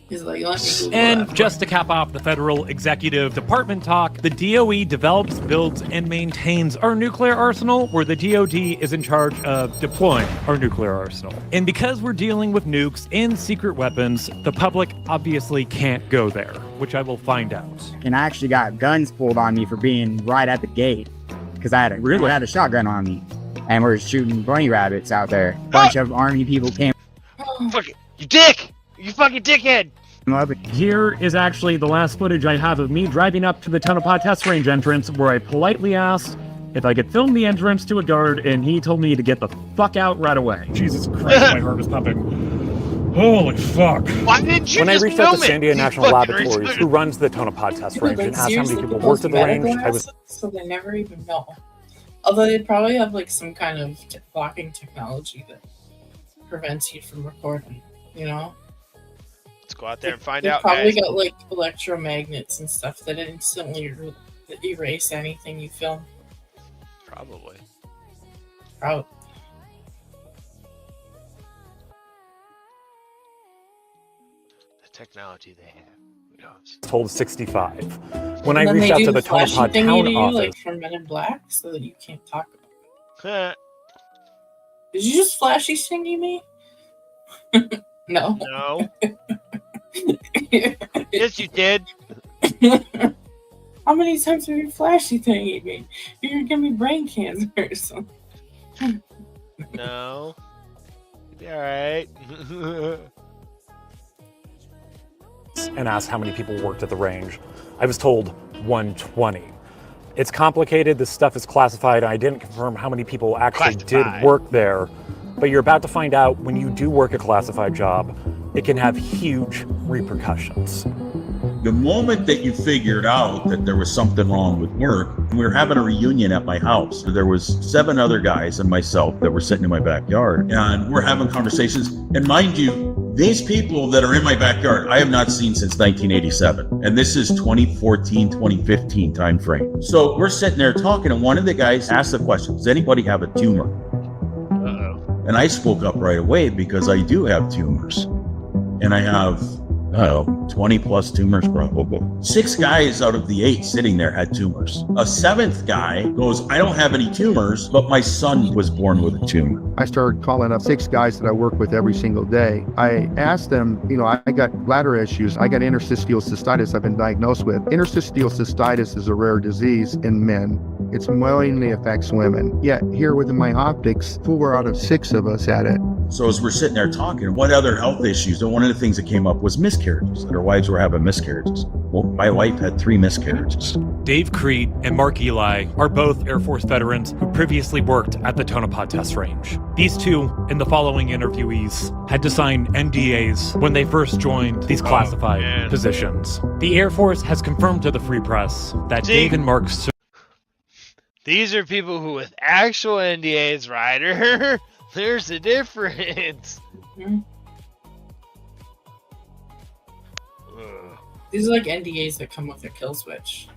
He's like, let me Google And that. just to cap off the federal executive department talk, the DOE develops, builds, and maintains our nuclear arsenal, where the DOD is in charge of deploying our nuclear arsenal. And because we're dealing with nukes and secret weapons, the public obviously can't go there, which I will find out. And I actually got guns pulled on me for being right at the gate, because I had a shotgun on me, and we were shooting bunny rabbits out there. A bunch of army people came. Fuck it. You dick! You fucking dickhead! Here is actually the last footage I have of me driving up to the Tonopah test range entrance, where I politely asked if I could film the entrance to a guard, and he told me to get the fuck out right away. Jesus Christ, my heart is pumping. Holy fuck. Why didn't you When I just reached out film to it, Sandia you National fucking Laboratories, retard? who runs the Tonopah test range, and asked how many seriously, people those worked at the range, I was meta-glasses, so they never even know. Although they probably have like some kind of blocking technology that prevents you from recording, you know? Let's go out there and find They out, probably guys. got like electromagnets and stuff that instantly erase anything you film. Probably. Probably. The technology they have. Who knows? told 65. When And I then reached they out do to the flashy Tonopah thingy town to you, office, like from Men in Black, so that you can't talk about it. Did you just flashy thingy me? No. No. Yes, you did. How many times have you flashy thingy me? You're gonna give me brain cancer or something. No. You'll be alright. and asked how many people worked at the range. I was told 120. It's complicated, this stuff is classified, and I didn't confirm how many people actually did work there. But you're about to find out, when you do work a classified job, it can have huge repercussions. The moment that you figured out that there was something wrong with work, we were having a reunion at my house. There was 7 other guys and myself that were sitting in my backyard, and we're having conversations. And mind you, these people that are in my backyard, I have not seen since 1987. And this is 2014, 2015 time frame. So we're sitting there talking, and one of the guys asked the question, does anybody have a tumor? And I spoke up right away because I do have tumors. And I have, 20 plus tumors probably. 6 guys out of the 8 sitting there had tumors. A 7th guy goes, I don't have any tumors, but my son was born with a tumor. I started calling up 6 guys that I work with every single day. I asked them, I got bladder issues. I got interstitial cystitis I've been diagnosed with. Interstitial cystitis is a rare disease in men. It mainly affects women. Yet here within my optics, 4 out of 6 of us had it. So as we're sitting there talking, what other health issues? And one of the things that came up was miscarriages, that our wives were having miscarriages. Well, my wife had 3 miscarriages. Dave Crete and Mark Eli are both Air Force veterans who previously worked at the Tonopah Test Range. These two and the following interviewees had to sign NDAs when they first joined these classified positions. The Air Force has confirmed to the Free Press that Dave and Mark... These are people who with actual NDAs, Ryder. There's a difference. Mm-hmm. These are like NDAs that come with a kill switch.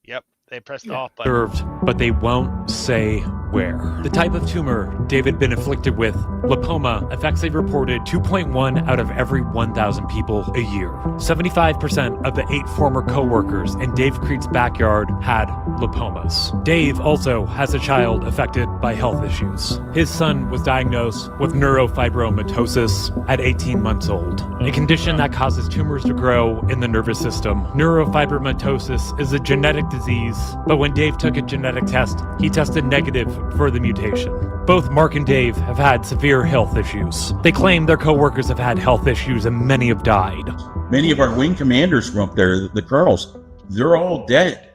Yep, they pressed the off button. But they won't say where. The type of tumor David been afflicted with, lipoma, affects a reported 2.1 out of every 1,000 people a year. 75% of the 8 former co-workers in Dave Crete's backyard had lipomas. Dave also has a child affected by health issues. His son was diagnosed with neurofibromatosis at 18 months old, a condition that causes tumors to grow in the nervous system. Neurofibromatosis is a genetic disease, but when Dave took a genetic test, he tested negative for the mutation. Both Mark and Dave have had severe health issues. They claim their co-workers have had health issues and many have died. Many of our wing commanders from up there, the colonels, they're all dead.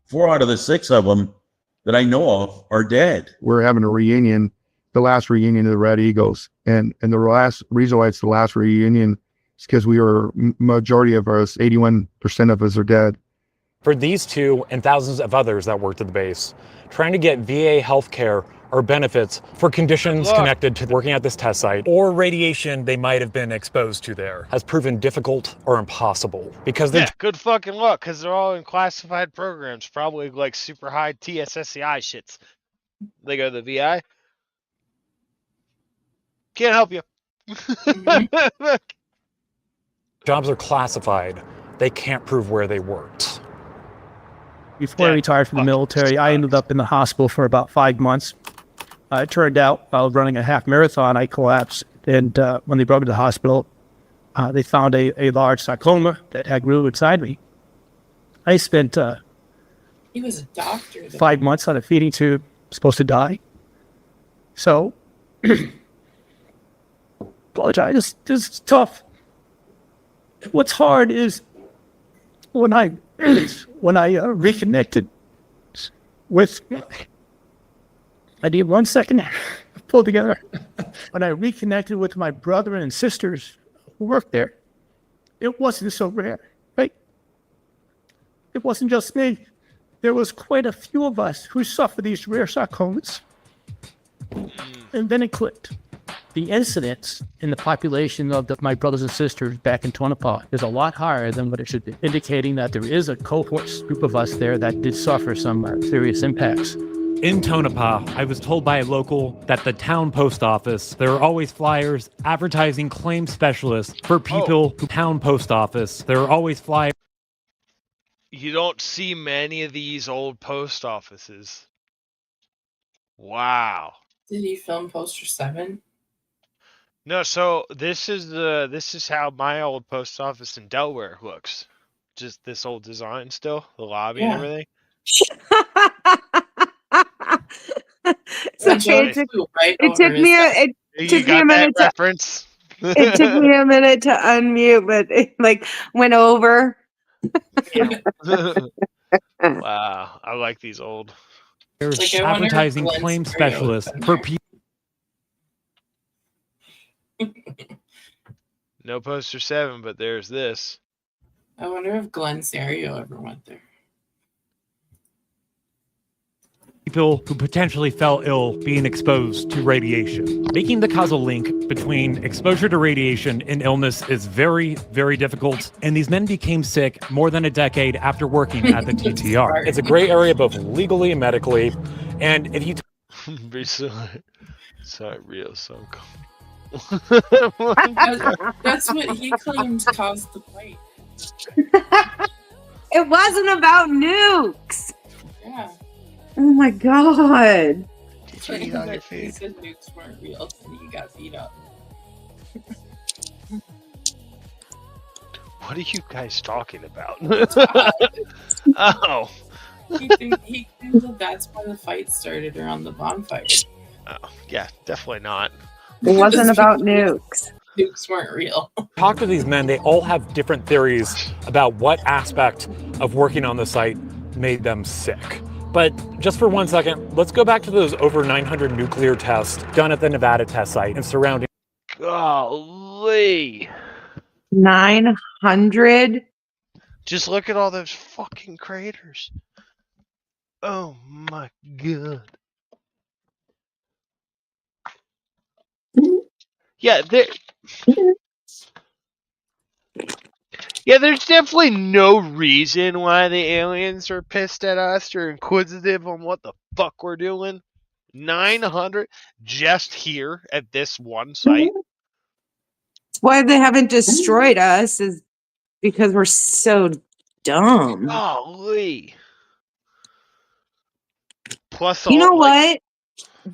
4 out of the 6 of them that I know of are dead. We're having a reunion, the last reunion of the Red Eagles. And the last reason why it's the last reunion is because we were, majority of us, 81% of us are dead. For these two and thousands of others that worked at the base, trying to get VA health care or benefits for conditions connected to working at this test site or radiation they might have been exposed to there has proven difficult or impossible because they're good fucking luck, because they're all in classified programs, probably like super high TSSCI shits. They go to the VI. Can't help you. jobs are classified. They can't prove where they worked. Before I retired from the military, I ended up in the hospital for about 5 months. It turned out I was running a half marathon. I collapsed. And when they brought me to the hospital, they found a large sarcoma that had grew inside me. I spent He was a doctor. 5 months on a feeding tube, supposed to die. So, apologize. This is tough. What's hard is when I reconnected with, I need 1 second to pull together. When I reconnected with my brother and sisters who worked there, it wasn't so rare, right? It wasn't just me. There was quite a few of us who suffered these rare sarcomas. And then it clicked. The incidence in the population of my brothers and sisters back in Tonopah is a lot higher than what it should be, indicating that there is a cohort group of us there that did suffer some serious impacts. In Tonopah, I was told by a local that the town post office, there are always flyers advertising claim specialists for people who town post office. There are always flyers. You don't see many of these old post offices. Wow. Did he film Poster 7? No, so this is how my old post office in Delaware looks. Just this old design still, the lobby and everything. So it took me a minute to reference. It took me a minute to unmute, but it went over. Wow, I like these old. There's advertising claim specialists for people. No Poster 7, but there's this. I wonder if Glenn Serio ever went there. People who potentially fell ill being exposed to radiation. Making the causal link between exposure to radiation and illness is very, very difficult, and these men became sick more than a decade after working at the TTR. It's a gray area both legally and medically, and if you... Sorry, real song. That's what he claimed caused the fight. It wasn't about nukes. Yeah. Oh my god. Did you eat all your He food? said nukes weren't real and he got beat up. What are you guys talking about? Oh. He thinks that that's why the fight started around the bonfire. Oh, yeah, definitely not. It wasn't about nukes. Nukes weren't real. Talk to these men, they all have different theories about what aspect of working on the site made them sick. But just for 1 second, let's go back to those over 900 nuclear tests done at the Nevada test site and surrounding. Golly. 900? Just look at all those fucking craters. Oh my god. Yeah, there's definitely no reason why the aliens are pissed at us or inquisitive on what the fuck we're doing. 900 just here at this one site. Why they haven't destroyed us is because we're so dumb. Golly. Plus, You know what?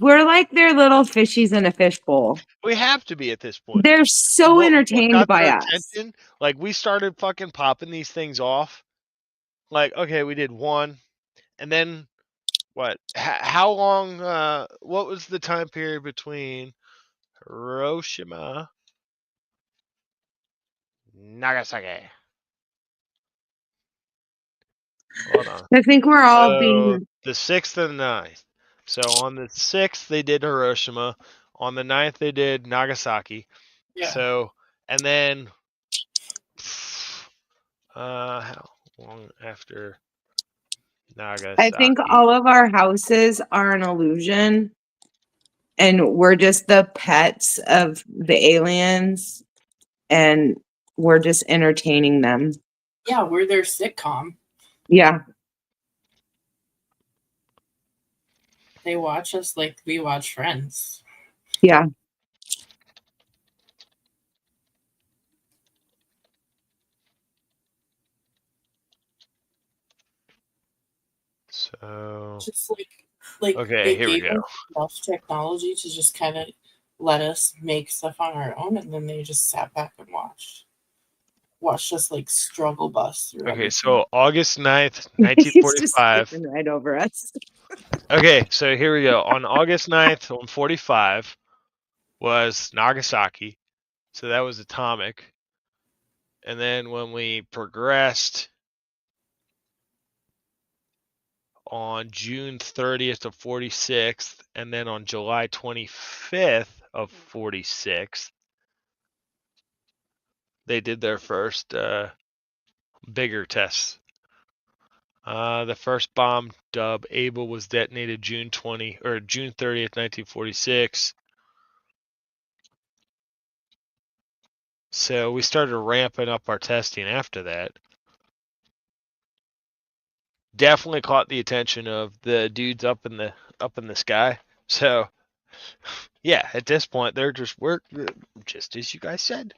We're like their little fishies in a fishbowl. we have to be at this point. They're so What entertained got by their us. attention? Like, we started fucking popping these things off. Like, okay, we did one, and then what? How long? What was the time period between Hiroshima, Nagasaki? Hold on. I think we're all So, being the 6th and 9th. So on the 6th they did Hiroshima. On the 9th they did Nagasaki. Yeah. So, and then how long after Nagasaki? I think all of our houses are an illusion and we're just the pets of the aliens and we're just entertaining them. Yeah, we're their sitcom. Yeah. They watch us like we watch Friends. Yeah. So Just like okay, they here we gave go. us enough technology to just kind of let us make stuff on our own, and then they just sat back and watched us like struggle bus through. Okay, everything. so August 9th, He's just 1945. skipping right over us. Okay, so here we go. On August 9th, on 45, was Nagasaki. So that was atomic. And then when we progressed on June 30th of 46th, and then on July 25th of 46th, they did their first bigger tests. The first bomb, dub Able, was detonated June 30th, 1946. So we started ramping up our testing after that. Definitely caught the attention of the dudes up in the sky. So yeah, at this point they're just just as you guys said.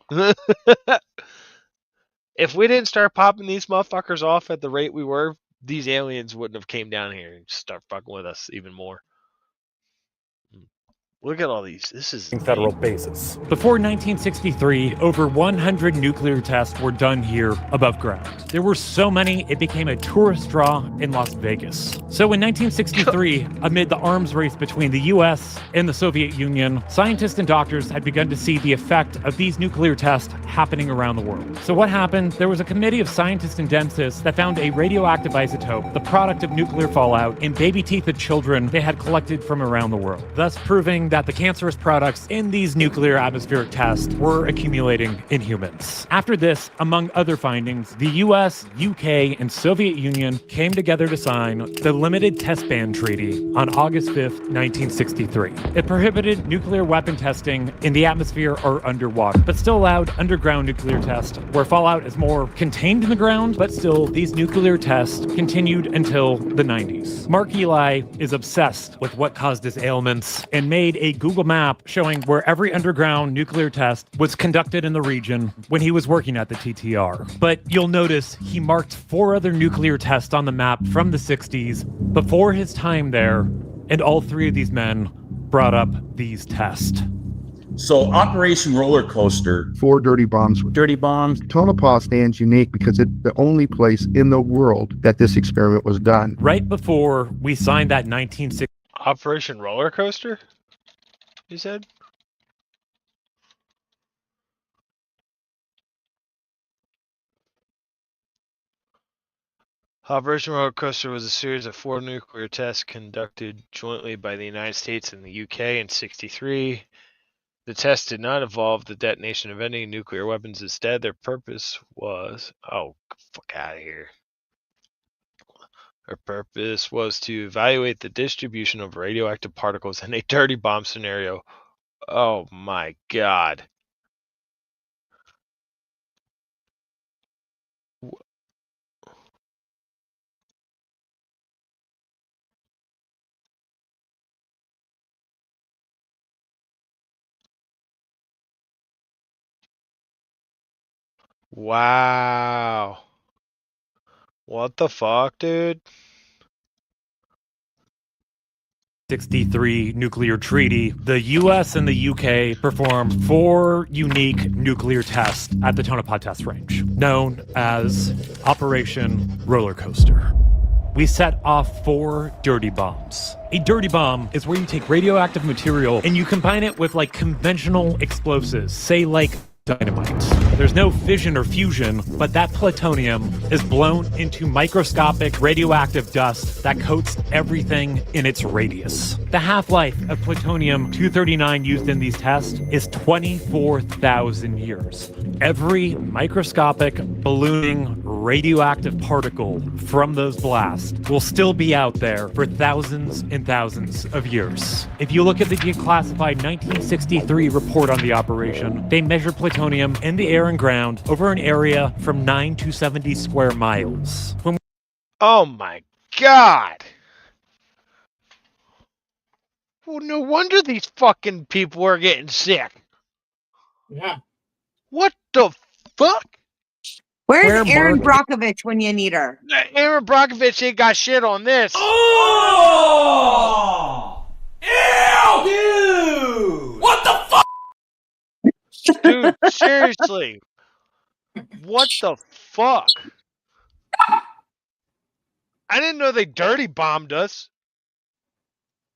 If we didn't start popping these motherfuckers off at the rate we were, these aliens wouldn't have came down here and start fucking with us even more. Look at all these. This is federal bases. Before 1963, over 100 nuclear tests were done here above ground. There were so many, it became a tourist draw in Las Vegas. So in 1963, amid the arms race between the US and the Soviet Union, scientists and doctors had begun to see the effect of these nuclear tests happening around the world. So what happened? There was a committee of scientists and dentists that found a radioactive isotope, the product of nuclear fallout, in baby teeth of children they had collected from around the world, thus proving that the cancerous products in these nuclear atmospheric tests were accumulating in humans. After this, among other findings, the US, UK, and Soviet Union came together to sign the Limited Test Ban Treaty on August 5th, 1963. It prohibited nuclear weapon testing in the atmosphere or underwater, but still allowed underground nuclear tests, where fallout is more contained in the ground, but still these nuclear tests continued until the 90s. Mark Eli is obsessed with what caused his ailments and made a Google map showing where every underground nuclear test was conducted in the region when he was working at the TTR. But you'll notice he marked 4 other nuclear tests on the map from the 60s before his time there, and all 3 of these men brought up these tests. So Operation Roller Coaster. 4 dirty bombs. Dirty bombs. Tonopah stands unique because it's the only place in the world that this experiment was done. Right before we signed that 1960 Operation Roller Coaster, you said? Operation Roller Coaster was a series of 4 nuclear tests conducted jointly by the United States and the UK in '63. The tests did not involve the detonation of any nuclear weapons. Instead, their purpose was... Oh, fuck out of here. Their purpose was to evaluate the distribution of radioactive particles in a dirty bomb scenario. Oh my god. Wow. What the fuck, dude? 63 nuclear treaty, the US and the UK performed 4 unique nuclear tests at the Tonopah test range, known as Operation Roller Coaster. We set off 4 dirty bombs. A dirty bomb is where you take radioactive material and you combine it with like conventional explosives, say like dynamite. There's no fission or fusion, but that plutonium is blown into microscopic radioactive dust that coats everything in its radius. The half-life of plutonium-239 used in these tests is 24,000 years. Every microscopic ballooning radioactive particle from those blasts will still be out there for thousands and thousands of years. If you look at the declassified 1963 report on the operation, they measured plutonium in the air and ground over an area from 9 to 70 square miles. Oh my god! Well, no wonder these fucking people are getting sick. Yeah. What the fuck? Where's Erin Brockovich when you need her? Aaron Brockovich ain't got shit on this. Oh! Ew! Dude! What the fuck? Dude, seriously. What the fuck? I didn't know they dirty bombed us.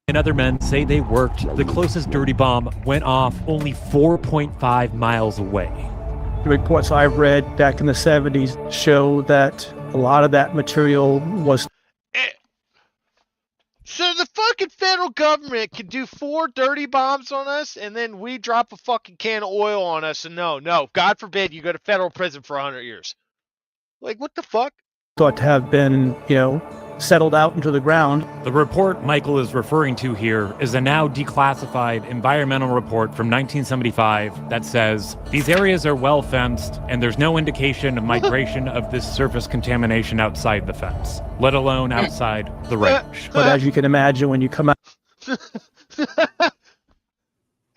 And other men say they worked. The closest dirty bomb went off only 4.5 miles away. The reports I've read back in the 70s show that a lot of that material was... So the fucking federal government can do 4 dirty bombs on us, and then we drop a fucking can of oil on us, and no, God forbid you go to federal prison for 100 years. Like, what the fuck? thought to have been, settled out into the ground. The report Michael is referring to here is a now declassified environmental report from 1975 that says these areas are well fenced and there's no indication of migration of this surface contamination outside the fence, let alone outside the range. But as you can imagine, when you come out...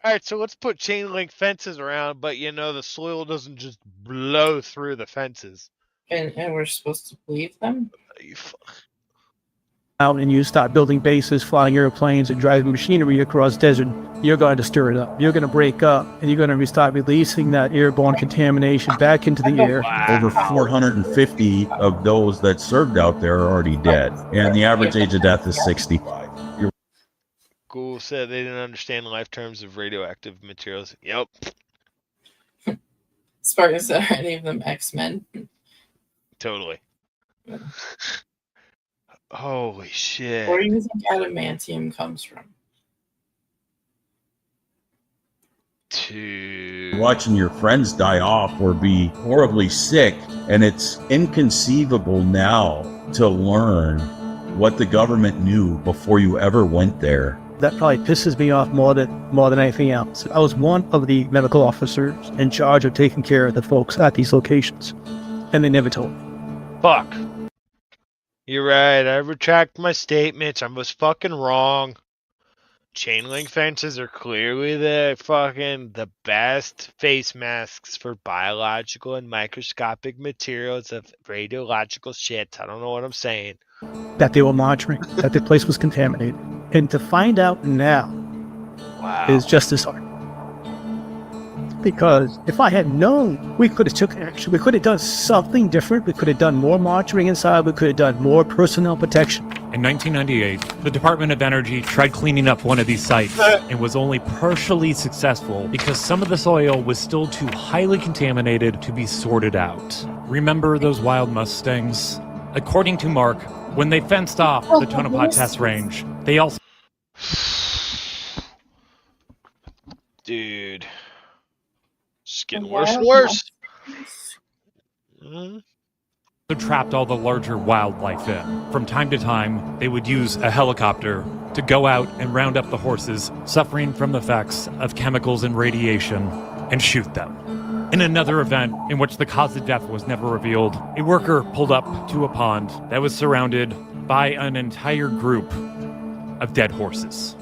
Alright, so let's put chain link fences around, but the soil doesn't just blow through the fences. And we're supposed to believe them? out and you start building bases, flying airplanes, and driving machinery across desert, you're going to stir it up. You're going to break up, and you're going to start releasing that airborne contamination back into the air. Over 450 of those that served out there are already dead, and the average age of death is 65. Google said they didn't understand the life terms of radioactive materials. Yep. Spartan said, are any of them X-Men? Totally. Holy shit. Where do you think adamantium comes from? Watching your friends die off or be horribly sick, and it's inconceivable now to learn what the government knew before you ever went there. That probably pisses me off more than anything else. I was one of the medical officers in charge of taking care of the folks at these locations, and they never told me. Fuck. You're right. I retract my statements. I was fucking wrong. chain link fences are clearly the best face masks for biological and microscopic materials of radiological shit. I don't know what I'm saying. That they were monitoring, that the place was contaminated. And to find out now is just as hard. Because if I had known, we could have took action. We could have done something different. We could have done more monitoring inside. We could have done more personnel protection. In 1998, the Department of Energy tried cleaning up one of these sites and was only partially successful because some of the soil was still too highly contaminated to be sorted out. Remember those wild mustangs? According to Mark, when they fenced off the Tonopah test range, they also... Dude. It's getting worse and worse. trapped all the larger wildlife in. From time to time, they would use a helicopter to go out and round up the horses suffering from the effects of chemicals and radiation and shoot them. In another event in which the cause of death was never revealed, a worker pulled up to a pond that was surrounded by an entire group of dead horses.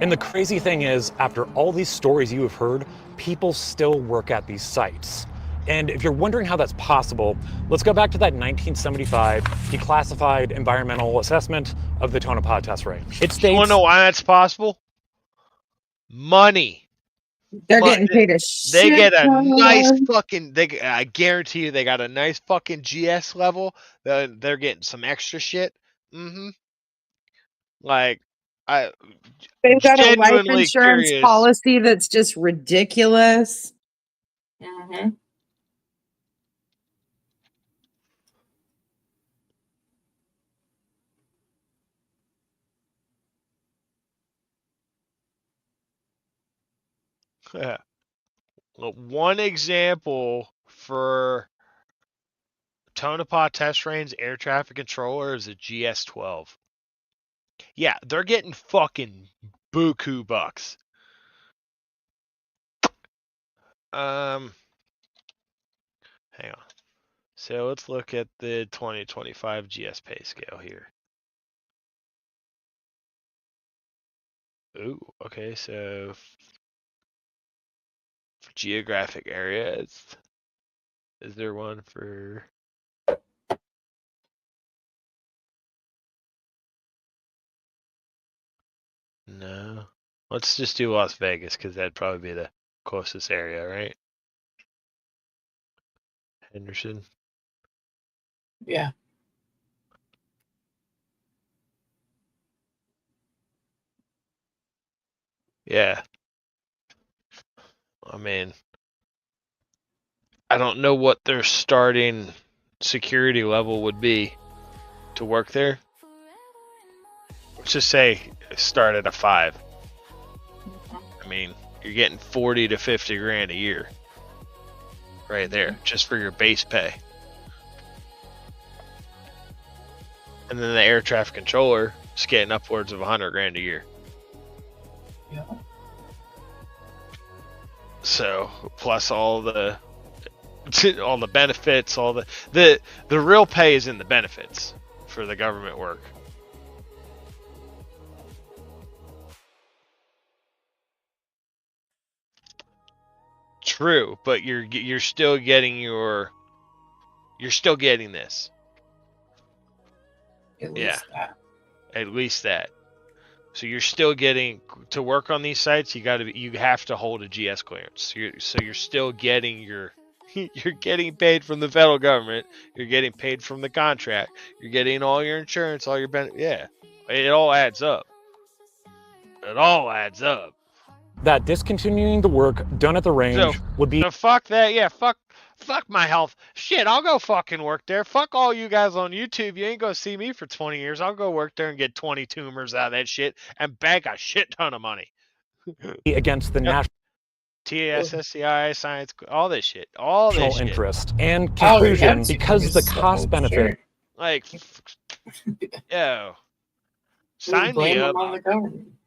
And the crazy thing is, after all these stories you have heard, people still work at these sites. And if you're wondering how that's possible, let's go back to that 1975 declassified environmental assessment of the Tonopah test range. It states... You want to know why that's possible? Money. They're getting paid a shit. They get a nice fucking... I guarantee you they got a nice fucking GS level. They're getting some extra shit. Mm-hmm. Like, they've got a life insurance curious. policy that's just ridiculous. Mm-hmm. Yeah. Well, one example for Tonopah test range air traffic controller is a GS-12. Yeah, they're getting fucking buku bucks. Hang on. So let's look at the 2025 GS pay scale here. Ooh, okay, so for geographic areas, is there one for... No. Let's just do Las Vegas, because that'd probably be the closest area, right? Henderson. Yeah. Yeah. I mean, I don't know what their starting security level would be to work there. Let's just say start at a 5. I mean, you're getting 40 to 50 grand a year. Right there, just for your base pay. And then the air traffic controller is getting upwards of 100 grand a year. Yeah. So plus all the benefits, all the real pay is in the benefits for the government work. True, but you're still getting this. At least that. At least that. So you're still getting to work on these sites. You have to hold a GS clearance. So you're still getting you're getting paid from the federal government. You're getting paid from the contract. You're getting all your insurance, all your benefits. Yeah, it all adds up. It all adds up. That discontinuing the work done at the range would be... So fuck that, yeah, fuck my health. Shit, I'll go fucking work there. Fuck all you guys on YouTube. You ain't gonna see me for 20 years. I'll go work there and get 20 tumors out of that shit and bank a shit ton of money. Against the national... TSSCI, science, all this shit. All this shit. interest. And conclusion, because the cost benefit... Like, yo, sign me up.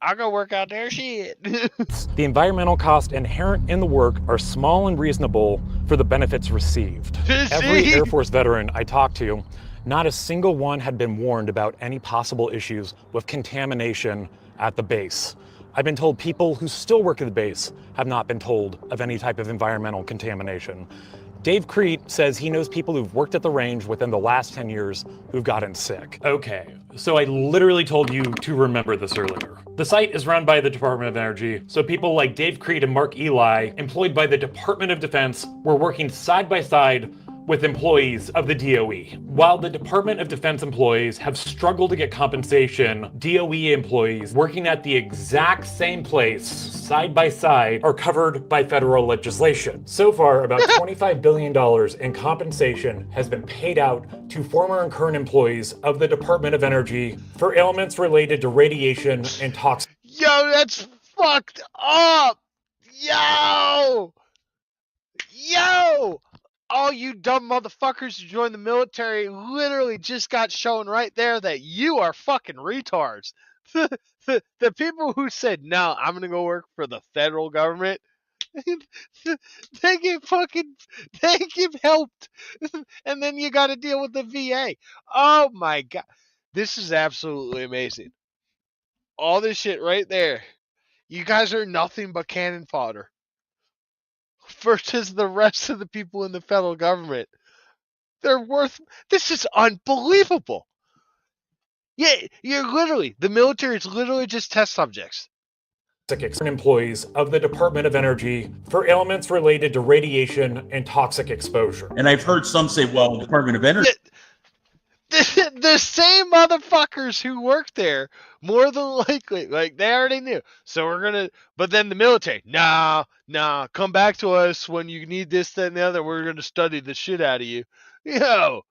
I'll go work out there, shit. The environmental costs inherent in the work are small and reasonable for the benefits received. Every Air Force veteran I talked to, not a single one had been warned about any possible issues with contamination at the base. I've been told people who still work at the base have not been told of any type of environmental contamination. Dave Crete says he knows people who've worked at the range within the last 10 years who've gotten sick. Okay, so I literally told you to remember this earlier. The site is run by the Department of Energy, so people like Dave Crete and Mark Eli, employed by the Department of Defense, were working side by side with employees of the DOE. While the Department of Defense employees have struggled to get compensation, DOE employees working at the exact same place, side by side, are covered by federal legislation. So far, about $25 billion in compensation has been paid out to former and current employees of the Department of Energy for ailments related to radiation and toxic. Yo, that's fucked up. Yo, all you dumb motherfuckers who joined the military literally just got shown right there that you are fucking retards. The people who said, no, I'm going to go work for the federal government, they get helped. And then you got to deal with the VA. Oh my God. This is absolutely amazing. All this shit right there. You guys are nothing but cannon fodder versus the rest of the people in the federal government. This is unbelievable. Yeah, the military is literally just test subjects. Employees of the Department of Energy for ailments related to radiation and toxic exposure. And I've heard some say, well, the Department of Energy. The same motherfuckers who worked there, more than likely, like they already knew. So but then the military, nah, come back to us when you need this, that, and the other. We're gonna study the shit out of you. Yo.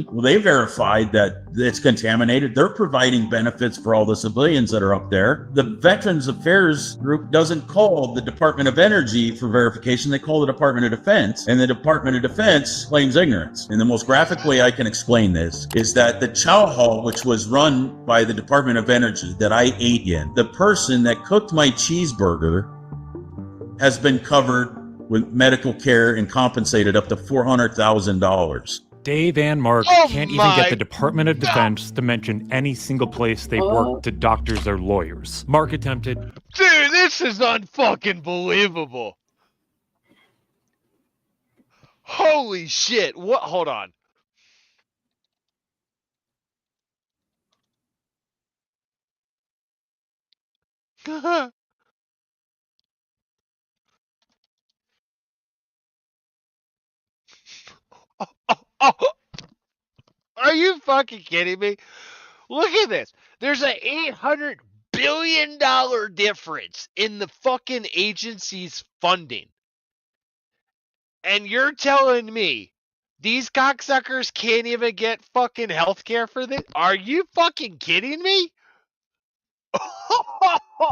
Well, they verified that it's contaminated. They're providing benefits for all the civilians that are up there. The Veterans Affairs group doesn't call the Department of Energy for verification. They call the Department of Defense, and the Department of Defense claims ignorance. And the most graphic way I can explain this is that the chow hall, which was run by the Department of Energy that I ate in, the person that cooked my cheeseburger has been covered with medical care and compensated up to $400,000. Dave and Mark can't even get the Department of Defense to mention any single place they've worked to doctors or lawyers. Mark attempted. Dude, this is unfucking believable. Holy shit. What? Hold on. Are you fucking kidding me? Look at this. There's an $800 billion difference in the fucking agency's funding. And you're telling me these cocksuckers can't even get fucking healthcare for this? Are you fucking kidding me?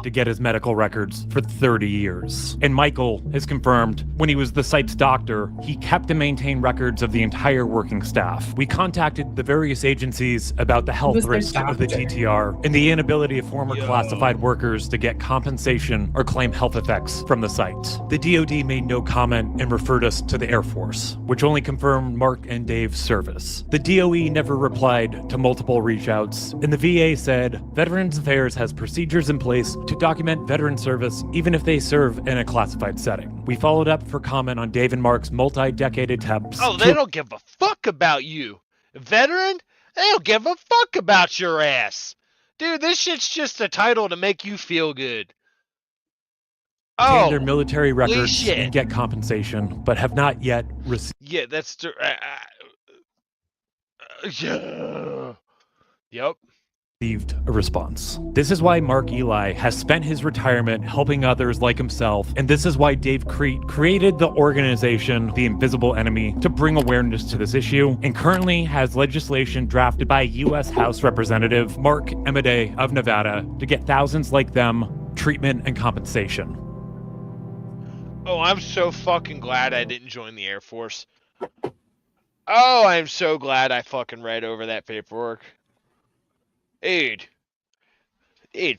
to get his medical records for 30 years. And Michael has confirmed when he was the site's doctor, he kept and maintained records of the entire working staff. We contacted the various agencies about the health risk of the GTR and the inability of former classified workers to get compensation or claim health effects from the site. The DoD made no comment and referred us to the Air Force, which only confirmed Mark and Dave's service. The DOE never replied to multiple reach outs, and the VA said Veterans Affairs has procedures in place to document veteran service even if they serve in a classified setting. We followed up for comment on Dave and Mark's multi-decade attempts. Oh, they don't give a fuck about you. Veteran? They don't give a fuck about your ass. Dude, this shit's just a title to make you feel good. Obtain their military records and get compensation, but have not yet received. Yeah, that's yeah. Yep. Received a response. This is why Mark Eli has spent his retirement helping others like himself, and this is why Dave Crete created the organization The Invisible Enemy to bring awareness to this issue, and currently has legislation drafted by U.S. House Representative Mark Emmede of Nevada to get thousands like them treatment and compensation. Oh, I'm so fucking glad I didn't join the Air Force. Oh, I'm so glad I fucking read over that paperwork. Dude,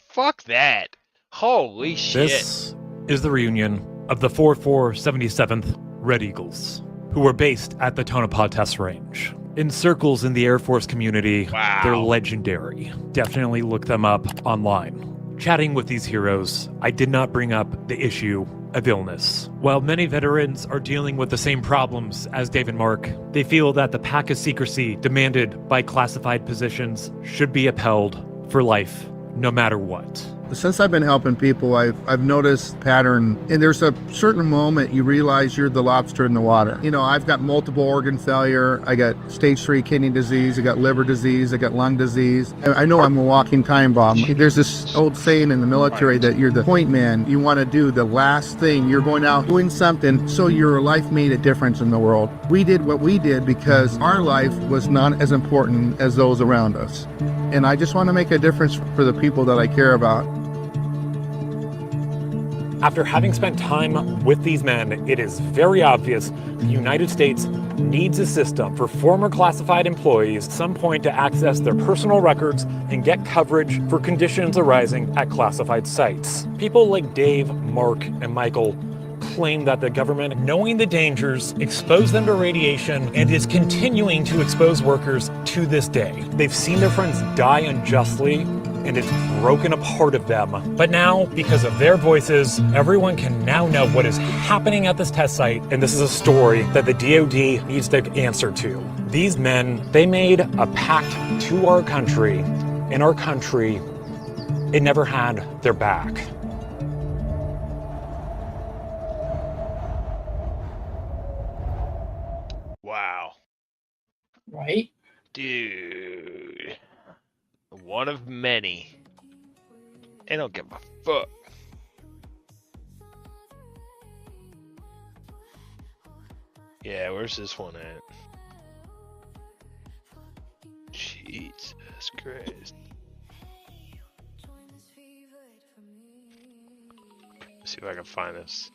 fuck that. Holy shit. This is the reunion of the 4477th Red Eagles, who were based at the Tonopah Test Range. In circles in the Air Force community, they're legendary. Definitely look them up online. Chatting with these heroes, I did not bring up the issue of illness. While many veterans are dealing with the same problems as Dave and Mark, they feel that the pact of secrecy demanded by classified positions should be upheld for life, no matter what. Since I've been helping people, I've noticed pattern, and there's a certain moment you realize you're the lobster in the water. You know, I've got multiple organ failure, I got stage 3 kidney disease, I got liver disease, I got lung disease. I know I'm a walking time bomb. There's this old saying in the military that you're the point man. You want to do the last thing. You're going out doing something so your life made a difference in the world. We did what we did because our life was not as important as those around us. And I just want to make a difference for the people that I care about. After having spent time with these men, it is very obvious the United States needs a system for former classified employees at some point to access their personal records and get coverage for conditions arising at classified sites. People like Dave, Mark, and Michael claim that the government, knowing the dangers, exposed them to radiation and is continuing to expose workers to this day. They've seen their friends die unjustly, and it's broken a part of them. But now, because of their voices, everyone can now know what is happening at this test site, and this is a story that the DoD needs to answer to. These men, they made a pact to our country, and our country, it never had their back. Wow. Right? Dude. One of many. They don't give a fuck. Yeah, where's this one at? Jesus Christ. Let's see if I can find this.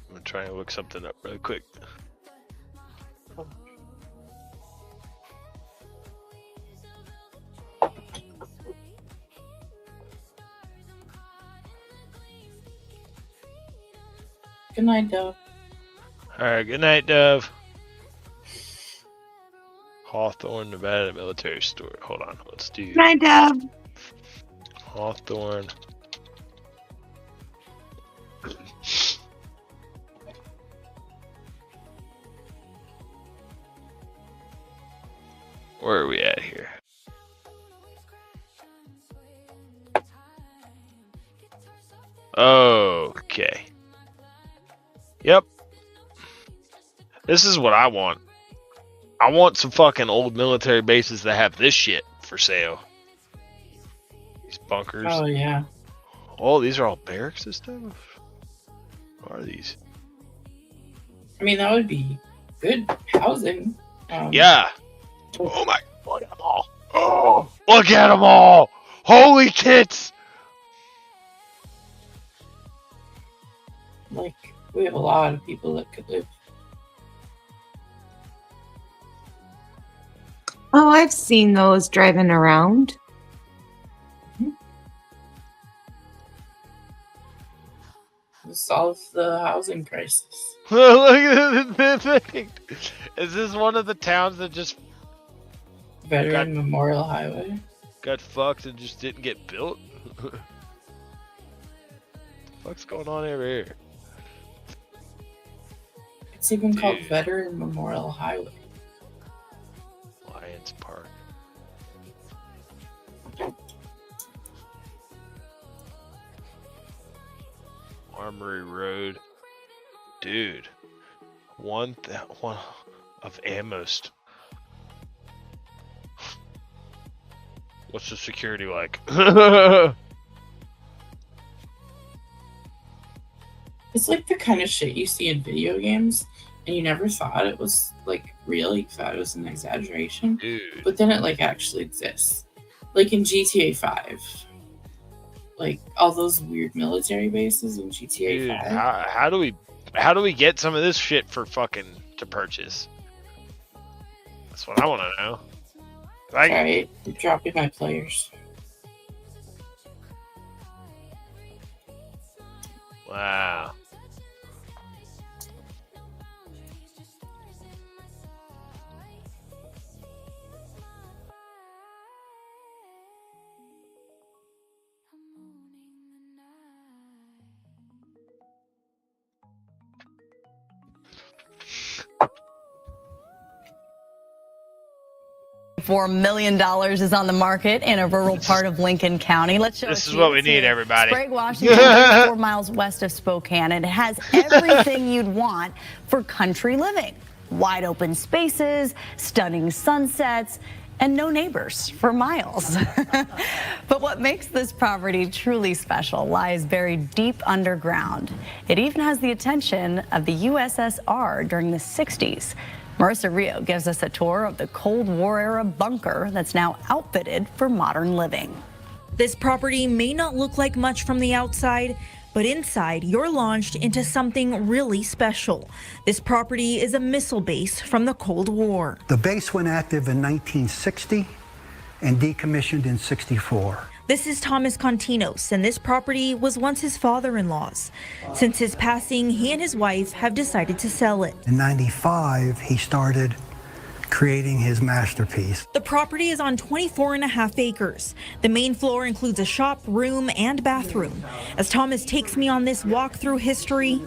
I'm gonna try and look something up really quick. Good night, Dove. Alright, good night, Dove. Hawthorne, Nevada military store. Hold on, let's do Good night, Deb. Hawthorne. Where are we at here? Okay. Yep. This is what I want. I want some fucking old military bases that have this shit for sale. These bunkers. Oh, yeah. Oh, these are all barracks and stuff? What are these? I mean, that would be good housing. Yeah. Oh my, look at them all. Oh, look at them all. Holy tits. Like, we have a lot of people that could live. Oh, I've seen those driving around. To solve the housing crisis. Look at this thing. Is this one of the towns that just Veteran Memorial Highway? got fucked and just didn't get built? What's going on over here? It's even called Veteran Memorial Highway. Lions Park. Armory Road. Dude. One of Amherst. What's the security like? It's like the kind of shit you see in video games, and you never thought it was like real. You thought it was an exaggeration, but then it like actually exists. Like in GTA 5, like all those weird military bases in GTA 5. How do we get some of this shit for fucking to purchase? That's what I want to know. Alright, you're dropping my players. Wow. $4 million is on the market in a rural part of Lincoln County. Let's show This it is to what you. we It's need, near everybody. Sprague, Washington, 34 miles west of Spokane, and it has everything you'd want for country living. Wide open spaces, stunning sunsets, and no neighbors for miles. But what makes this property truly special lies buried deep underground. It even has the attention of the USSR during the 60s. Marissa Rio gives us a tour of the Cold War era bunker that's now outfitted for modern living. This property may not look like much from the outside, but inside you're launched into something really special. This property is a missile base from the Cold War. The base went active in 1960 and decommissioned in 64. This is Thomas Continos, and this property was once his father-in-law's. Since his passing, he and his wife have decided to sell it. In 95, he started creating his masterpiece. The property is on 24.5 acres. The main floor includes a shop, room, and bathroom. As Thomas takes me on this walk through history,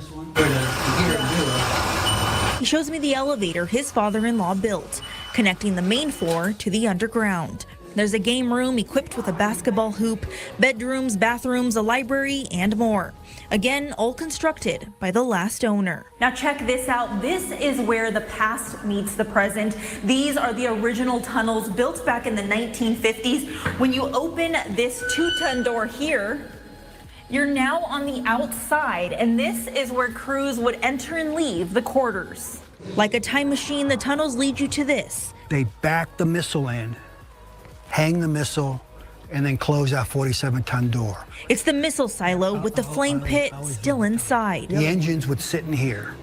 he shows me the elevator his father-in-law built, connecting the main floor to the underground. There's a game room equipped with a basketball hoop, bedrooms, bathrooms, a library, and more. Again, all constructed by the last owner. Now check this out. This is where the past meets the present. These are the original tunnels built back in the 1950s. When you open this 2-ton door here, you're now on the outside, and this is where crews would enter and leave the quarters. Like a time machine, the tunnels lead you to this. They backed the missile in, hang the missile, and then close that 47-ton door. It's the missile silo with the flame pit still inside. The engines would sit in here,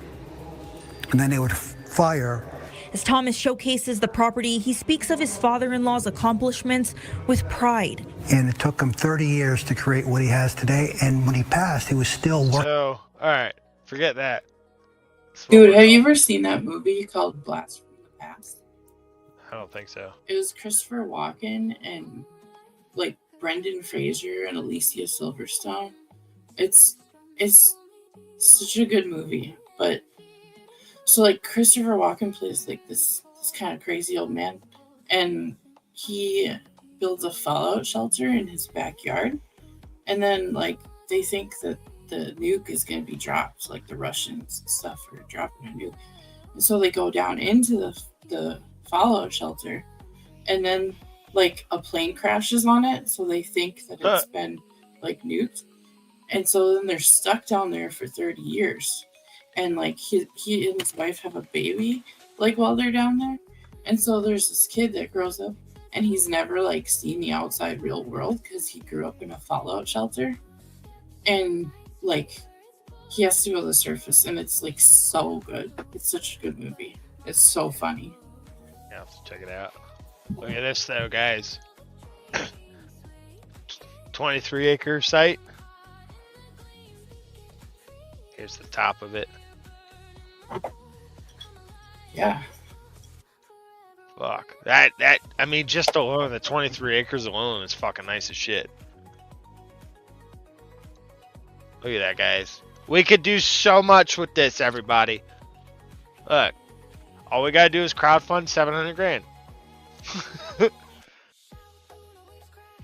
and then they would fire. As Thomas showcases the property, he speaks of his father-in-law's accomplishments with pride. And it took him 30 years to create what he has today, and when he passed, he was still working. So, all right, forget that. Dude, have you ever seen that movie called Blast from the Past? I don't think so. It was Christopher Walken and like Brendan Fraser and Alicia Silverstone. It's such a good movie. But so like Christopher Walken plays like this kind of crazy old man, and he builds a fallout shelter in his backyard, and then like they think that the nuke is going to be dropped, like the Russians and stuff are dropping a nuke, and so they go down into the fallout shelter, and then like a plane crashes on it, so they think that it's been like nuked, and so then they're stuck down there for 30 years, and like he and his wife have a baby like while they're down there, and so there's this kid that grows up and he's never like seen the outside real world because he grew up in a fallout shelter, and like he has to go to the surface, and it's like so good. It's such a good movie. It's so funny. Yeah, I'll have to check it out. Look at this though, guys. 23-acre site. Here's the top of it. Yeah. Fuck. That I mean, just alone, the 23 acres alone is fucking nice as shit. Look at that, guys. We could do so much with this, everybody. Look. All we gotta do is crowdfund 700 grand.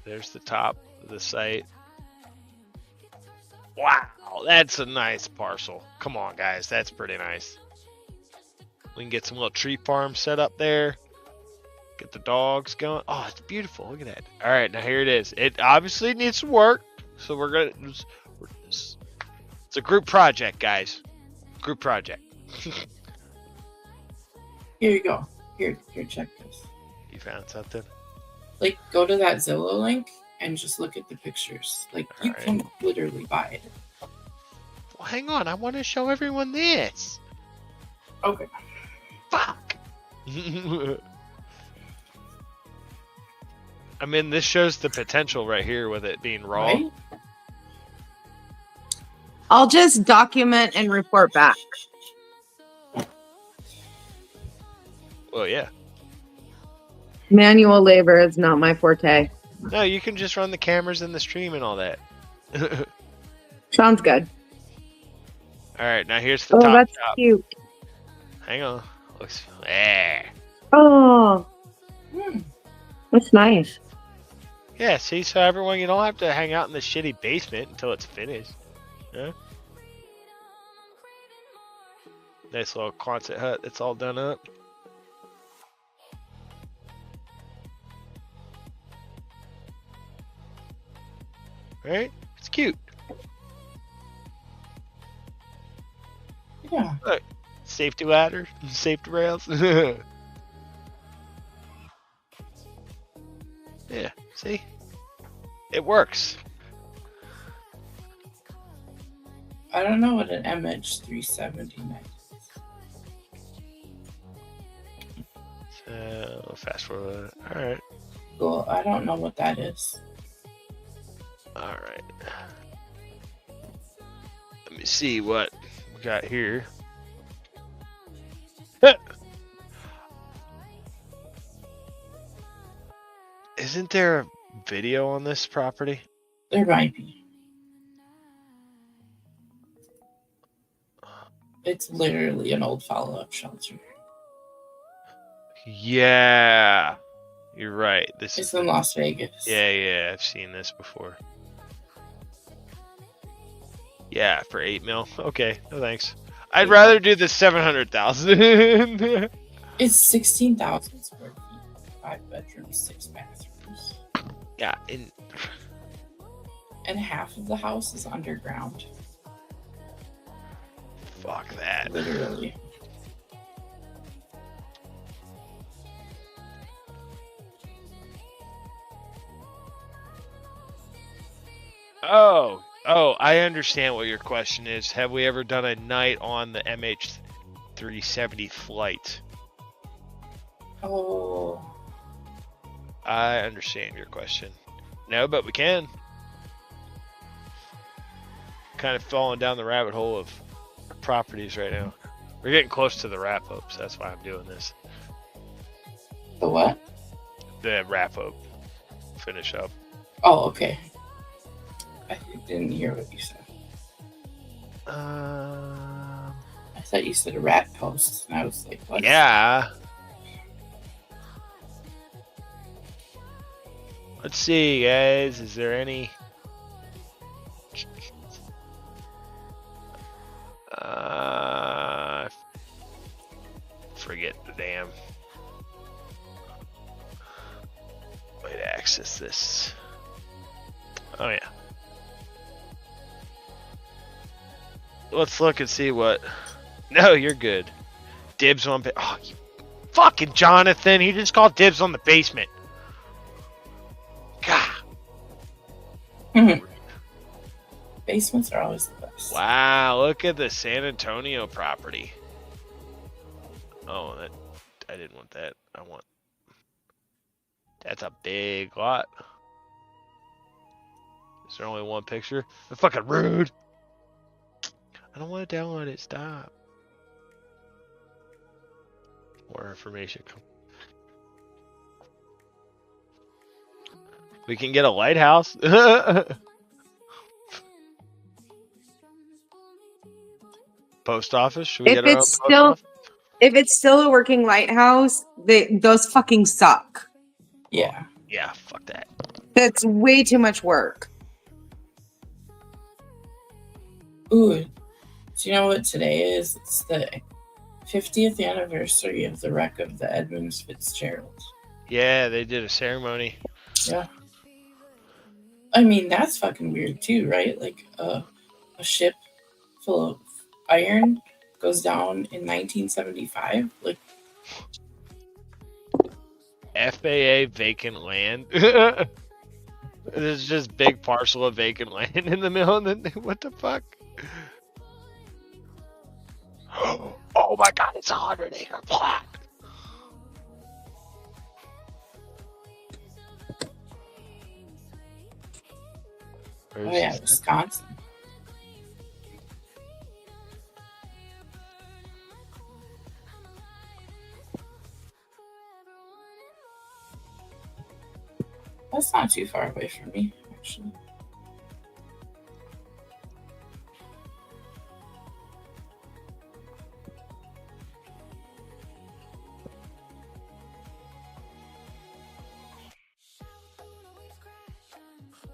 There's the top of the site. Wow, that's a nice parcel. Come on, guys, that's pretty nice. We can get some little tree farm set up there. Get the dogs going. Oh, it's beautiful. Look at that. All right, now here it is. It obviously needs some work, so we're gonna. It's a group project, guys. Group project. Here you go. Here, check this. You found something? Like, go to that Zillow link and just look at the pictures. Like, you can literally buy it. Well, hang on. I want to show everyone this. Okay. Fuck. I mean, this shows the potential right here with it being raw. Right? I'll just document and report back. Well, yeah. Manual labor is not my forte. No, you can just run the cameras and the stream and all that. Sounds good. All right, now here's the Oh, top that's shop. cute. Hang on. Looks. Oh, that's nice. Yeah, see, so everyone, you don't have to hang out in the shitty basement until it's finished. Yeah. Nice little Quonset hut that's all done up. Right? It's cute. Yeah. Look, safety ladder, safety rails. Yeah, see? It works. I don't know what an MH379 is. So, fast forward. Alright. Cool. I don't know what that is. Alright. Let me see what we got here. Isn't there a video on this property? There might be. It's literally an old follow-up shelter. Yeah. You're right. This It's is in Las Vegas. Yeah, I've seen this before. Yeah, for 8 mil. Okay, no thanks. I'd rather do the 700,000. It's 16,000 square feet, 5 bedrooms, 6 bathrooms. Yeah, and half of the house is underground. Fuck that. Literally. Oh, I understand what your question is. Have we ever done a night on the MH370 flight? Oh. I understand your question. No, but we can. Kind of falling down the rabbit hole of properties right now. We're getting close to the wrap up, so that's why I'm doing this. The what? The wrap up. Finish up. Oh, okay. I didn't hear what you said. I thought you said a rat post, and I was like, what? Yeah. Let's see, guys. Is there any... forget the damn way to access this. Oh, yeah. Let's look and see what... No, you're good. Dibs on... Oh, you fucking Jonathan. He just called dibs on the basement. God. Basements are always the best. Wow, look at the San Antonio property. Oh, that I didn't want that. I want... That's a big lot. Is there only one picture? That's fucking rude. I don't want to download it. Stop. More information. We can get a lighthouse. Post office. Should we If get our own it's post still, office? if it's still a working lighthouse, those fucking suck. Yeah. Yeah, fuck that. That's way too much work. Ooh. Do you know what today is? It's the 50th anniversary of the wreck of the Edmund Fitzgerald. Yeah, they did a ceremony. Yeah. I mean, that's fucking weird too, right? Like a ship full of iron goes down in 1975. Like FAA vacant land. There's just big parcel of vacant land in the middle. And then, what the fuck? Oh my god, it's a 100-acre plot. oh yeah, Wisconsin. That's not too far away from me, actually.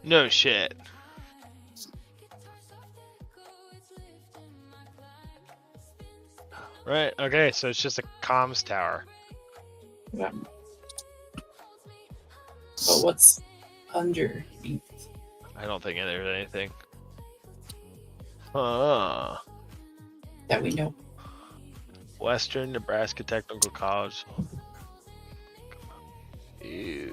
No shit. Right. Okay. So it's just a comms tower. Yeah. But what's underneath? I don't think there's anything. That we know. Western Nebraska Technical College. Ew.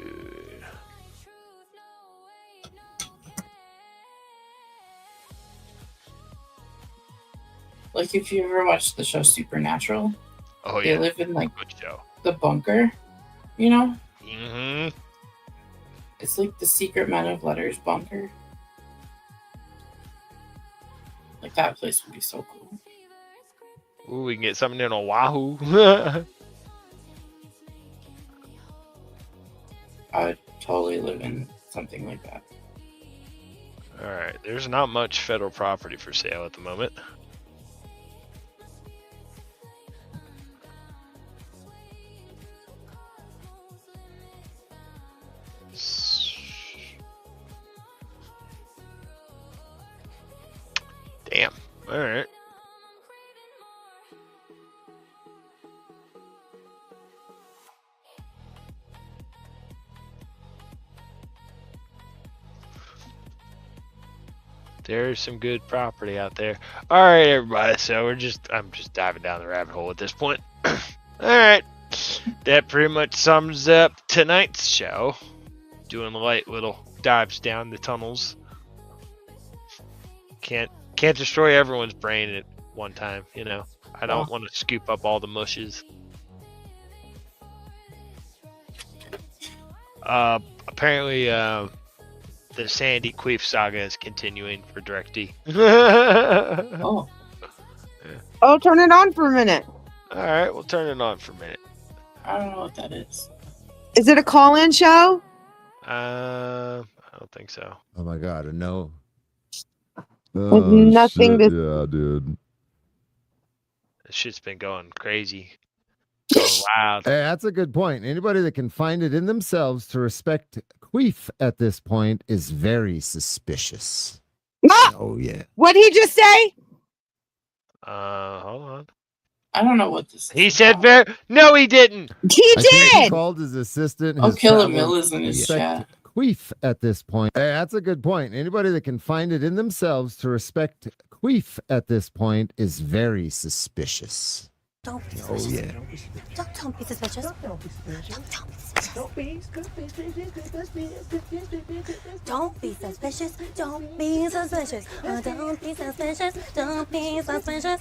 Like, if you ever watched the show Supernatural, Oh they yeah. live in like Good show. the bunker, you know? Mm-hmm. It's like the Secret Men of Letters bunker. Like, that place would be so cool. Ooh, we can get something in Oahu. I would totally live in something like that. Alright, there's not much federal property for sale at the moment. Damn. Alright. There's some good property out there. All right, everybody. So I'm just diving down the rabbit hole at this point. All right, that pretty much sums up tonight's show. Doing light little dives down the tunnels. Can't destroy everyone's brain at one time, you know. I don't want to scoop up all the mushes. Apparently, the Sandy Queef saga is continuing for DirectD. Oh. Oh, turn it on for a minute. All right, we'll turn it on for a minute. I don't know what that is. Is it a call-in show? I don't think so. Oh my god, no. With nothing shit. to. Yeah, dude. This shit's been going crazy. Going wild. Hey, that's a good point. Anybody that can find it in themselves to respect queef at this point is very suspicious. Ah! Oh yeah. What'd he just say? Hold on. I don't know what this is. He said no, he didn't. He I think he did. called his assistant. Oh, his Killer travel- Mill is in his chat. Queef at this point. Hey, that's a good point. Anybody that can find it in themselves to respect queef at this point is very suspicious. Don't be Oh suspicious. yeah. Don't be suspicious. Don't be suspicious. Don't be suspicious. Don't be suspicious. Don't be suspicious. Don't be suspicious. Don't be suspicious.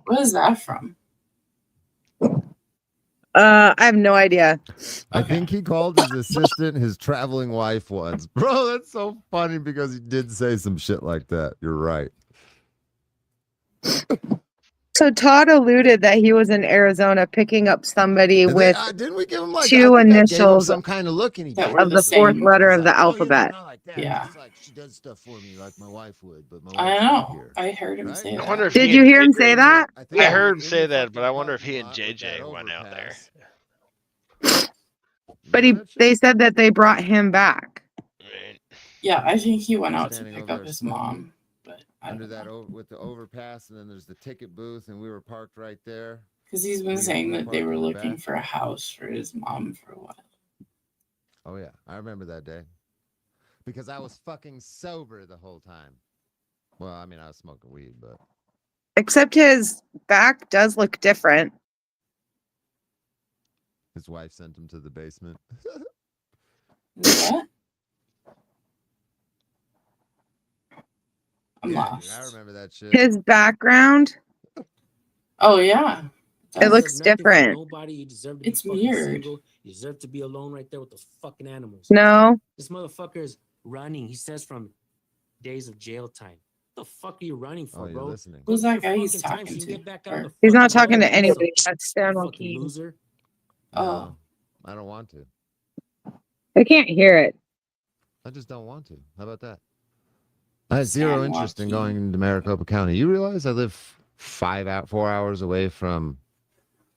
What is that from? I have no idea. I think he called his assistant his traveling wife once. Bro, that's so funny because he did say some shit like that. You're right. So Todd alluded that he was in Arizona picking up somebody And with then, didn't we give him like two I think I gave him initials some kind of look and he That got were of the the fourth same. letter of the He's like, alphabet. not like that. Yeah. It's like she does stuff for me like my wife would, but my I wife's not know. here. I heard him Right? say I wonder that. if Did he you and hear him JJ say that? I heard him say that, but I wonder if he and JJ went out there. But they said that they brought him back. Yeah, I think he went out to Standing pick over up there his smoking mom. But I under don't that know. with the overpass, and then there's the ticket booth, and we were parked right there. Because he's been We saying that they parked were in the looking back. for a house for his mom for a while. Oh yeah, I remember that day because I was fucking sober the whole time. Well, I mean, I was smoking weed, but Except his back does look different. his wife sent him to the basement. What? I'm Yeah, lost. dude, I remember that shit. His background, Oh, yeah. it looks different. Nobody, you deserve to It's be fucking weird. single. You deserve to be alone right there with those fucking animals. No. This motherfucker is running. He says from days of jail time. What the fuck are you running for, you're bro? listening. Who's that guy Fucking he's time talking so you can to? get back down the He's not fucking talking to road, anybody. That's Stan fucking Joaquin. loser. Oh. No, I don't want to. I can't hear it. I just don't want to. How about that? I had zero San interest in Joaquin. going into Maricopa County. You realize I live 4 hours away from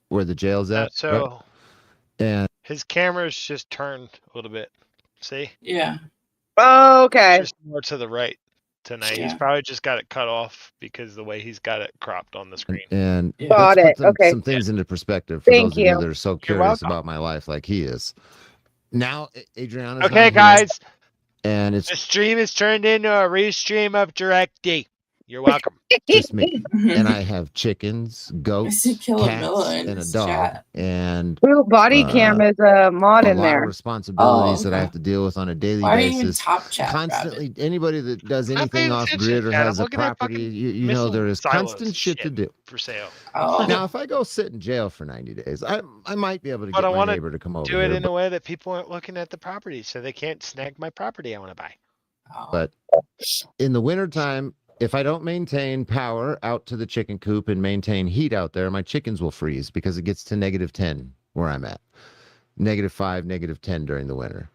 where the jail's at? So Right? And his camera's just turned a little bit. See? Yeah. Oh, okay. Just more to the right tonight. He's Yeah. probably just got it cut off because the way he's got it cropped on the screen. and Got let's it. put Okay. some things into perspective for Thank those of you you. that are so You're curious welcome. about my life like he is. Now, Adriana's Okay, not guys. here, and it's The stream is turned into a restream of DirectD. You're welcome. just me. And I have chickens, I see goats, Killamilla cats, in and a his dog, chat. and Ooh, body cam is a mod a in lot of there. responsibilities Oh, that I okay. have to deal with on a daily Why are you in basis. top chat, Constantly, Rabbit? anybody that does I'm not anything paying off attention, grid or Chad. has I'm a looking at property, fucking you know, missile there is silos constant shit to do. for sale. Oh. Now, if I go sit in jail for 90 days, I might be able to But get I my want neighbor to come to over do it here. in a way that people aren't looking at the property, so they can't snag my property I want to buy. But in the wintertime, if I don't maintain power out to the chicken coop and maintain heat out there, my chickens will freeze because it gets to -10 where I'm at. -5, -10 during the winter.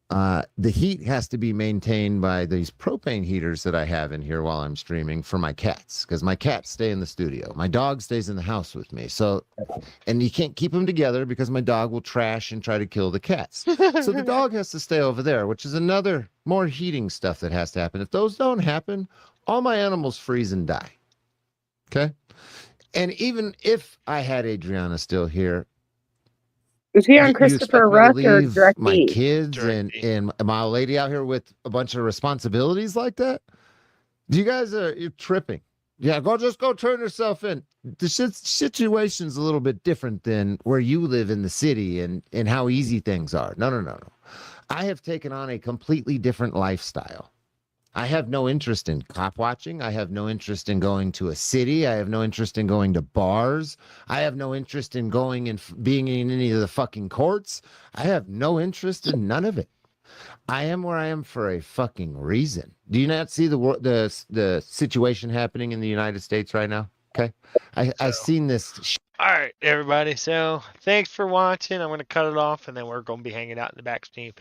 The heat has to be maintained by these propane heaters that I have in here while I'm streaming for my cats, because my cats stay in the studio. My dog stays in the house with me. So, and you can't keep them together because my dog will trash and try to kill the cats. So the dog has to stay over there, which is another more heating stuff that has to happen. If those don't happen, all my animals freeze and die. Okay. And even if I had Adriana still here, Is he on you Christopher expect me to Rush or leave Direct my D? kids and my lady out here with a bunch of responsibilities like that? You guys you're tripping. Yeah, just go turn yourself in. The situation's a little bit different than where you live in the city and how easy things are. No. I have taken on a completely different lifestyle. I have no interest in cop watching. I have no interest in going to a city. I have no interest in going to bars. I have no interest in going and being in any of the fucking courts. I have no interest in none of it. I am where I am for a fucking reason. Do you not see the situation happening in the United States right now? Okay, I've seen this. All right, everybody. So thanks for watching. I'm going to cut it off, and then we're going to be hanging out in the back stream.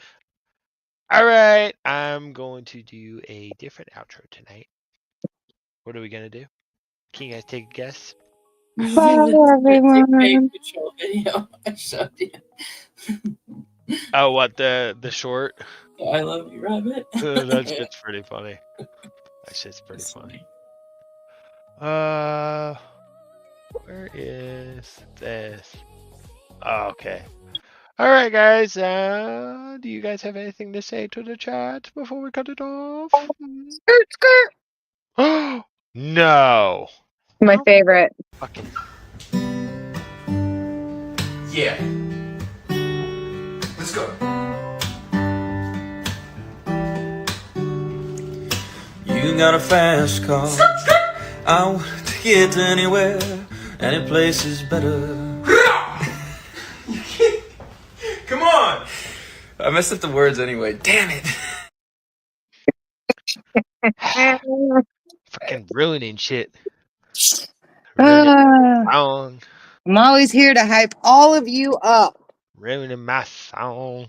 All right, I'm going to do a different outro tonight. What are we going to do? Can you guys take a guess? Bye, everyone. Patrol video I showed you. Oh, what, the short? I love you, Rabbit. That shit's pretty funny. That shit's pretty funny. Where is this? Oh, okay. All right, guys. Do you guys have anything to say to the chat before we cut it off? Skirt. No. My favorite. Fucking. Yeah. Let's go. You got a fast car. I want to get anywhere. Any place is better. Come on! I messed up the words anyway. Damn it. Fucking ruining shit. I'm always here to hype all of you up Ruining my song.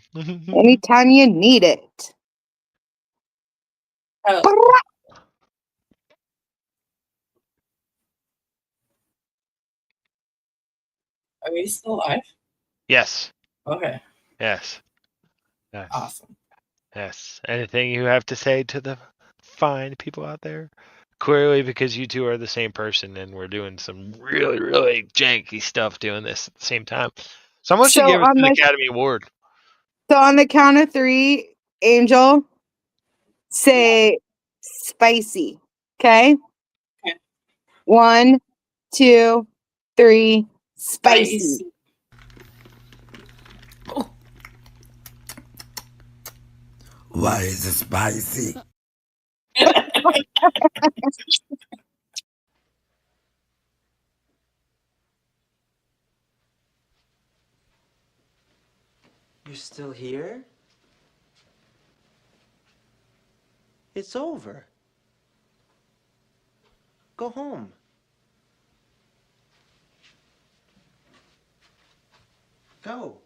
anytime you need it. Are we still live? Yes. Okay. Yes. Yes. Awesome. Yes. Anything you have to say to the fine people out there? Clearly, because you two are the same person and we're doing some really, really janky stuff doing this at the same time. Someone should give us an Academy Award. So on the count of 3, Angel, say spicy. Okay? Okay. 1, 2, 3, spicy. Why is it spicy? You're still here? It's over. Go home. Go.